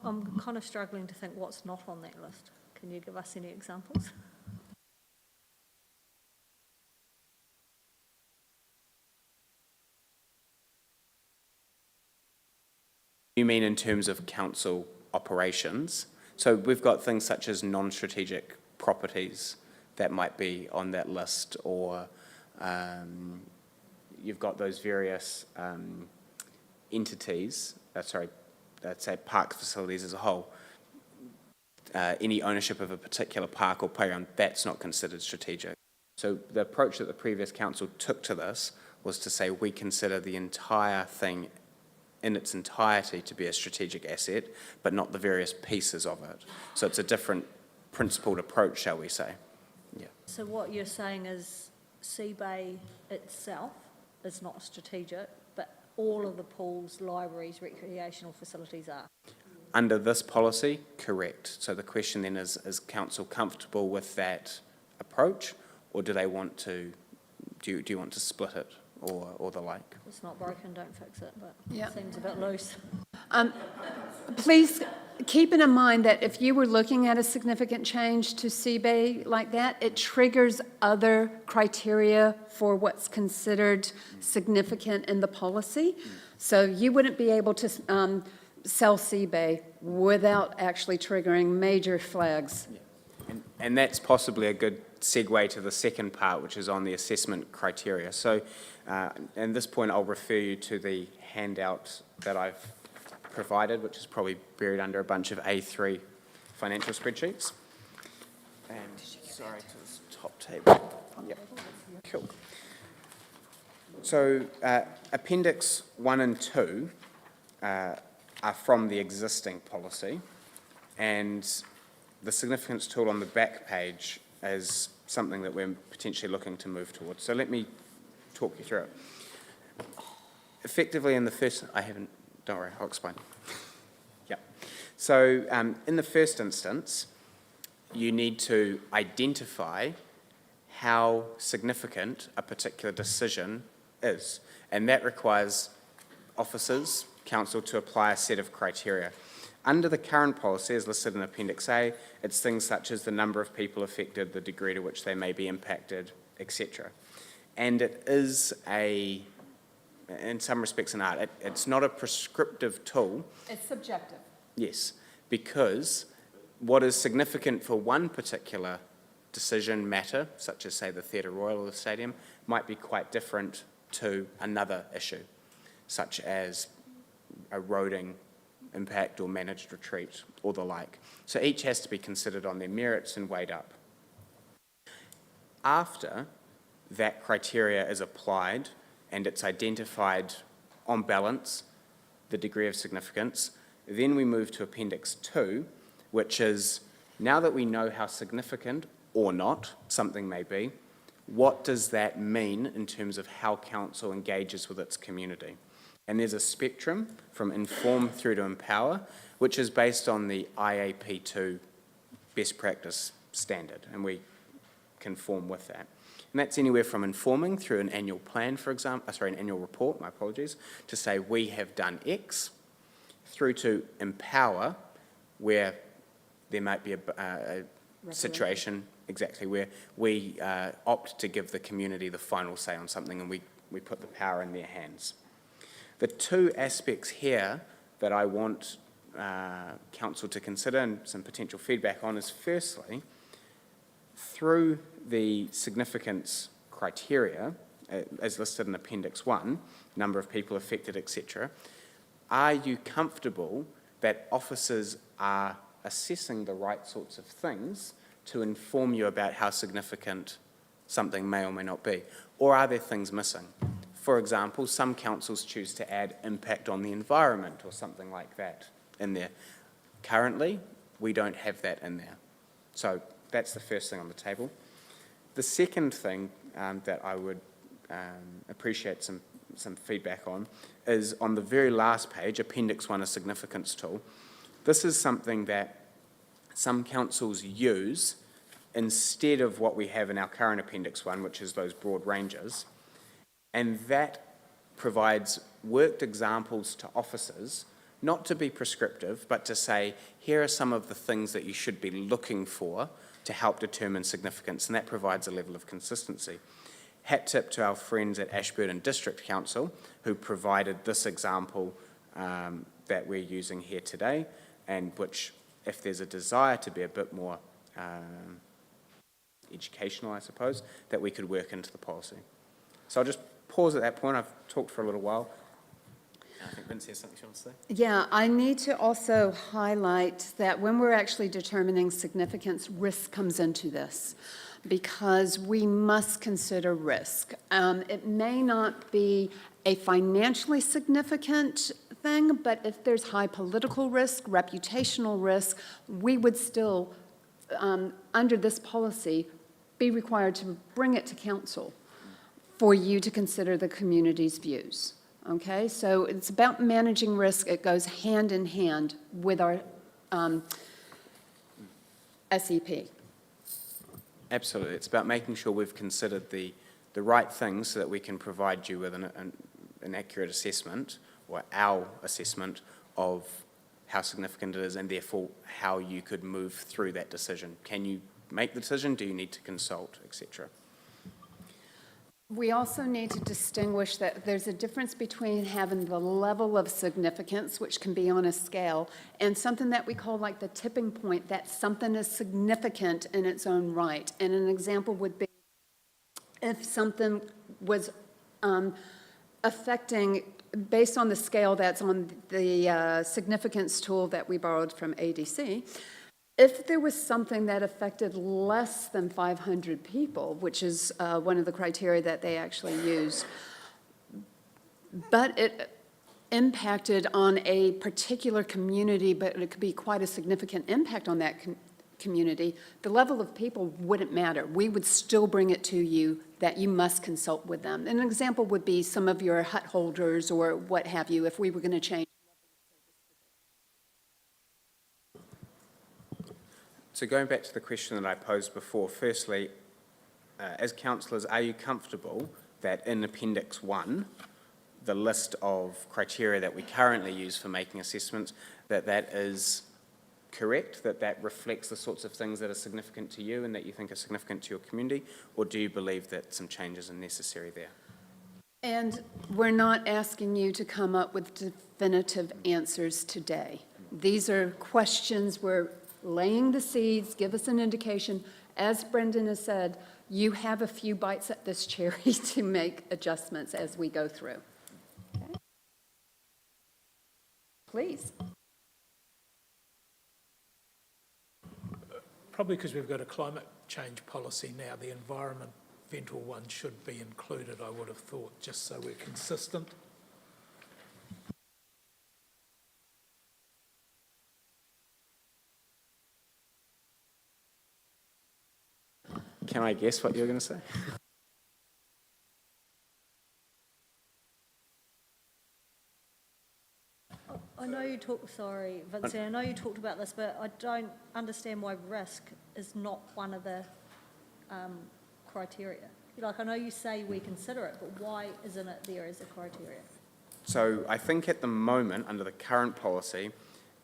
I'm kind of struggling to think what's not on that list. Can you give us any examples? You mean in terms of council operations? So we've got things such as non-strategic properties that might be on that list, or you've got those various entities, let's say park facilities as a whole. Any ownership of a particular park or playground, that's not considered strategic. So the approach that the previous council took to this was to say we consider the entire thing in its entirety to be a strategic asset, but not the various pieces of it. So it's a different principled approach, shall we say. Yeah. So what you're saying is Sea Bay itself is not strategic, but all of the pools, libraries, recreational facilities are? Under this policy, correct. So the question then is council comfortable with that approach, or do they want to, do you want to split it or the like? If it's not broken, don't fix it, but Yeah. it seems a bit loose. Please keep in mind that if you were looking at a significant change to Sea Bay like that, it triggers other criteria for what's considered significant in the policy. So you wouldn't be able to sell Sea Bay without actually triggering major flags. And that's possibly a good segue to the second part, which is on the assessment criteria. So at this point, I'll refer you to the handout that I've provided, which is probably buried under a bunch of A3 financial spreadsheets. And sorry, to this top table. Yep, cool. So Appendix 1 and 2 are from the existing policy, and the significance tool on the back page is something that we're potentially looking to move towards. So let me talk you through it. Effectively in the first, don't worry, I'll explain. Yep. So in the first instance, you need to identify how significant a particular decision is, and that requires officers, council to apply a set of criteria. Under the current policy, as listed in Appendix A, it's things such as the number of people affected, the degree to which they may be impacted, etc. And it is in some respects an art. It's not a prescriptive tool. It's subjective. Yes, because what is significant for one particular decision matter, such as, say, the Theatre Royal or the stadium, might be quite different to another issue, such as eroding impact or managed retreat or the like. So each has to be considered on their merits and weighed up. After that criteria is applied and it's identified on balance the degree of significance, then we move to Appendix 2, which is, now that we know how significant or not something may be, what does that mean in terms of how council engages with its community? And there's a spectrum from inform through to empower, which is based on the IAP2 best practice standard, and we conform with that. And that's anywhere from informing through an annual plan, for example, an annual report, my apologies, to say we have done X, through to empower, where there might be a situation, exactly, where we opt to give the community the final say on something and we put the power in their hands. The two aspects here that I want council to consider and some potential feedback on is, firstly, through the significance criteria, as listed in Appendix 1, number of people affected, etc., are you comfortable that officers are assessing the right sorts of things to inform you about how significant something may or may not be? Or are there things missing? For example, some councils choose to add impact on the environment or something like that in there. Currently, we don't have that in there. So that's the first thing on the table. The second thing that I would appreciate some feedback on is on the very last page, Appendix 1, a significance tool. This is something that some councils use instead of what we have in our current Appendix 1, which is those broad ranges. And that provides worked examples to officers, not to be prescriptive, but to say, here are some of the things that you should be looking for to help determine significance, and that provides a level of consistency. Hat tip to our friends at Ashburton District Council, who provided this example that we're using here today, and which, if there's a desire to be a bit more educational, I suppose, that we could work into the policy. So I'll just pause at that point. I've talked for a little while. I think Vince has something she wants to say. Yeah, I need to also highlight that when we're actually determining significance, risk comes into this, because we must consider risk. It may not be a financially significant thing, but if there's high political risk, reputational risk, we would still, under this policy, be required to bring it to council for you to consider the community's views. Okay, so it's about managing risk. It goes hand in hand with our SEP. Absolutely. It's about making sure we've considered the right things so that we can provide you with an accurate assessment, or our assessment of how significant it is, and therefore how you could move through that decision. Can you make the decision? Do you need to consult, etc.? We also need to distinguish that there's a difference between having the level of significance, which can be on a scale, and something that we call like the tipping point, that something is significant in its own right. And an example would be if something was affecting, based on the scale that's on the significance tool that we borrowed from ADC, if there was something that affected less than 500 people, which is one of the criteria that they actually use, but it impacted on a particular community, but it could be quite a significant impact on that community, the level of people wouldn't matter. We would still bring it to you that you must consult with them. And an example would be some of your hut holders or what have you, if we were going to change. So going back to the question that I posed before, firstly, as councillors, are you comfortable that in Appendix 1, the list of criteria that we currently use for making assessments, that is correct, that reflects the sorts of things that are significant to you and that you think are significant to your community, or do you believe that some changes are necessary there? And we're not asking you to come up with definitive answers today. These are questions, we're laying the seeds, give us an indication. As Brendan has said, you have a few bites at this cherry to make adjustments as we go through. Okay? Please. Probably because we've got a climate change policy now, the environmental one should be included, I would have thought, just so we're consistent. Can I guess what you're going to say? I know you talked, sorry, Vincent, I know you talked about this, but I don't understand why risk is not one of the criteria. Like, I know you say we consider it, but why isn't it there as a criteria? So I think at the moment, under the current policy,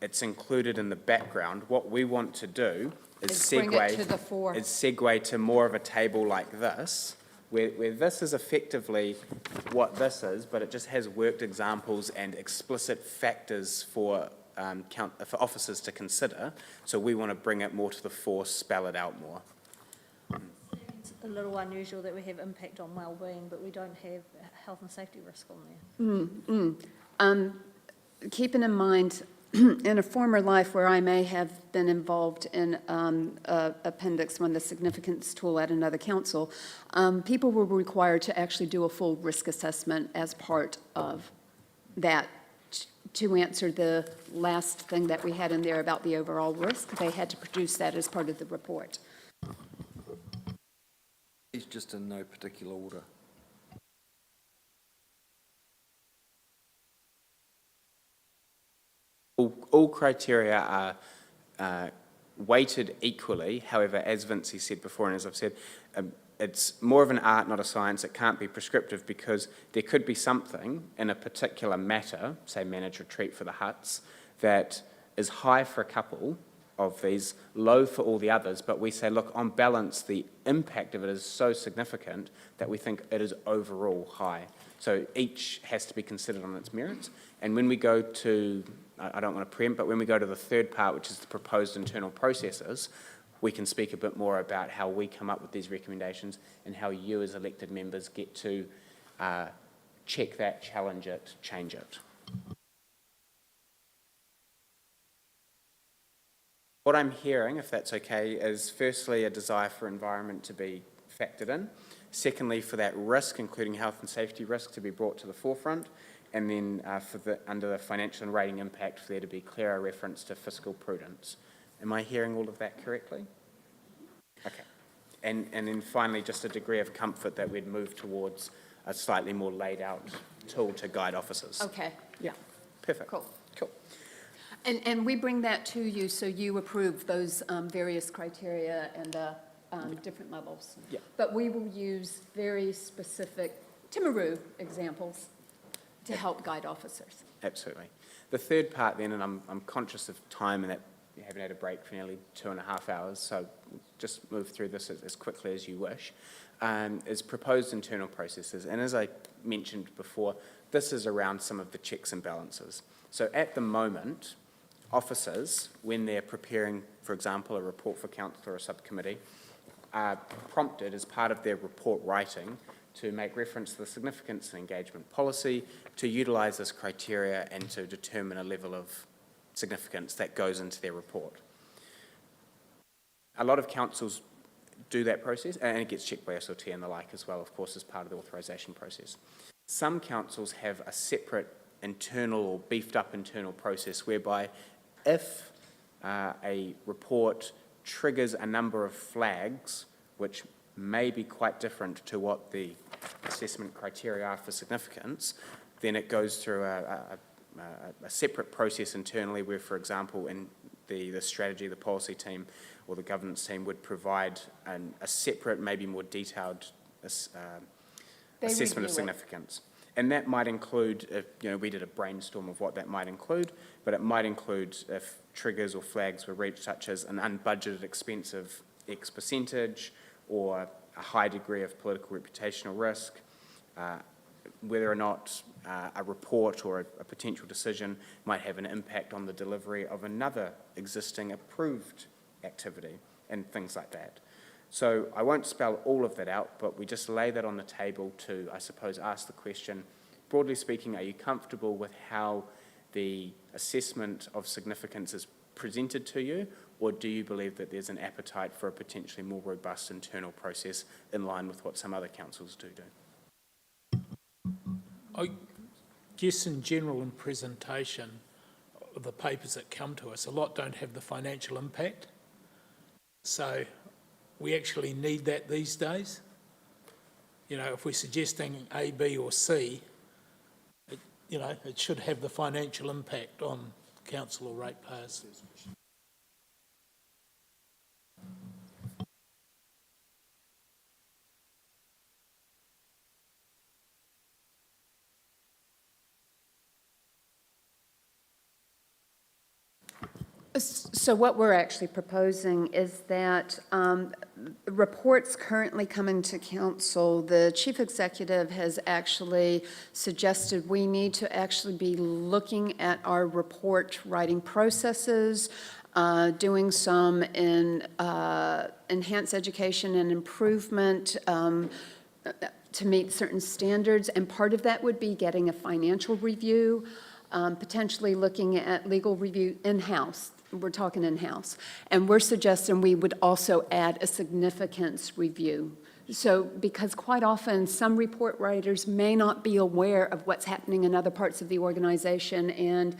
it's included in the background. What we want to do is Bring it to the fore. segue to more of a table like this, where this is effectively what this is, but it just has worked examples and explicit factors for officers to consider. So we want to bring it more to the fore, spell it out more. It's a little unusual that we have impact on wellbeing, but we don't have health and safety risk on there. Keeping in mind, in a former life where I may have been involved in Appendix 1, the significance tool at another council, people were required to actually do a full risk assessment as part of that. To answer the last thing that we had in there about the overall risk, they had to produce that as part of the report. It's just in no particular order. All criteria are weighted equally. However, as Vincey said before, and as I've said, it's more of an art, not a science. It can't be prescriptive because there could be something in a particular matter, say managed retreat for the huts, that is high for a couple of these, low for all the others, but we say, look, on balance, the impact of it is so significant that we think it is overall high. So each has to be considered on its merits. And when we go to, I don't want to preempt, but when we go to the third part, which is the proposed internal processes, we can speak a bit more about how we come up with these recommendations and how you as elected members get to check that, challenge it, change it. What I'm hearing, if that's okay, is firstly a desire for environment to be factored in. Secondly, for that risk, including health and safety risk, to be brought to the forefront. And then under the financial and rating impact, for there to be clearer reference to fiscal prudence. Am I hearing all of that correctly? Okay. And then finally, just a degree of comfort that we'd move towards a slightly more laid out tool to guide officers. Okay, yeah. Perfect. Cool. Cool. And we bring that to you so you approve those various criteria and different levels. Yeah. But we will use very specific Timaru examples to help guide officers. Absolutely. The third part then, and I'm conscious of time and that you haven't had a break for nearly 2.5 hours, so just move through this as quickly as you wish, is proposed internal processes. And as I mentioned before, this is around some of the checks and balances. So at the moment, officers, when they're preparing, for example, a report for council or a subcommittee, are prompted as part of their report writing to make reference to the significance and engagement policy, to utilise this criteria and to determine a level of significance that goes into their report. A lot of councils do that process, and it gets checked by SLT and the like as well, of course, as part of the authorisation process. Some councils have a separate internal or beefed up internal process whereby if a report triggers a number of flags which may be quite different to what the assessment criteria are for significance, then it goes through a separate process internally where, for example, in the strategy, the policy team or the governance team would provide a separate, maybe more detailed assessment of significance. And that might include, if, we did a brainstorm of what that might include, but it might include if triggers or flags were reached, such as an unbudgeted expense of X percentage, or a high degree of political reputational risk, whether or not a report or a potential decision might have an impact on the delivery of another existing approved activity, and things like that. So I won't spell all of that out, but we just lay that on the table to, I suppose, ask the question, broadly speaking, are you comfortable with how the assessment of significance is presented to you, or do you believe that there's an appetite for a potentially more robust internal process in line with what some other councils do? I guess in general in presentation of the papers that come to us, a lot don't have the financial impact. So we actually need that these days. If we're suggesting A, B or C, it should have the financial impact on council or ratepayers. So what we're actually proposing is that reports currently coming to council, the chief executive has actually suggested we need to actually be looking at our report writing processes, doing some in enhanced education and improvement to meet certain standards, and part of that would be getting a financial review, potentially looking at legal review in-house. We're talking in-house. And we're suggesting we would also add a significance review. So, because quite often some report writers may not be aware of what's happening in other parts of the organization, and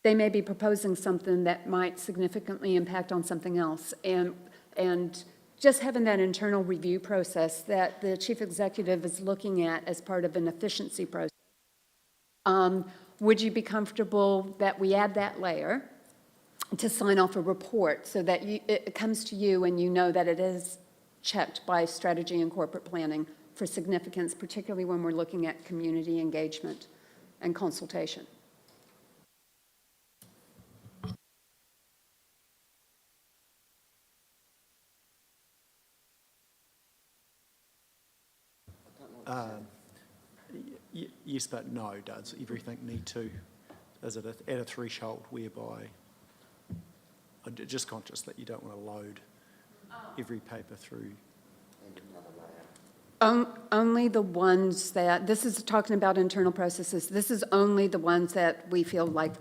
they may be proposing something that might significantly impact on something else. And just having that internal review process that the chief executive is looking at as part of an efficiency process. Would you be comfortable that we add that layer to sign off a report so that it comes to you and you know that it is checked by strategy and corporate planning for significance, particularly when we're looking at community engagement and consultation? Yes, but no. Does everything need to? Is it at a threshold whereby? I'm just conscious that you don't want to load every paper through. Only the ones that, this is talking about internal processes, this is only the ones that we feel like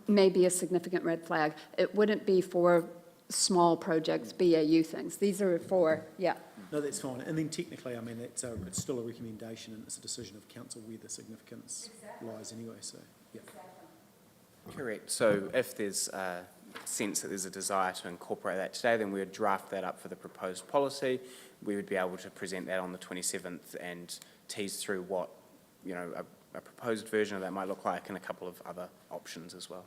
may be a significant red flag. It wouldn't be for small projects, BAU things. These are for, yeah. No, that's fine. And then technically, I mean, it's still a recommendation and it's a decision of council where the significance lies anyway, so, yeah. Correct. So if there's a sense that there's a desire to incorporate that today, then we would draft that up for the proposed policy. We would be able to present that on the 27th and tease through what, a proposed version of that might look like and a couple of other options as well.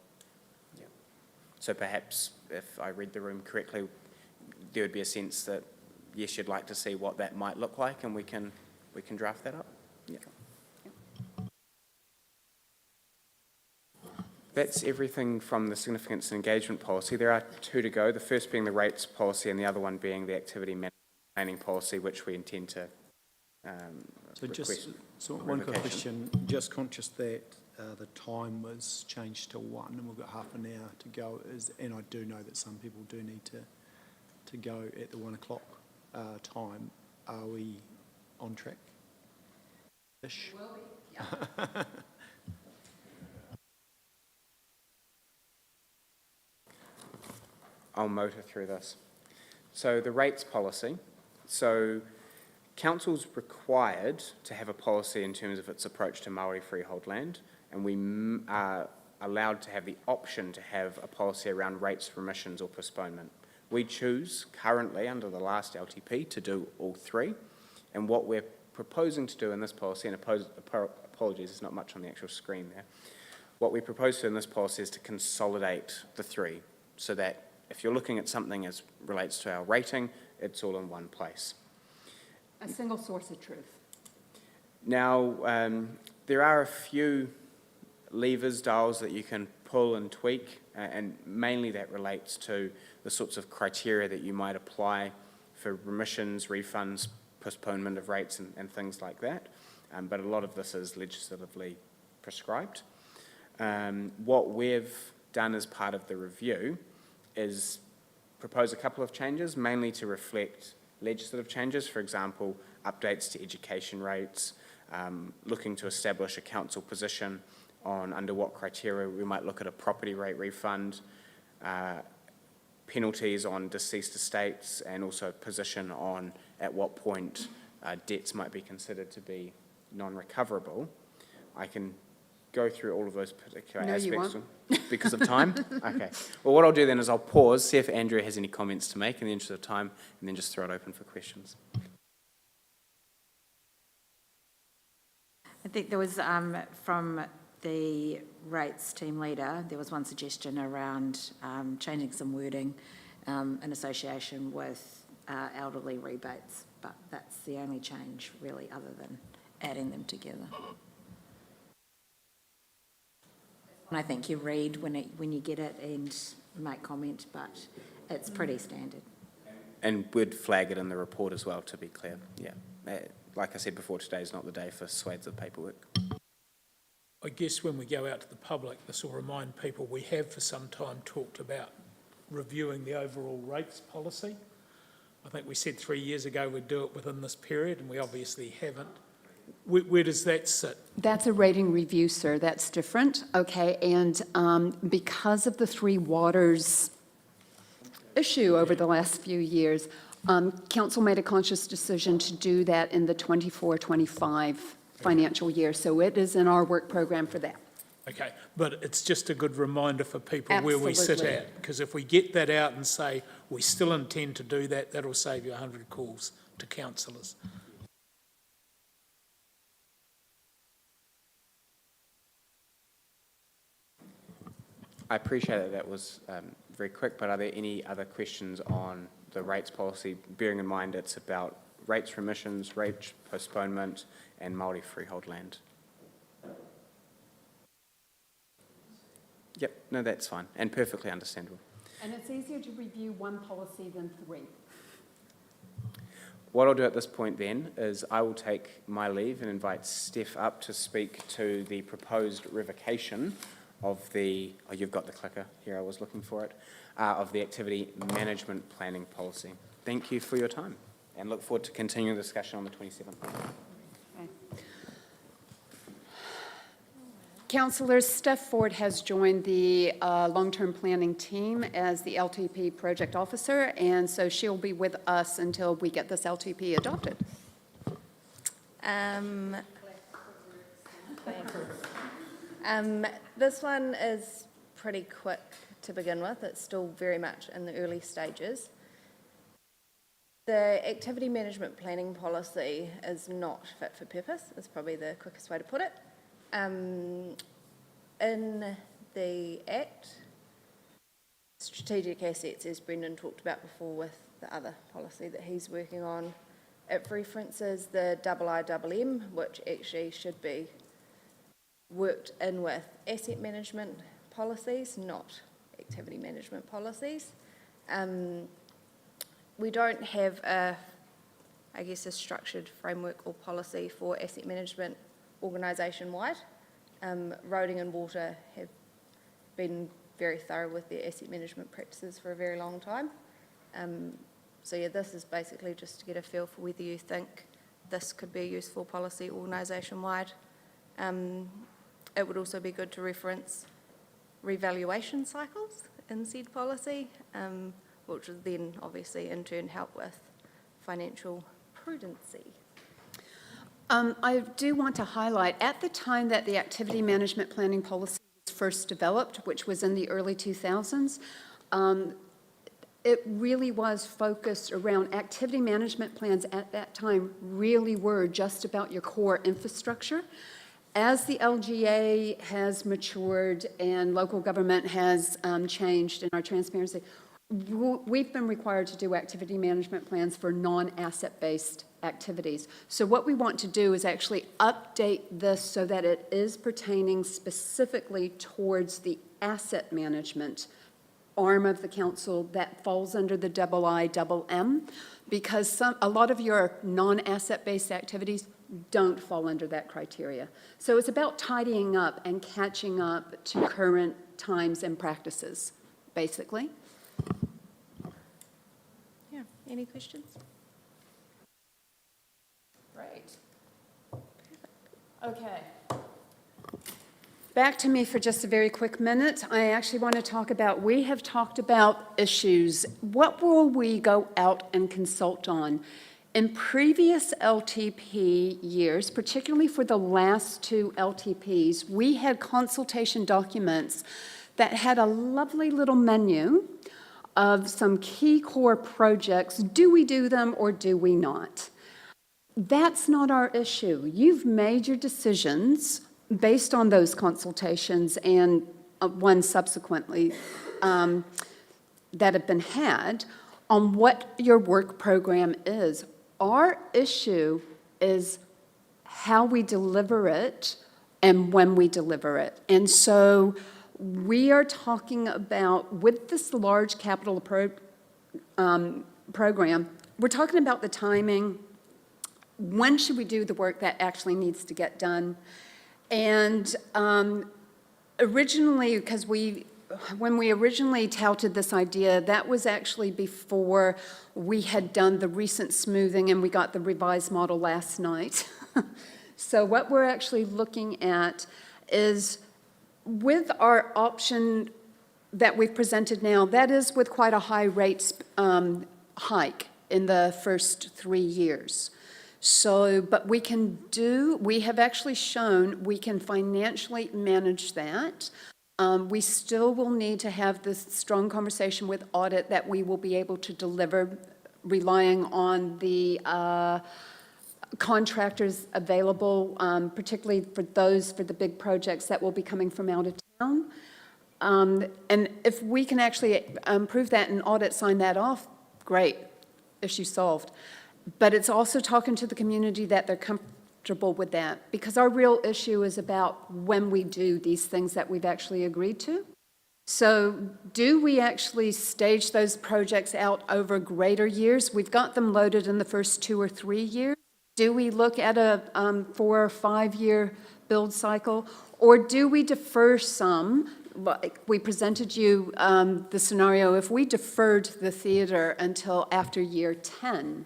Yeah. So perhaps, if I read the room correctly, there would be a sense that, yes, you'd like to see what that might look like, and we can draft that up. Yeah. That's everything from the significance and engagement policy. There are two to go, the first being the rates policy and the other one being the activity management planning policy, which we intend to request. So one quick question, just conscious that the time was changed to 1 and we've got half an hour to go, and I do know that some people do need to go at the 1 o'clock time. Are we on track-ish? Will be, yeah. I'll motor through this. So the rates policy. So council's required to have a policy in terms of its approach to Māori freehold land, and we are allowed to have the option to have a policy around rates, remissions or postponement. We choose currently under the last LTP to do all three, and what we're proposing to do in this policy, and apologies, there's not much on the actual screen there. What we propose to do in this policy is to consolidate the three so that if you're looking at something as relates to our rating, it's all in one place. A single source of truth. Now, there are a few levers, dials that you can pull and tweak, and mainly that relates to the sorts of criteria that you might apply for remissions, refunds, postponement of rates and things like that. But a lot of this is legislatively prescribed. What we've done as part of the review is propose a couple of changes, mainly to reflect legislative changes, for example, updates to education rates, looking to establish a council position on under what criteria we might look at a property rate refund, penalties on deceased estates, and also position on at what point debts might be considered to be non-recoverable. I can go through all of those particular aspects because of time. Okay. Well, what I'll do then is I'll pause, see if Andrea has any comments to make in the interest of time, and then just throw it open for questions. I think there was, from the rates team leader, there was one suggestion around changing some wording in association with elderly rebates, but that's the only change really other than adding them together. And I think you read when you get it and make comment, but it's pretty standard. And we'd flag it in the report as well, to be clear. Yeah. Like I said before, today is not the day for swathes of paperwork. I guess when we go out to the public, this will remind people we have for some time talked about reviewing the overall rates policy. I think we said 3 years ago we'd do it within this period, and we obviously haven't. Where does that sit? That's a rating review, sir. That's different, okay? And because of the Three Waters issue over the last few years, council made a conscious decision to do that in the 24-25 financial year. So it is in our work program for that. Okay, but it's just a good reminder for people where we sit Absolutely. at, because if we get that out and say we still intend to do that, that'll save you 100 calls to councillors. I appreciate that that was very quick, but are there any other questions on the rates policy, bearing in mind it's about rates remissions, rate postponement, and Māori freehold land? Yep, no, that's fine, and perfectly understandable. And it's easier to review one policy than three. What I'll do at this point then is I will take my leave and invite Steph up to speak to the proposed revocation of the, oh, you've got the clicker here, I was looking for it, of the activity management planning policy. Thank you for your time and look forward to continuing the discussion on the 27th. Okay. Councillors, Steph Ford has joined the long-term planning team as the LTP project officer, and so she'll be with us until we get this LTP adopted. This one is pretty quick to begin with. It's still very much in the early stages. The activity management planning policy is not fit for purpose, is probably the quickest way to put it. In the Act, strategic assets, as Brendan talked about before with the other policy that he's working on, it references the IIMM, which actually should be worked in with asset management policies, not activity management policies. We don't have a structured framework or policy for asset management organisation-wide. Roading and Water have been very thorough with their asset management practices for a very long time. So yeah, this is basically just to get a feel for whether you think this could be a useful policy organisation-wide. It would also be good to reference revaluation cycles in said policy, which would then obviously in turn help with financial prudency. I do want to highlight, at the time that the activity management planning policy was first developed, which was in the early 2000s, it really was focused around activity management plans at that time really were just about your core infrastructure. As the LGA has matured and local government has changed in our transparency, we've been required to do activity management plans for non-asset-based activities. So what we want to do is actually update this so that it is pertaining specifically towards the asset management arm of the council that falls under the IIM, because a lot of your non-asset-based activities don't fall under that criteria. So it's about tidying up and catching up to current times and practices, basically. Yeah, any questions? Great. Okay. Back to me for just a very quick minute. I actually want to talk about, we have talked about issues. What will we go out and consult on? In previous LTP years, particularly for the last 2 LTPs, we had consultation documents that had a lovely little menu of some key core projects. Do we do them or do we not? That's not our issue. You've made your decisions based on those consultations and ones subsequently that have been had on what your work program is. Our issue is how we deliver it and when we deliver it. And so we are talking about, with this large capital program, we're talking about the timing. When should we do the work that actually needs to get done? And originally, because when we originally touted this idea, that was actually before we had done the recent smoothing and we got the revised model last night. So what we're actually looking at is, with our option that we've presented now, that is with quite a high rate hike in the first 3 years. So, but we have actually shown we can financially manage that. We still will need to have this strong conversation with audit that we will be able to deliver, relying on the contractors available, particularly for the big projects that will be coming from out of town. And if we can actually prove that and audit sign that off, great, issue solved. But it's also talking to the community that they're comfortable with that, because our real issue is about when we do these things that we've actually agreed to. So do we actually stage those projects out over greater years? We've got them loaded in the first 2 or 3 years. Do we look at a 4 or 5 year build cycle? Or do we defer some? Like we presented you the scenario, if we deferred the theater until after year 10,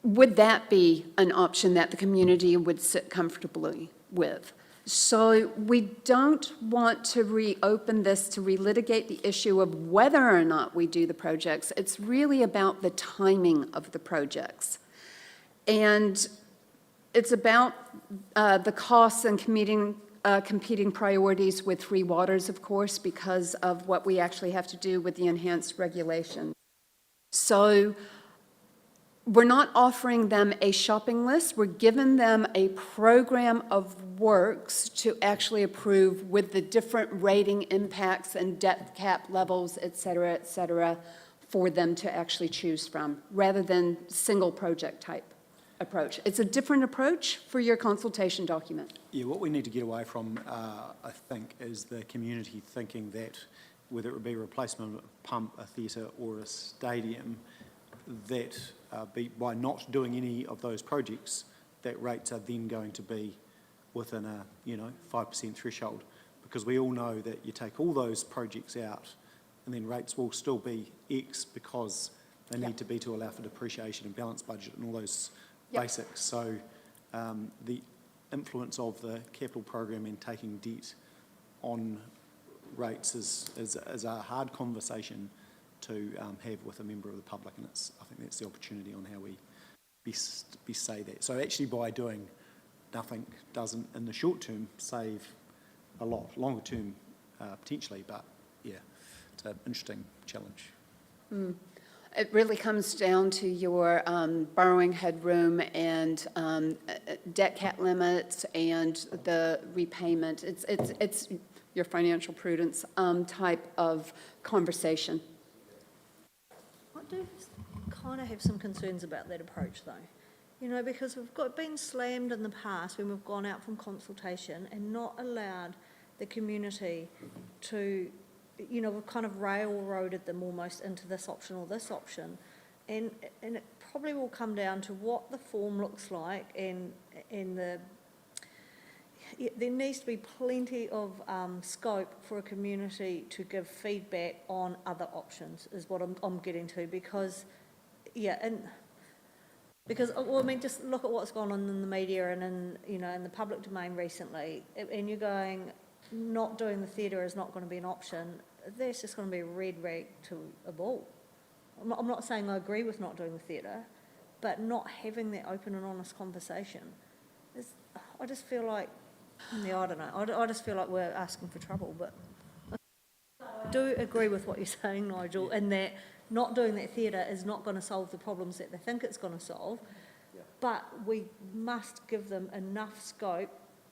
would that be an option that the community would sit comfortably with? So we don't want to reopen this to relitigate the issue of whether or not we do the projects. It's really about the timing of the projects. And it's about the costs and competing priorities with Three Waters, of course, because of what we actually have to do with the enhanced regulation. So we're not offering them a shopping list. We're giving them a program of works to actually approve with the different rating impacts and debt cap levels, et cetera, for them to actually choose from, rather than single project type approach. It's a different approach for your consultation document. Yeah, what we need to get away from, I think, is the community thinking that whether it would be a replacement of a pump, a theatre or a stadium, that by not doing any of those projects, that rates are then going to be within a 5% threshold, because we all know that you take all those projects out and then rates will still be X because they need to be to allow for depreciation and balanced budget and all those basics. So the influence of the capital program and taking debt on rates is a hard conversation to have with a member of the public, and I think that's the opportunity on how we best say that. So actually by doing nothing doesn't in the short term save a lot, longer term potentially, but yeah, it's an interesting challenge. It really comes down to your borrowing headroom and debt cap limits and the repayment. It's your financial prudence type of conversation. What do kind of have some concerns about that approach though. You know, because been slammed in the past when we've gone out from consultation and not allowed the community to, you know, we've kind of railroaded them almost into this option or this option. And it probably will come down to what the form looks like and there needs to be plenty of scope for a community to give feedback on other options is what I'm getting to because, well, I mean, just look at what's gone on in the media and in the public domain recently, and you're going, not doing the theatre is not going to be an option. That's just going to be a red rag to a bull. I'm not saying I agree with not doing the theatre, but not having that open and honest conversation. I just feel like, I don't know, I just feel like we're asking for trouble, but I do agree with what you're saying, Nigel, in that not doing that theatre is not going to solve the problems that they think it's going to solve, but we must give them enough scope.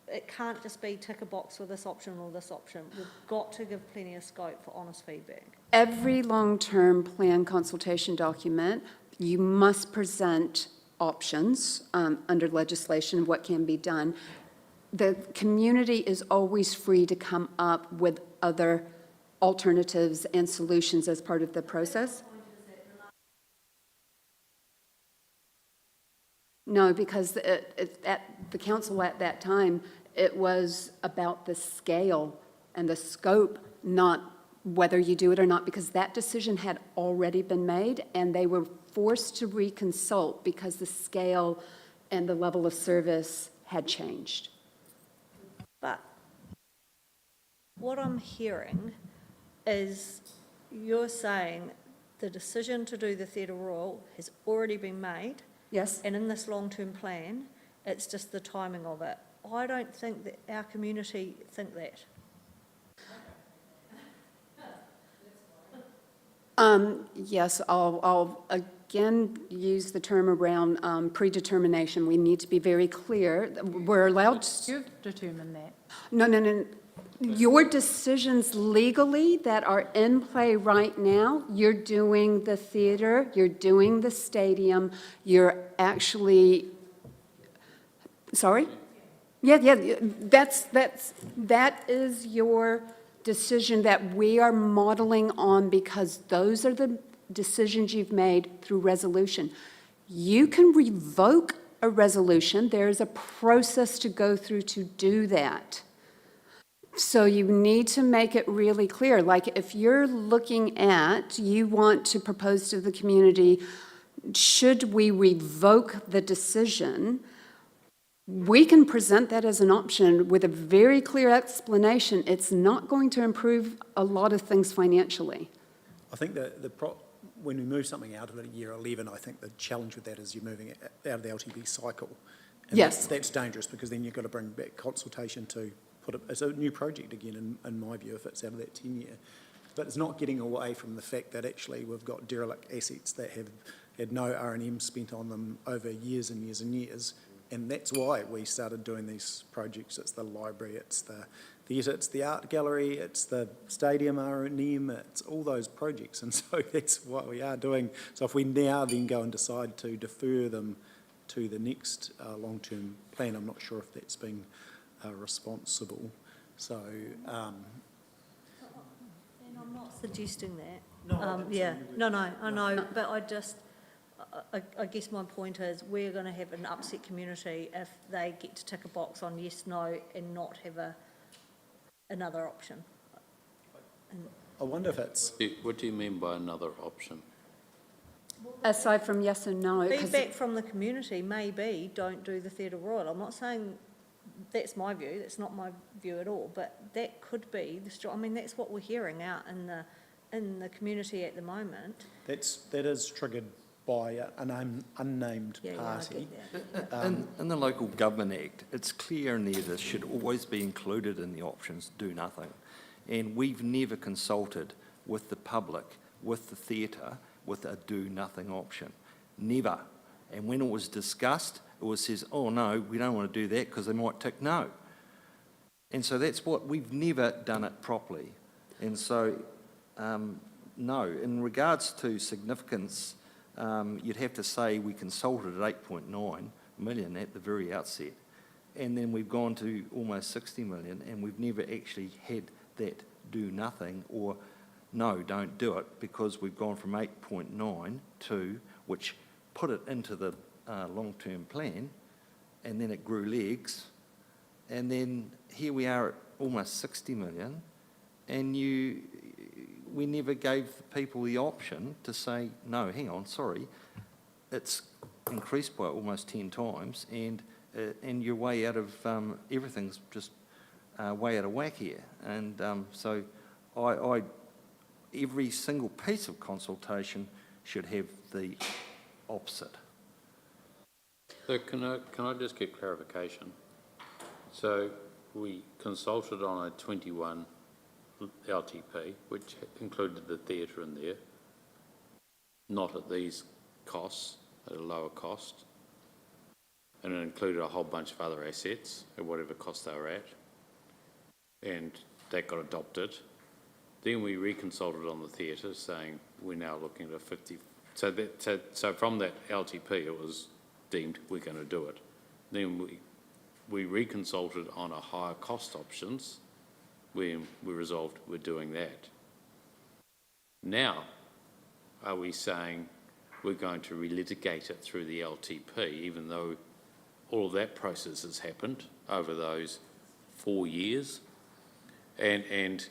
It can't just be tick a box for this option or this option. We've got to give plenty of scope for honest feedback. Every long-term plan consultation document, you must present options under legislation, what can be done. The community is always free to come up with other alternatives and solutions as part of the process. No, because at the council at that time, it was about the scale and the scope, not whether you do it or not, because that decision had already been made and they were forced to reconsult because the scale and the level of service had changed. But what I'm hearing is you're saying the decision to do the Theatre Royal has already been made. Yes. And in this long-term plan, it's just the timing of it. I don't think that our community think that. Yes, I'll again use the term around predetermination. We need to be very clear. We're allowed to... You've determined that. No. Your decisions legally that are in play right now, you're doing the theatre, you're doing the stadium, you're actually... Sorry? Yeah, that is your decision that we are modeling on because those are the decisions you've made through resolution. You can revoke a resolution. There's a process to go through to do that. So you need to make it really clear. Like if you're looking at, you want to propose to the community, should we revoke the decision? We can present that as an option with a very clear explanation. It's not going to improve a lot of things financially. I think when we move something out of it at year 11, I think the challenge with that is you're moving it out of the LTP cycle. And yes. That's dangerous because then you've got to bring back consultation to put it as a new project again, in my view, if it's out of that 10-year. But it's not getting away from the fact that actually we've got derelict assets that have had no R&M spent on them over years and years and years. And that's why we started doing these projects. It's the library, it's the theatre, it's the art gallery, it's the stadium R&M, it's all those projects. And so that's what we are doing. So if we now then go and decide to defer them to the next long-term plan, I'm not sure if that's being responsible. So... and I'm not suggesting that. No, I know, but I guess my point is we're going to have an upset community if they get to tick a box on yes, no, and not have another option. I wonder if it's... What do you mean by another option? Aside from yes and no. Feedback from the community may be don't do the Theatre Royal. I'm not saying that's my view, that's not my view at all, but that could be the... I mean, that's what we're hearing out in the community at the moment. That is triggered by an unnamed party. In the Local Government Act, it's clear in there this should always be included in the options, do nothing. And we've never consulted with the public, with the theatre, with a do nothing option. Never. And when it was discussed, it was says, oh no, we don't want to do that because they might tick no. And so that's what, we've never done it properly. And so, no, in regards to significance, you'd have to say we consulted at 8.9 million at the very outset, and then we've gone to almost 60 million, and we've never actually had that do nothing or no, don't do it, because we've gone from 8.9 to, which put it into the long-term plan, and then it grew legs, and then here we are at almost 60 million, and we never gave the people the option to say, no, hang on, sorry, it's increased by almost 10 times, and you're way out of, everything's just way out of whack here. And so every single piece of consultation should have the opposite. So can I just get clarification? So we consulted on a 21 LTP, which included the theatre in there, not at these costs, at a lower cost, and it included a whole bunch of other assets at whatever cost they were at, and that got adopted. Then we reconsulted on the theatre, saying we're now looking at a 50. So from that LTP, it was deemed we're going to do it. Then we reconsulted on a higher cost options when we resolved we're doing that. Now, are we saying we're going to relitigate it through the LTP, even though all of that process has happened over those 4 years? And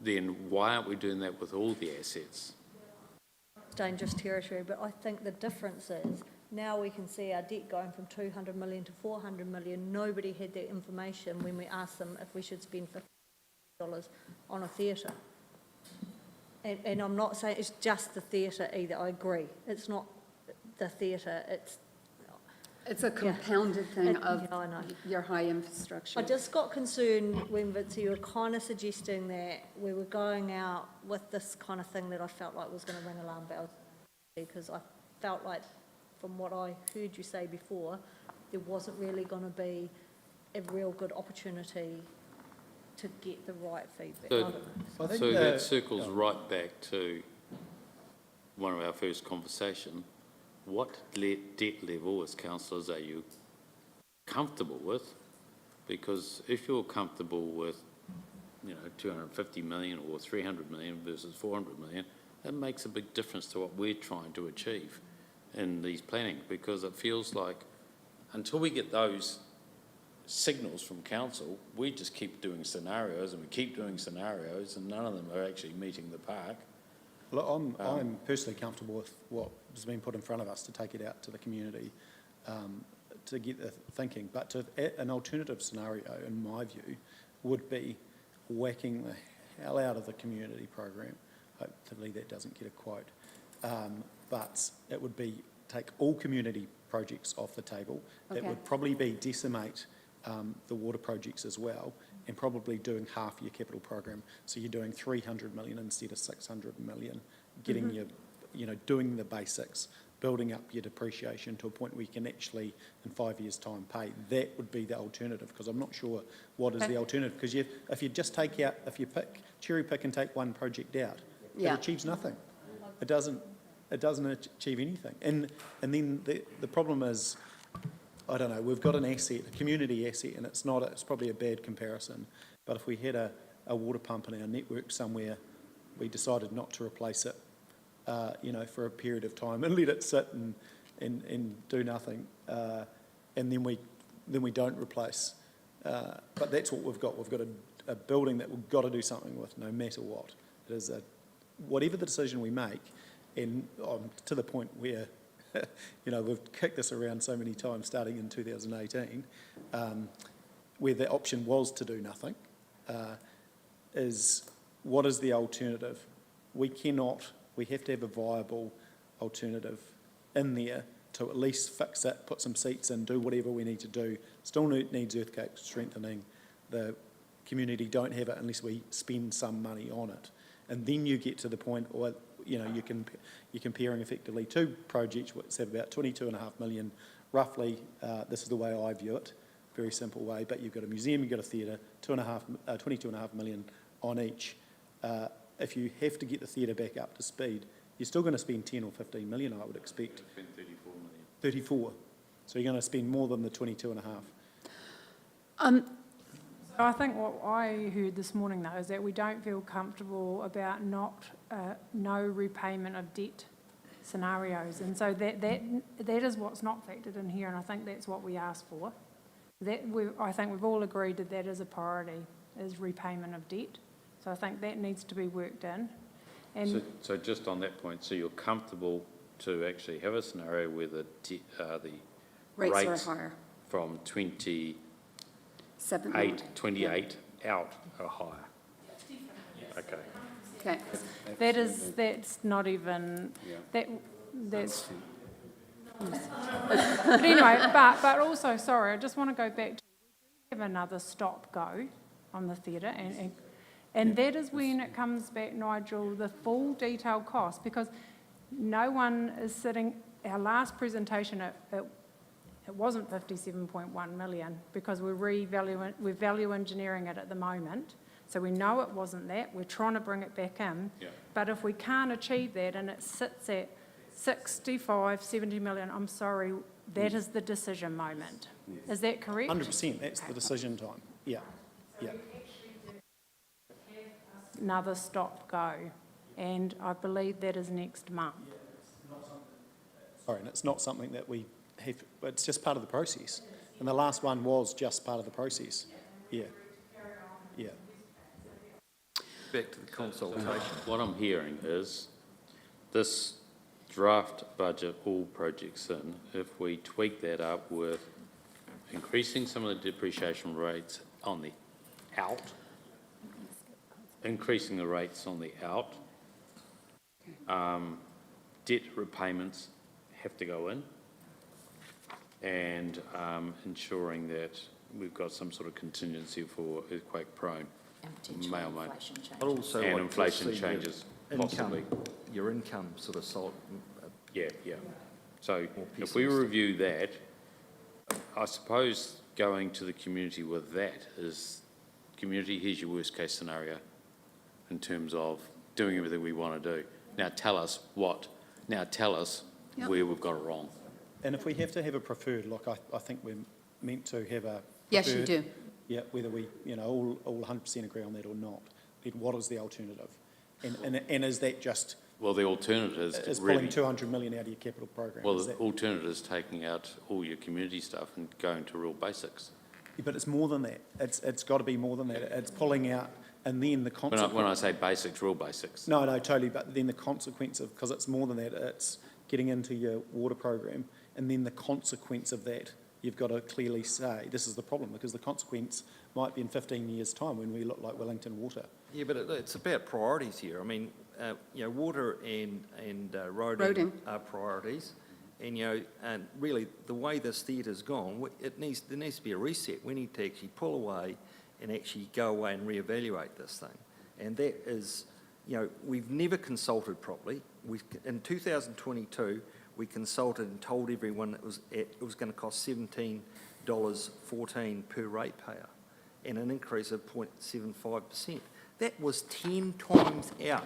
then why aren't we doing that with all the assets? It's dangerous territory, but I think the difference is now we can see our debt going from 200 million to 400 million. Nobody had that information when we asked them if we should spend $50 on a theatre. And I'm not saying it's just the theatre either, I agree. It's not the theatre, It's a compounded thing of yeah, I know. your high infrastructure. I just got concerned when, Vince, you were kind of suggesting that we were going out with this kind of thing that I felt like was going to ring alarm bells, because I felt like, from what I heard you say before, there wasn't really going to be a real good opportunity to get the right feedback. I don't know. So that circles right back to one of our first conversations. What debt level as councillors are you comfortable with? Because if you're comfortable with, 250 million or 300 million versus 400 million, that makes a big difference to what we're trying to achieve in these planning, because it feels like until we get those signals from council, we just keep doing scenarios and we keep doing scenarios and none of them are actually meeting the park. Well, I'm personally comfortable with what has been put in front of us to take it out to the community to get the thinking. But an alternative scenario, in my view, would be whacking the hell out of the community program. Hopefully that doesn't get a quote. But it would be take all community projects off the table. Okay. It would probably be decimate the water projects as well, and probably doing half your capital program. So you're doing 300 million instead of 600 million, getting your, doing the basics, building up your depreciation to a point where you can actually, in 5 years' time, pay. That would be the alternative, because I'm not sure what is the alternative. Because if you just take out, if you cherry pick and take one project out, it achieves nothing. It doesn't achieve anything. And then the problem is, I don't know, we've got an asset, a community asset, and it's probably a bad comparison, but if we had a water pump in our network somewhere, we decided not to replace it, for a period of time and let it sit and do nothing, and then we don't replace. But that's what we've got. We've got a building that we've got to do something with no matter what. It is whatever the decision we make, and to the point where we've kicked this around so many times starting in 2018, where the option was to do nothing, is what is the alternative? We have to have a viable alternative in there to at least fix it, put some seats in, do whatever we need to do. Still needs earthquake strengthening. The community don't have it unless we spend some money on it. And then you get to the point where you're comparing effectively two projects which have about 22.5 million roughly. This is the way I view it, very simple way, but you've got a museum, you've got a theatre, 22.5 million on each. If you have to get the theatre back up to speed, You're still going to spend 10 or 15 million, I would expect. Spend 34 million. 34. So you're going to spend more than the 22 and a half. So I think what I heard this morning, though, is that we don't feel comfortable about no repayment of debt scenarios. And so that is what's not factored in here, and I think that's what we asked for. I think we've all agreed that that is a priority, is repayment of debt. So I think that needs to be worked in. And So just on that point, so you're comfortable to actually have a scenario where the Rates are higher. from 28 out are higher? Okay. Okay. that's not even, that's. But anyway, but also, sorry, I just want to go back to, we do have another stop-go on the theatre, and that is when it comes back, Nigel, the full detailed cost, because no one is sitting, our last presentation, it wasn't 57.1 million, because we're value engineering it at the moment, so we know it wasn't that, we're trying to bring it back in, but if we can't achieve that and it sits at 65, 70 million, I'm sorry, that is the decision moment. Is that correct? 100%, that's the decision time. Yeah, yeah. Another stop-go, and I believe that is next month. Sorry, and it's not something that we have, it's just part of the process. And the last one was just part of the process. Yeah, yeah. Back to the consultation. What I'm hearing is this draft budget, all projects in, if we tweak that up with increasing some of the depreciation rates on the out, increasing the rates on the out, debt repayments have to go in, and ensuring that we've got some sort of contingency for earthquake prone. May or may. I'd also And like to inflation see your changes, income- possibly. Your income sort of sold. Yeah. So More if we pessimistic. review that, I suppose going to the community with that is, community, here's your worst case scenario in terms of doing everything we want to do. Now tell us Yep. where we've got it wrong. And if we have to have a preferred, like I think we're meant to have a Yes, you preferred, do. Yeah, whether we, all 100% agree on that or not, then what is the alternative? And is that just, Well, the alternative is is pulling really, 200 million out of your capital program? well, Is the that- alternative is taking out all your community stuff and going to real basics. Yeah, but it's more than that. It's got to be more than that. It's pulling out, and then the consequence. When I say basics, real basics. No, totally, but then the consequence of, because it's more than that, it's getting into your water program, and then the consequence of that, you've got to clearly say, this is the problem, because the consequence might be in 15 years' time when we look like Wellington Water. Yeah, but it's about priorities here. I mean, water and roading Roading. are priorities. And, and really, the way this theatre's gone, there needs to be a reset. We need to actually pull away and actually go away and reevaluate this thing. And that is, we've never consulted properly. In 2022, we consulted and told everyone it was going to cost $17.14 per ratepayer, and an increase of 0.75%. That was 10 times out,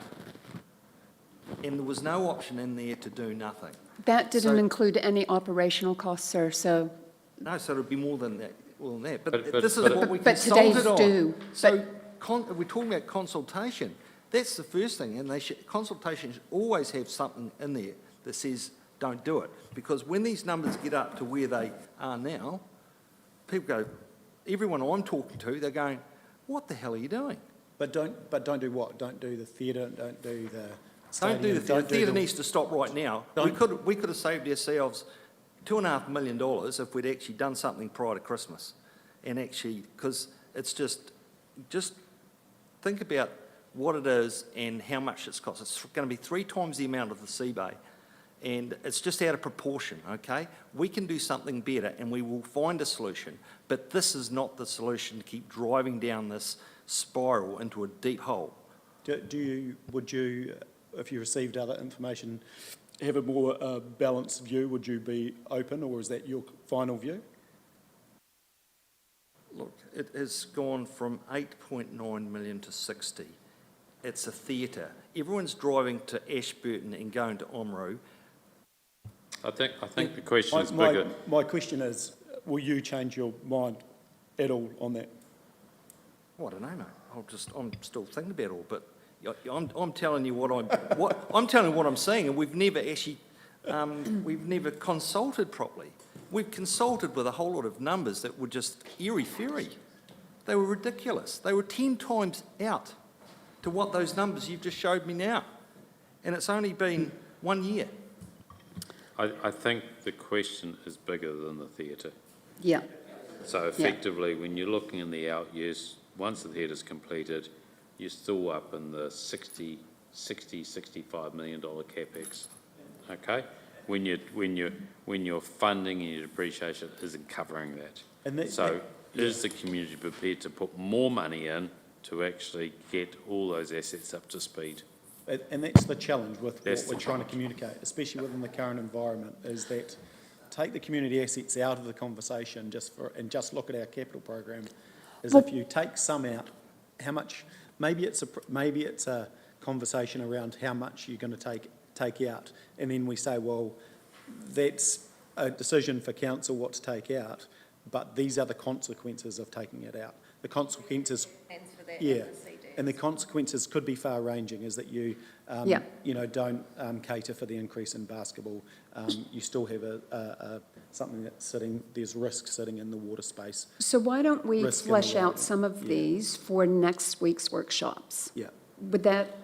and there was no option in there to do nothing. That didn't So- include any operational costs, sir, so, No, so it'd be more than that. But But- this is but- what we But consulted today's on. do. So we're talking about consultation. That's the first thing, and consultation should always have something in there that says don't do it, because when these numbers get up to where they are now, people go, everyone I'm talking to, they're going, what the hell are you doing? But don't do what? Don't do the theatre, don't do the Don't stadium. do the theatre. The theatre the- needs to stop right now. We could have saved ourselves $2.5 million if we'd actually done something prior to Christmas. And actually, because it's just think about what it is and how much it's cost. It's going to be 3 times the amount of the sea bay. And it's just out of proportion, okay? We can do something better and we will find a solution. But this is not the solution to keep driving down this spiral into a deep hole. would you, if you received other information, have a more balanced view? Would you be open, or is that your final view? Look, it has gone from 8.9 million to 60. it's a theatre. Everyone's driving to Ashburton and going to Omru. I think the question's My- bigger. My question is, will you change your mind at all on that? Oh, I don't know, mate. I'm still thinking about it all, but I'm telling you I'm telling you what I'm saying, and we've never actually, we've never consulted properly. We've consulted with a whole lot of numbers that were just airy-fairy. They were ridiculous. They were 10 times out to what those numbers you've just showed me now. And it's only been 1 year. I think the question is bigger than the theatre. Yeah. So effectively, when you're looking in the out years, once the theatre's completed, you're still up in the $65 million capex, okay? When your funding and your depreciation isn't covering that. And So is the community prepared to put more money in to actually get all those assets up to speed? And that's the challenge with That's what we're the trying to communicate, especially within the current environment, is that take the community assets out of the conversation and just look at our capital program. Is if you take some out, how much? Maybe it's a conversation around how much you're going to take out, and then we say, well, that's a decision for council what to take out, but these are the consequences of taking it out. The consequences. Plans for that Yeah, in the CD. and the consequences could be far-ranging, is that you, Yeah. you know, don't cater for the increase in basketball. You still have something that's sitting, there's risk sitting in the water space. So why don't we Risk in flesh the out water. some of these for next week's workshops? Yeah. Would that,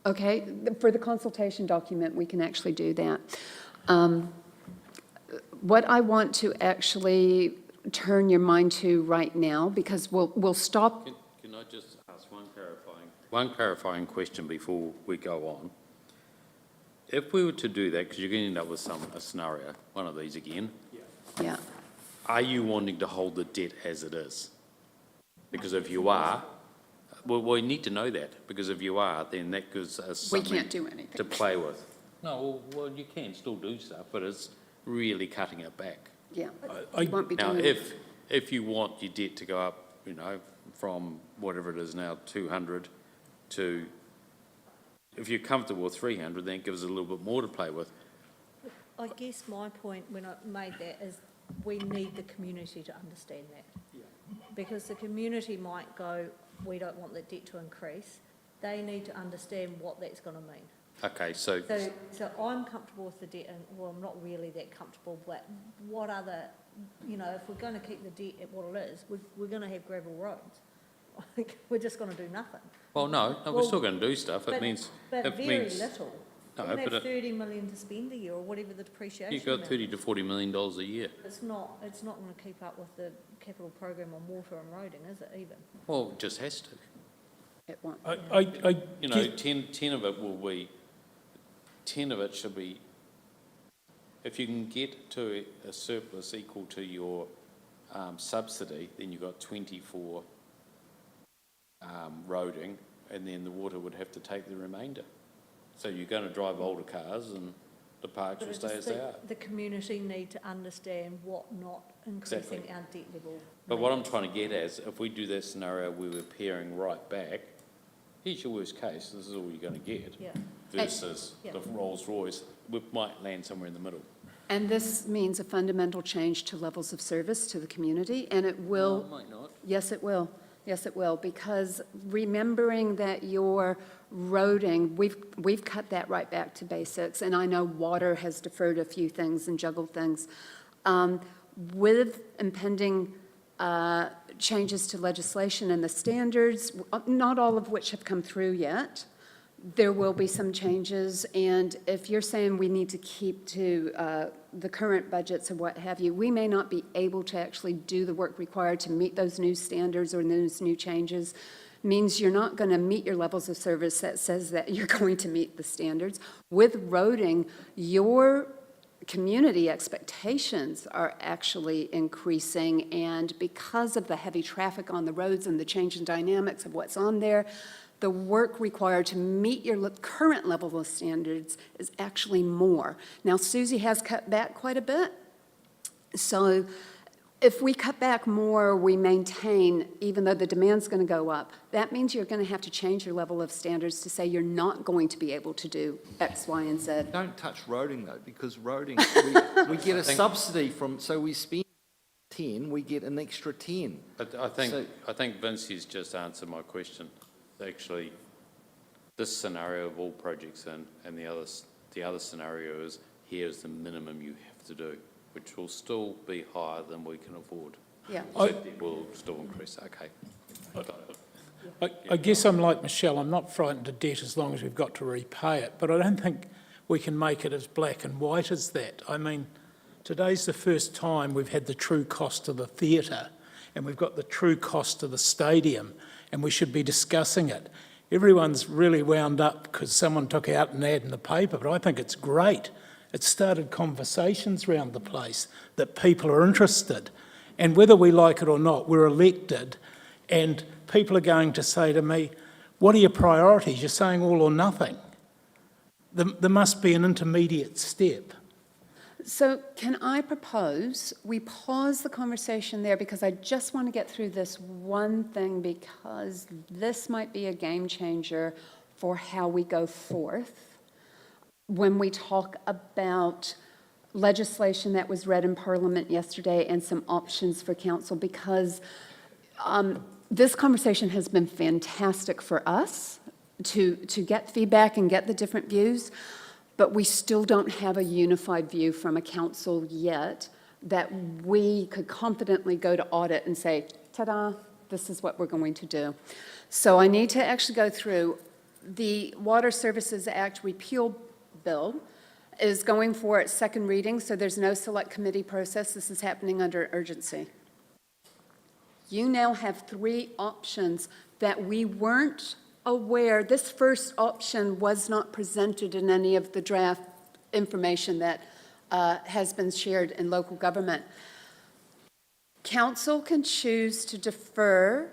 okay, for the consultation document, we can actually do that. What I want to actually turn your mind to right now, because we'll stop. Can I just ask one clarifying question before we go on? If we were to do that, because you're going to end up with a scenario, one of these again, Yeah, are you wanting to hold the debt as it is? Because if you are, well, we need to know that, because if you are, then that gives us we something can't do anything. to play with. No, well, you can still do stuff, but it's really cutting it back. Yeah, I- we won't be Now, doing. if you want your debt to go up, you know, from whatever it is now, 200 to, if you're comfortable with 300, then it gives us a little bit more to play with. I guess my point when I made that is we need the community to understand that. Because the community might go, we don't want the debt to increase. They need to understand what that's going to mean. Okay, so, So I'm comfortable with the debt, and, well, I'm not really that comfortable, but what other, you know, if we're going to keep the debt at what it is, we're going to have gravel roads. We're just going to do nothing. well, no, we're still going to do stuff. It But- means, But it very means, little. No, We're going to but have 30 million to spend a year, or whatever the depreciation you've got amount 30 to 40 million dollars a year. It's not going to keep up with the capital program on water and roading, is it even? Well, it just has to. It won't. You know, 10 of it will be, 10 of it should be, if you can get to a surplus equal to your subsidy, then you've got 24 roading, and then the water would have to take the remainder. So you're going to drive older cars and the parks But will I stay just as they think are. the community need to understand what not increasing Exactly. our debt level. But what I'm trying to get at is, if we do that scenario where we're paring right back, here's your worst case, this is all you're going to get, Yeah. versus Yeah. the Rolls Royce, we might land somewhere in the middle. And this means a fundamental change to levels of service to the community, and it will. No, it might not. Yes, it will. Yes, it will, because remembering that your roading, we've cut that right back to basics, and I know water has deferred a few things and juggled things. With impending changes to legislation and the standards, not all of which have come through yet, there will be some changes, and if you're saying we need to keep to the current budgets or what have you, we may not be able to actually do the work required to meet those new standards or those new changes. Means you're not going to meet your levels of service that says that you're going to meet the standards. With roading, your community expectations are actually increasing, and because of the heavy traffic on the roads and the change in dynamics of what's on there, the work required to meet your current level of standards is actually more. Now, Susie has cut back quite a bit, so if we cut back more, we maintain, even though the demand's going to go up, that means you're going to have to change your level of standards to say you're not going to be able to do X, Y, and Z. Don't touch roading though, because roading, we get a subsidy from, so we spend 10, we get an extra 10. I think Vincey's just answered my question. Actually, this scenario of all projects and the other scenario is, here's the minimum you have to do, which will still be higher than we can afford. Yeah. So it will still increase, okay. I guess I'm like Michelle, I'm not frightened of debt as long as we've got to repay it, but I don't think we can make it as black and white as that. I mean, today's the first time we've had the true cost of the theatre, and we've got the true cost of the stadium, and we should be discussing it. Everyone's really wound up because someone took out an ad in the paper, but I think it's great. It started conversations around the place that people are interested. And whether we like it or not, we're elected, and people are going to say to me, what are your priorities? You're saying all or nothing. There must be an intermediate step. So can I propose we pause the conversation there, because I just want to get through this one thing, because this might be a game changer for how we go forth when we talk about legislation that was read in Parliament yesterday and some options for council, because this conversation has been fantastic for us to get feedback and get the different views. But we still don't have a unified view from a council yet that we could confidently go to audit and say, ta-da, this is what we're going to do. So I need to actually go through the Water Services Act repeal bill is going for its second reading, so there's no select committee process. This is happening under urgency. You now have 3 options that we weren't aware. This first option was not presented in any of the draft information that has been shared in local government. Council can choose to defer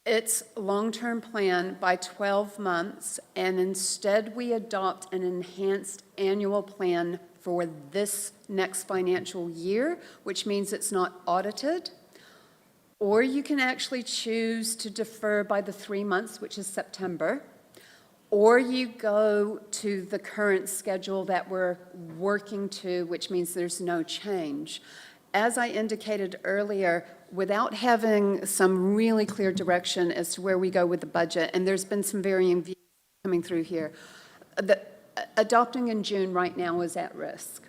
its long-term plan by 12 months, and instead we adopt an enhanced annual plan for this next financial year, which means it's not audited. Or you can actually choose to defer by the 3 months, which is September, or you go to the current schedule that we're working to, which means there's no change. As I indicated earlier, without having some really clear direction as to where we go with the budget, and there's been some varying views coming through here, adopting in June right now is at risk.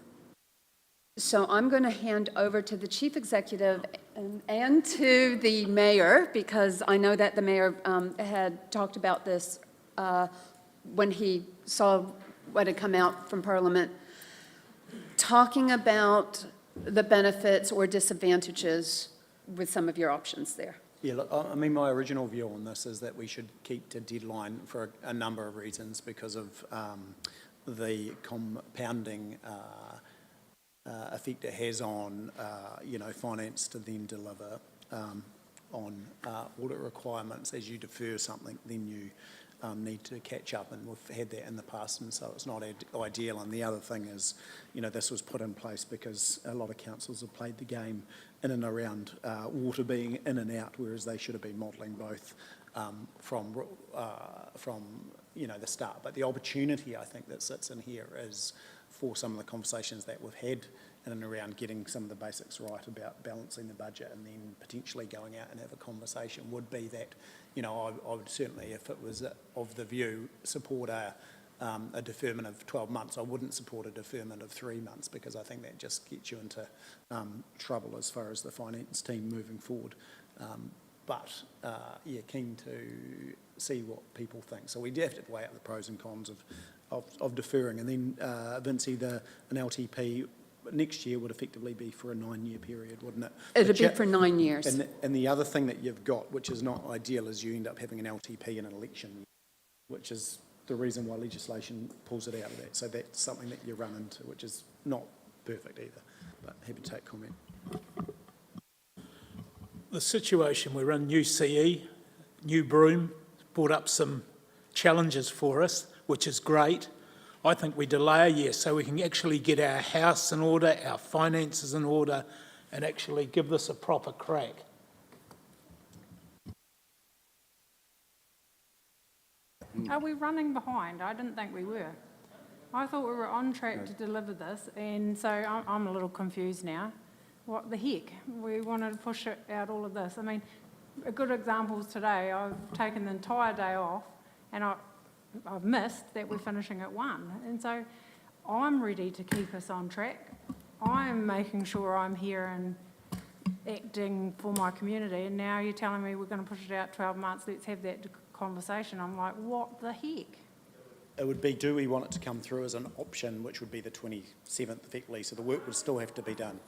So I'm going to hand over to the chief executive and to the mayor, because I know that the mayor had talked about this when he saw what had come out from Parliament, talking about the benefits or disadvantages with some of your options there. Yeah, look, I mean, my original view on this is that we should keep to deadline for a number of reasons, because of the compounding effect it has on, finance to then deliver on audit requirements. As you defer something, then you need to catch up, and we've had that in the past, and so it's not ideal. And the other thing is, this was put in place because a lot of councils have played the game in and around water being in and out, whereas they should have been modelling both from the start. But the opportunity, I think, that sits in here is for some of the conversations that we've had in and around getting some of the basics right about balancing the budget, and then potentially going out and have a conversation, would be that, I would certainly, if it was of the view, support a deferment of 12 months. I wouldn't support a deferment of 3 months, because I think that just gets you into trouble as far as the finance team moving forward. Keen to see what people think. So we do have to weigh out the pros and cons of deferring. And then, Vincey, an LTP next year would effectively be for a 9-year period, wouldn't it? It'd be for 9 years. And the other thing that you've got, which is not ideal, is you end up having an LTP in an election year, which is the reason why legislation pulls it out of that. So that's something that you run into, which is not perfect either. But happy to take comment. The situation we're in, new CE, new Broome, brought up some challenges for us, which is great. I think we delay a year so we can actually get our house in order, our finances in order, and actually give this a proper crack. Are we running behind? I didn't think we were. I thought we were on track to deliver this, and so I'm a little confused now. What the heck? We wanted to push it out all of this. I mean, a good example is today. I've taken the entire day off, and I've missed that we're finishing at 1. And so I'm ready to keep us on track. I'm making sure I'm here and acting for my community, and now you're telling me we're going to push it out 12 months, let's have that conversation. I'm like, what the heck? It would be, do we want it to come through as an option, which would be the 27th effectively, so the work would still have to be done.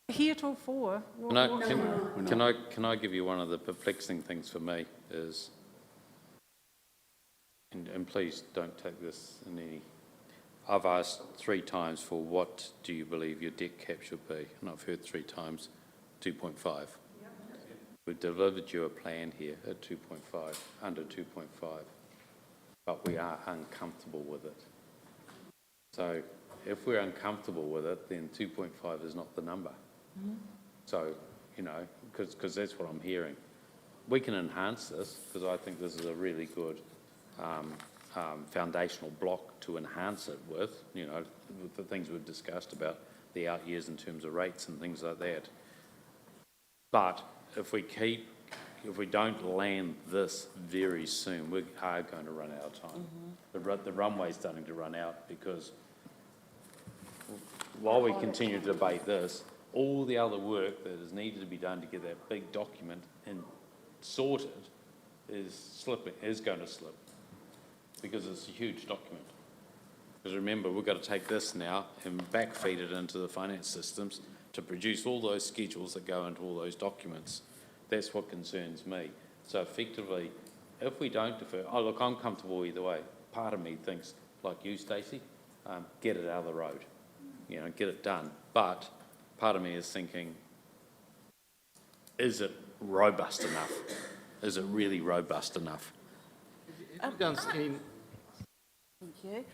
Here till 4. Can I give you one of the perplexing things for me is, and please don't take this in any, I've asked 3 times for what do you believe your debt cap should be, and I've heard 3 times 2.5. We've delivered you a plan here at 2.5, under 2.5, but we are uncomfortable with it. So if we're uncomfortable with it, then 2.5 is not the number. So, you know, because that's what I'm hearing. We can enhance this, because I think this is a really good foundational block to enhance it with, you know, with the things we've discussed about the out years in terms of rates and things like that. But if we don't land this very soon, we are going to run out of time. The runway's starting to run out, because while we continue to debate this, all the other work that is needed to be done to get that big document sorted is going to slip, because it's a huge document. Because remember, we've got to take this now and backfeed it into the finance systems to produce all those schedules that go into all those documents. That's what concerns me. So effectively, if we don't defer, oh look, I'm comfortable either way. Part of me thinks, like you, Stacey, get it out of the road, you know, get it done. But part of me is thinking, is it robust enough? Is it really robust enough? Thank you.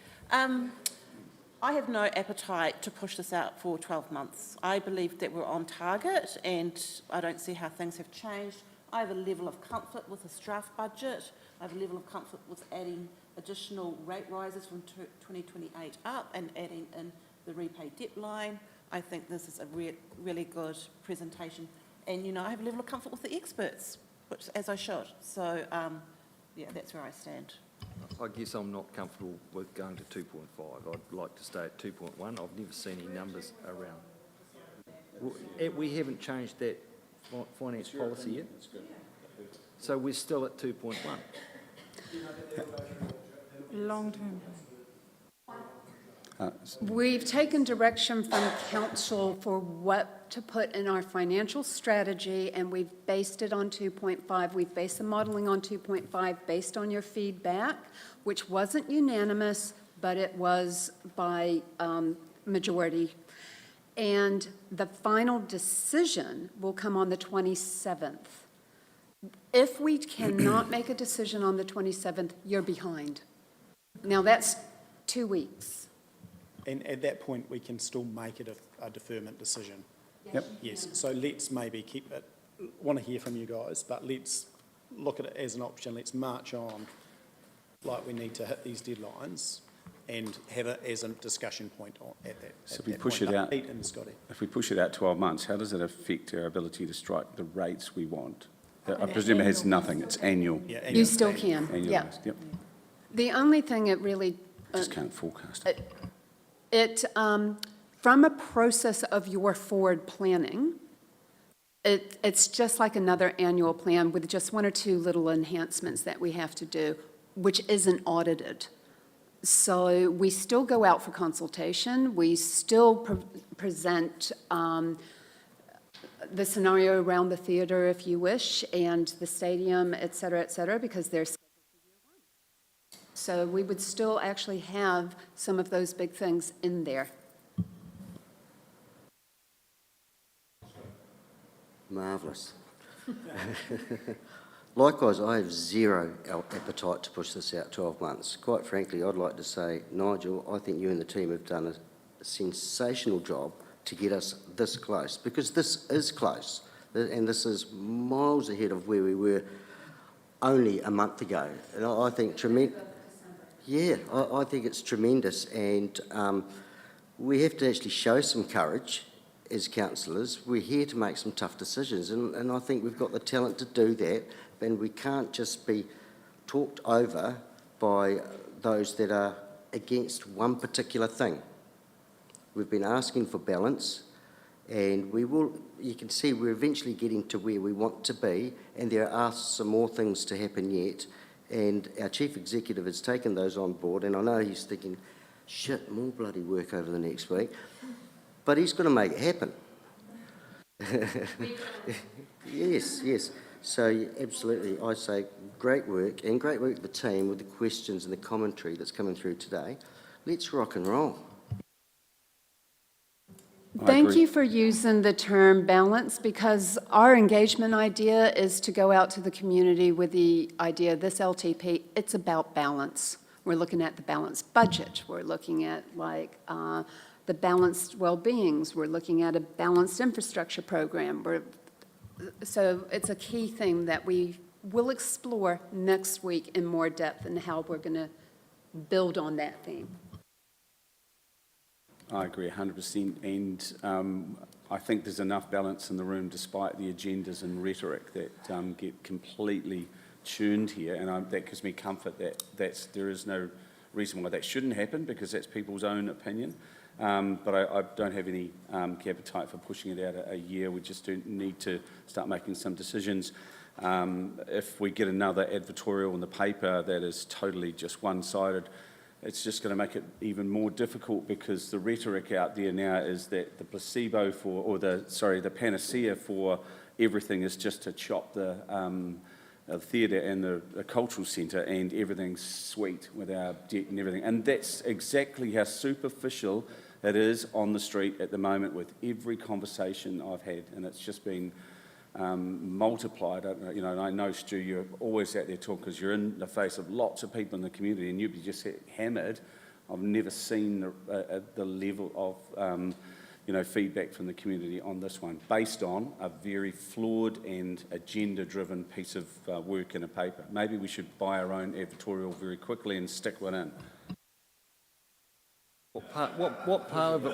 I have no appetite to push this out for 12 months. I believe that we're on target, and I don't see how things have changed. I have a level of comfort with this draft budget. I have a level of comfort with adding additional rate rises from 2028 up and adding in the repay debt line. I think this is a really good presentation. And, you know, I have a level of comfort with the experts, which, as I should. So, yeah, that's where I stand. I guess I'm not comfortable with going to 2.5. I'd like to stay at 2.1. I've never seen any numbers around. We haven't changed that finance policy yet. So we're still at 2.1. Long-term. We've taken direction from council for what to put in our financial strategy, and we've based it on 2.5. We've based the modelling on 2.5 based on your feedback, which wasn't unanimous, but it was by majority. And the final decision will come on the 27th. If we cannot make a decision on the 27th, you're behind. Now, that's 2 weeks. And at that point, we can still make it a deferment decision. Yep. Yes, so let's maybe keep it, want to hear from you guys, but let's look at it as an option. Let's march on like we need to hit these deadlines and have it as a discussion point at that. So if we push it out, if we push it out 12 months, how does it affect our ability to strike the rates we want? I presume it has nothing, it's annual. Yeah, annual. You still can, yeah. Annualised, yep. The only thing it really... Just can't forecast it. From a process of your forward planning, it's just like another annual plan with just 1 or 2 little enhancements that we have to do, which isn't audited. So we still go out for consultation. We still present the scenario around the theatre, if you wish, and the stadium, et cetera, because they're scheduled for year 1. So we would still actually have some of those big things in there. Marvellous. Likewise, I have zero appetite to push this out 12 months. Quite frankly, I'd like to say, Nigel, I think you and the team have done a sensational job to get us this close, because this is close, and this is miles ahead of where we were only a month ago. And I think tremendous. Yeah, I think it's tremendous, and we have to actually show some courage as councillors. We're here to make some tough decisions, and I think we've got the talent to do that, and we can't just be talked over by those that are against one particular thing. We've been asking for balance, and we will, you can see we're eventually getting to where we want to be, and there are some more things to happen yet, and our Chief Executive has taken those on board, and I know he's thinking, shit, more bloody work over the next week, but he's going to make it happen. Yes, yes. So absolutely, I say great work, and great work to the team with the questions and the commentary that's coming through today. Let's rock and roll. Thank you for using the term balance, because our engagement idea is to go out to the community with the idea, this LTP, it's about balance. We're looking at the balanced budget. We're looking at the balanced well-beings. We're looking at a balanced infrastructure program. So it's a key thing that we will explore next week in more depth and how we're going to build on that theme. I agree 100%, and I think there's enough balance in the room despite the agendas and rhetoric that get completely tuned here, and that gives me comfort that there is no reason why that shouldn't happen, because that's people's own opinion. But I don't have any appetite for pushing it out a year. We just do need to start making some decisions. If we get another advertorial in the paper that is totally just one-sided, it's just going to make it even more difficult, because the rhetoric out there now is that the placebo for, or the panacea for everything is just to chop the theatre and the cultural centre, and everything's sweet with our debt and everything. And that's exactly how superficial it is on the street at the moment with every conversation I've had, and it's just been multiplied. You know, and I know, Stu, you're always out there talking because you're in the face of lots of people in the community, and you'd be just hammered. I've never seen the level of feedback from the community on this one, based on a very flawed and agenda-driven piece of work in a paper. Maybe we should buy our own advertorial very quickly and stick one in. What part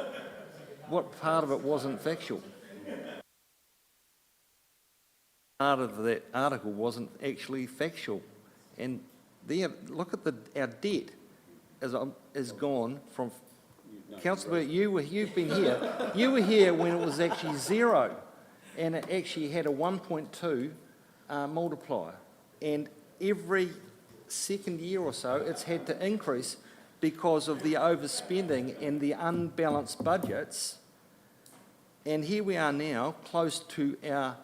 of it wasn't factual? Part of that article wasn't actually factual, and there, look at our debt has gone from. Councillor, you've been here. You were here when it was actually zero, and it actually had a 1.2 multiplier, and every second year or so it's had to increase because of the overspending and the unbalanced budgets. And here we are now, close to our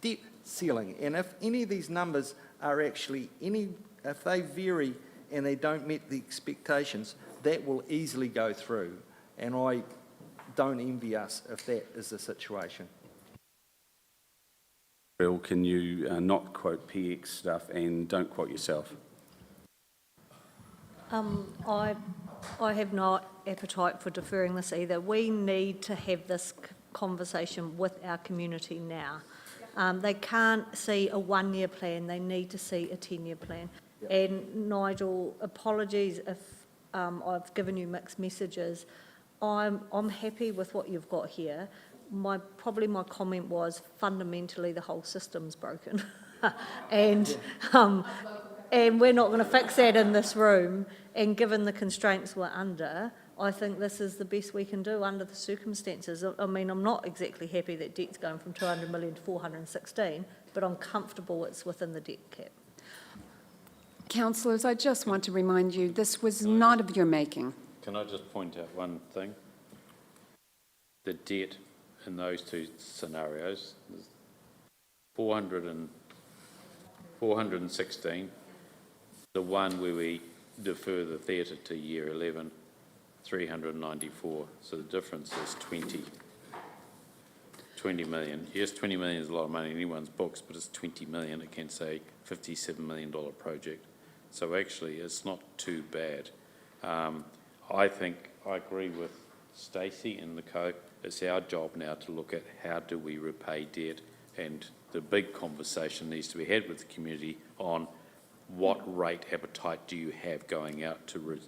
debt ceiling. And if any of these numbers are actually if they vary and they don't meet the expectations, that will easily go through. And I don't envy us if that is the situation. Bill, can you not quote PX stuff and don't quote yourself? I have no appetite for deferring this either. We need to have this conversation with our community now. They can't see a one-year plan, they need to see a 10-year plan. Yep. And Nigel, apologies if I've given you mixed messages. I'm happy with what you've got here. Probably my comment was fundamentally the whole system's broken. And we're not going to fix that in this room. And given the constraints we're under, I think this is the best we can do under the circumstances. I mean, I'm not exactly happy that debt's going from 200 million to 416, but I'm comfortable it's within the debt cap. Councillors, I just want to remind you, this was not of your making. Can I just point out one thing? The debt in those two scenarios, 416, the one where we defer the theatre to year 11, 394. So the difference is 20. 20 million. Yes, 20 million is a lot of money in anyone's books, but it's 20 million against a $57 million project. So actually, it's not too bad. I think I agree with Stacey and the co. It's our job now to look at how do we repay debt, and the big conversation needs to be had with the community on what rate appetite do you have going out to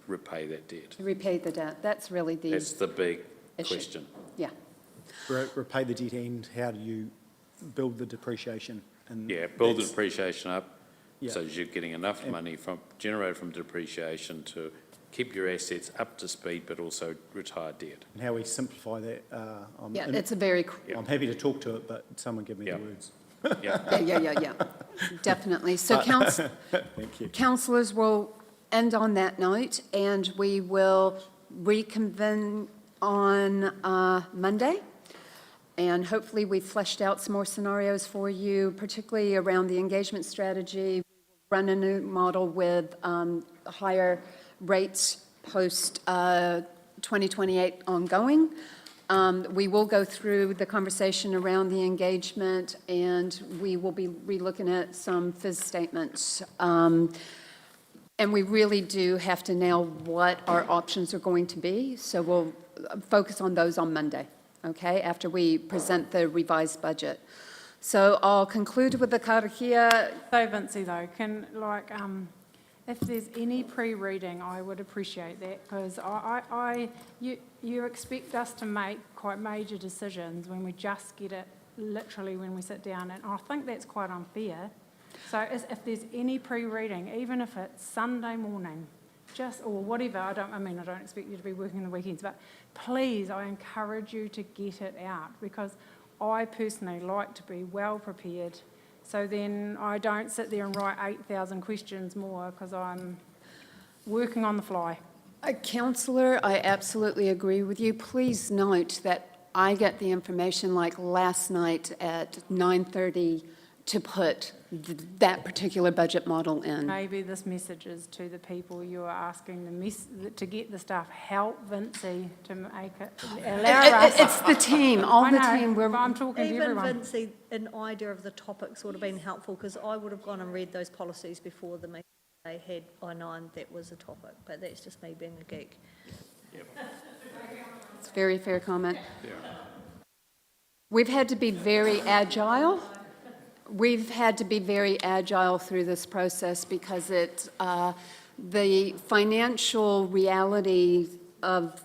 repay that debt. To repay the debt, that's really the That's the big issue. question. Yeah. Repay the debt, and how do you build the depreciation? And Yeah, build the that's- depreciation up Yeah. so you're getting enough money generated from depreciation to keep your assets up to speed, but also retire debt. And how we simplify that. Yeah, it's a very, I'm happy to talk to it, but someone give me Yeah. the words. Yeah. definitely. So Thank you. councillors will end on that note, and we will reconvene on Monday. And hopefully we've fleshed out some more scenarios for you, particularly around the engagement strategy. Run a new model with higher rates post 2028 ongoing. We will go through the conversation around the engagement, and we will be relooking at some FIS statements. And we really do have to nail what our options are going to be, so we'll focus on those on Monday, okay, after we present the revised budget. So I'll conclude with the karakia. So Vincy though, if there's any pre-reading, I would appreciate that, because you expect us to make quite major decisions when we just get it literally when we sit down, and I think that's quite unfair. So if there's any pre-reading, even if it's Sunday morning, or whatever, I don't expect you to be working the weekends, but please, I encourage you to get it out, because I personally like to be well prepared. So then I don't sit there and write 8,000 questions more because I'm working on the fly. Councillor, I absolutely agree with you. Please note that I get the information like last night at 9:30 to put that particular budget model in. Maybe this message is to the people you are asking to get the stuff. Help Vincy to make it. Allow us. It's the team, all the team. I'm talking to Even everyone. Vincy, an idea of the topics would have been helpful, because I would have gone and read those policies before the meeting. They had I-9, that was a topic, but that's just me being a geek. It's a very fair comment. We've had to be very agile. We've had to be very agile through this process because the financial reality of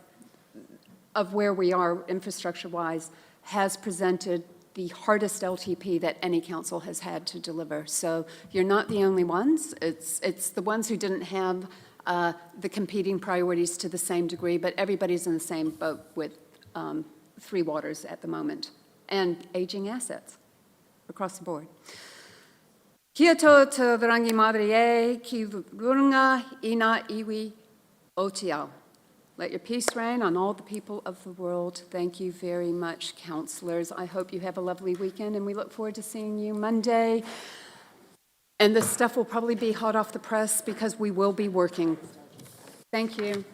where we are infrastructure-wise has presented the hardest LTP that any council has had to deliver. So you're not the only ones. It's the ones who didn't have the competing priorities to the same degree, but everybody's in the same boat with Three Waters at the moment, and aging assets across the board. Kia tō te rangi madri e, ki runga ina iwi o te ao. Let your peace reign on all the people of the world. Thank you very much, councillors. I hope you have a lovely weekend, and we look forward to seeing you Monday. And this stuff will probably be hot off the press because we will be working. Thank you.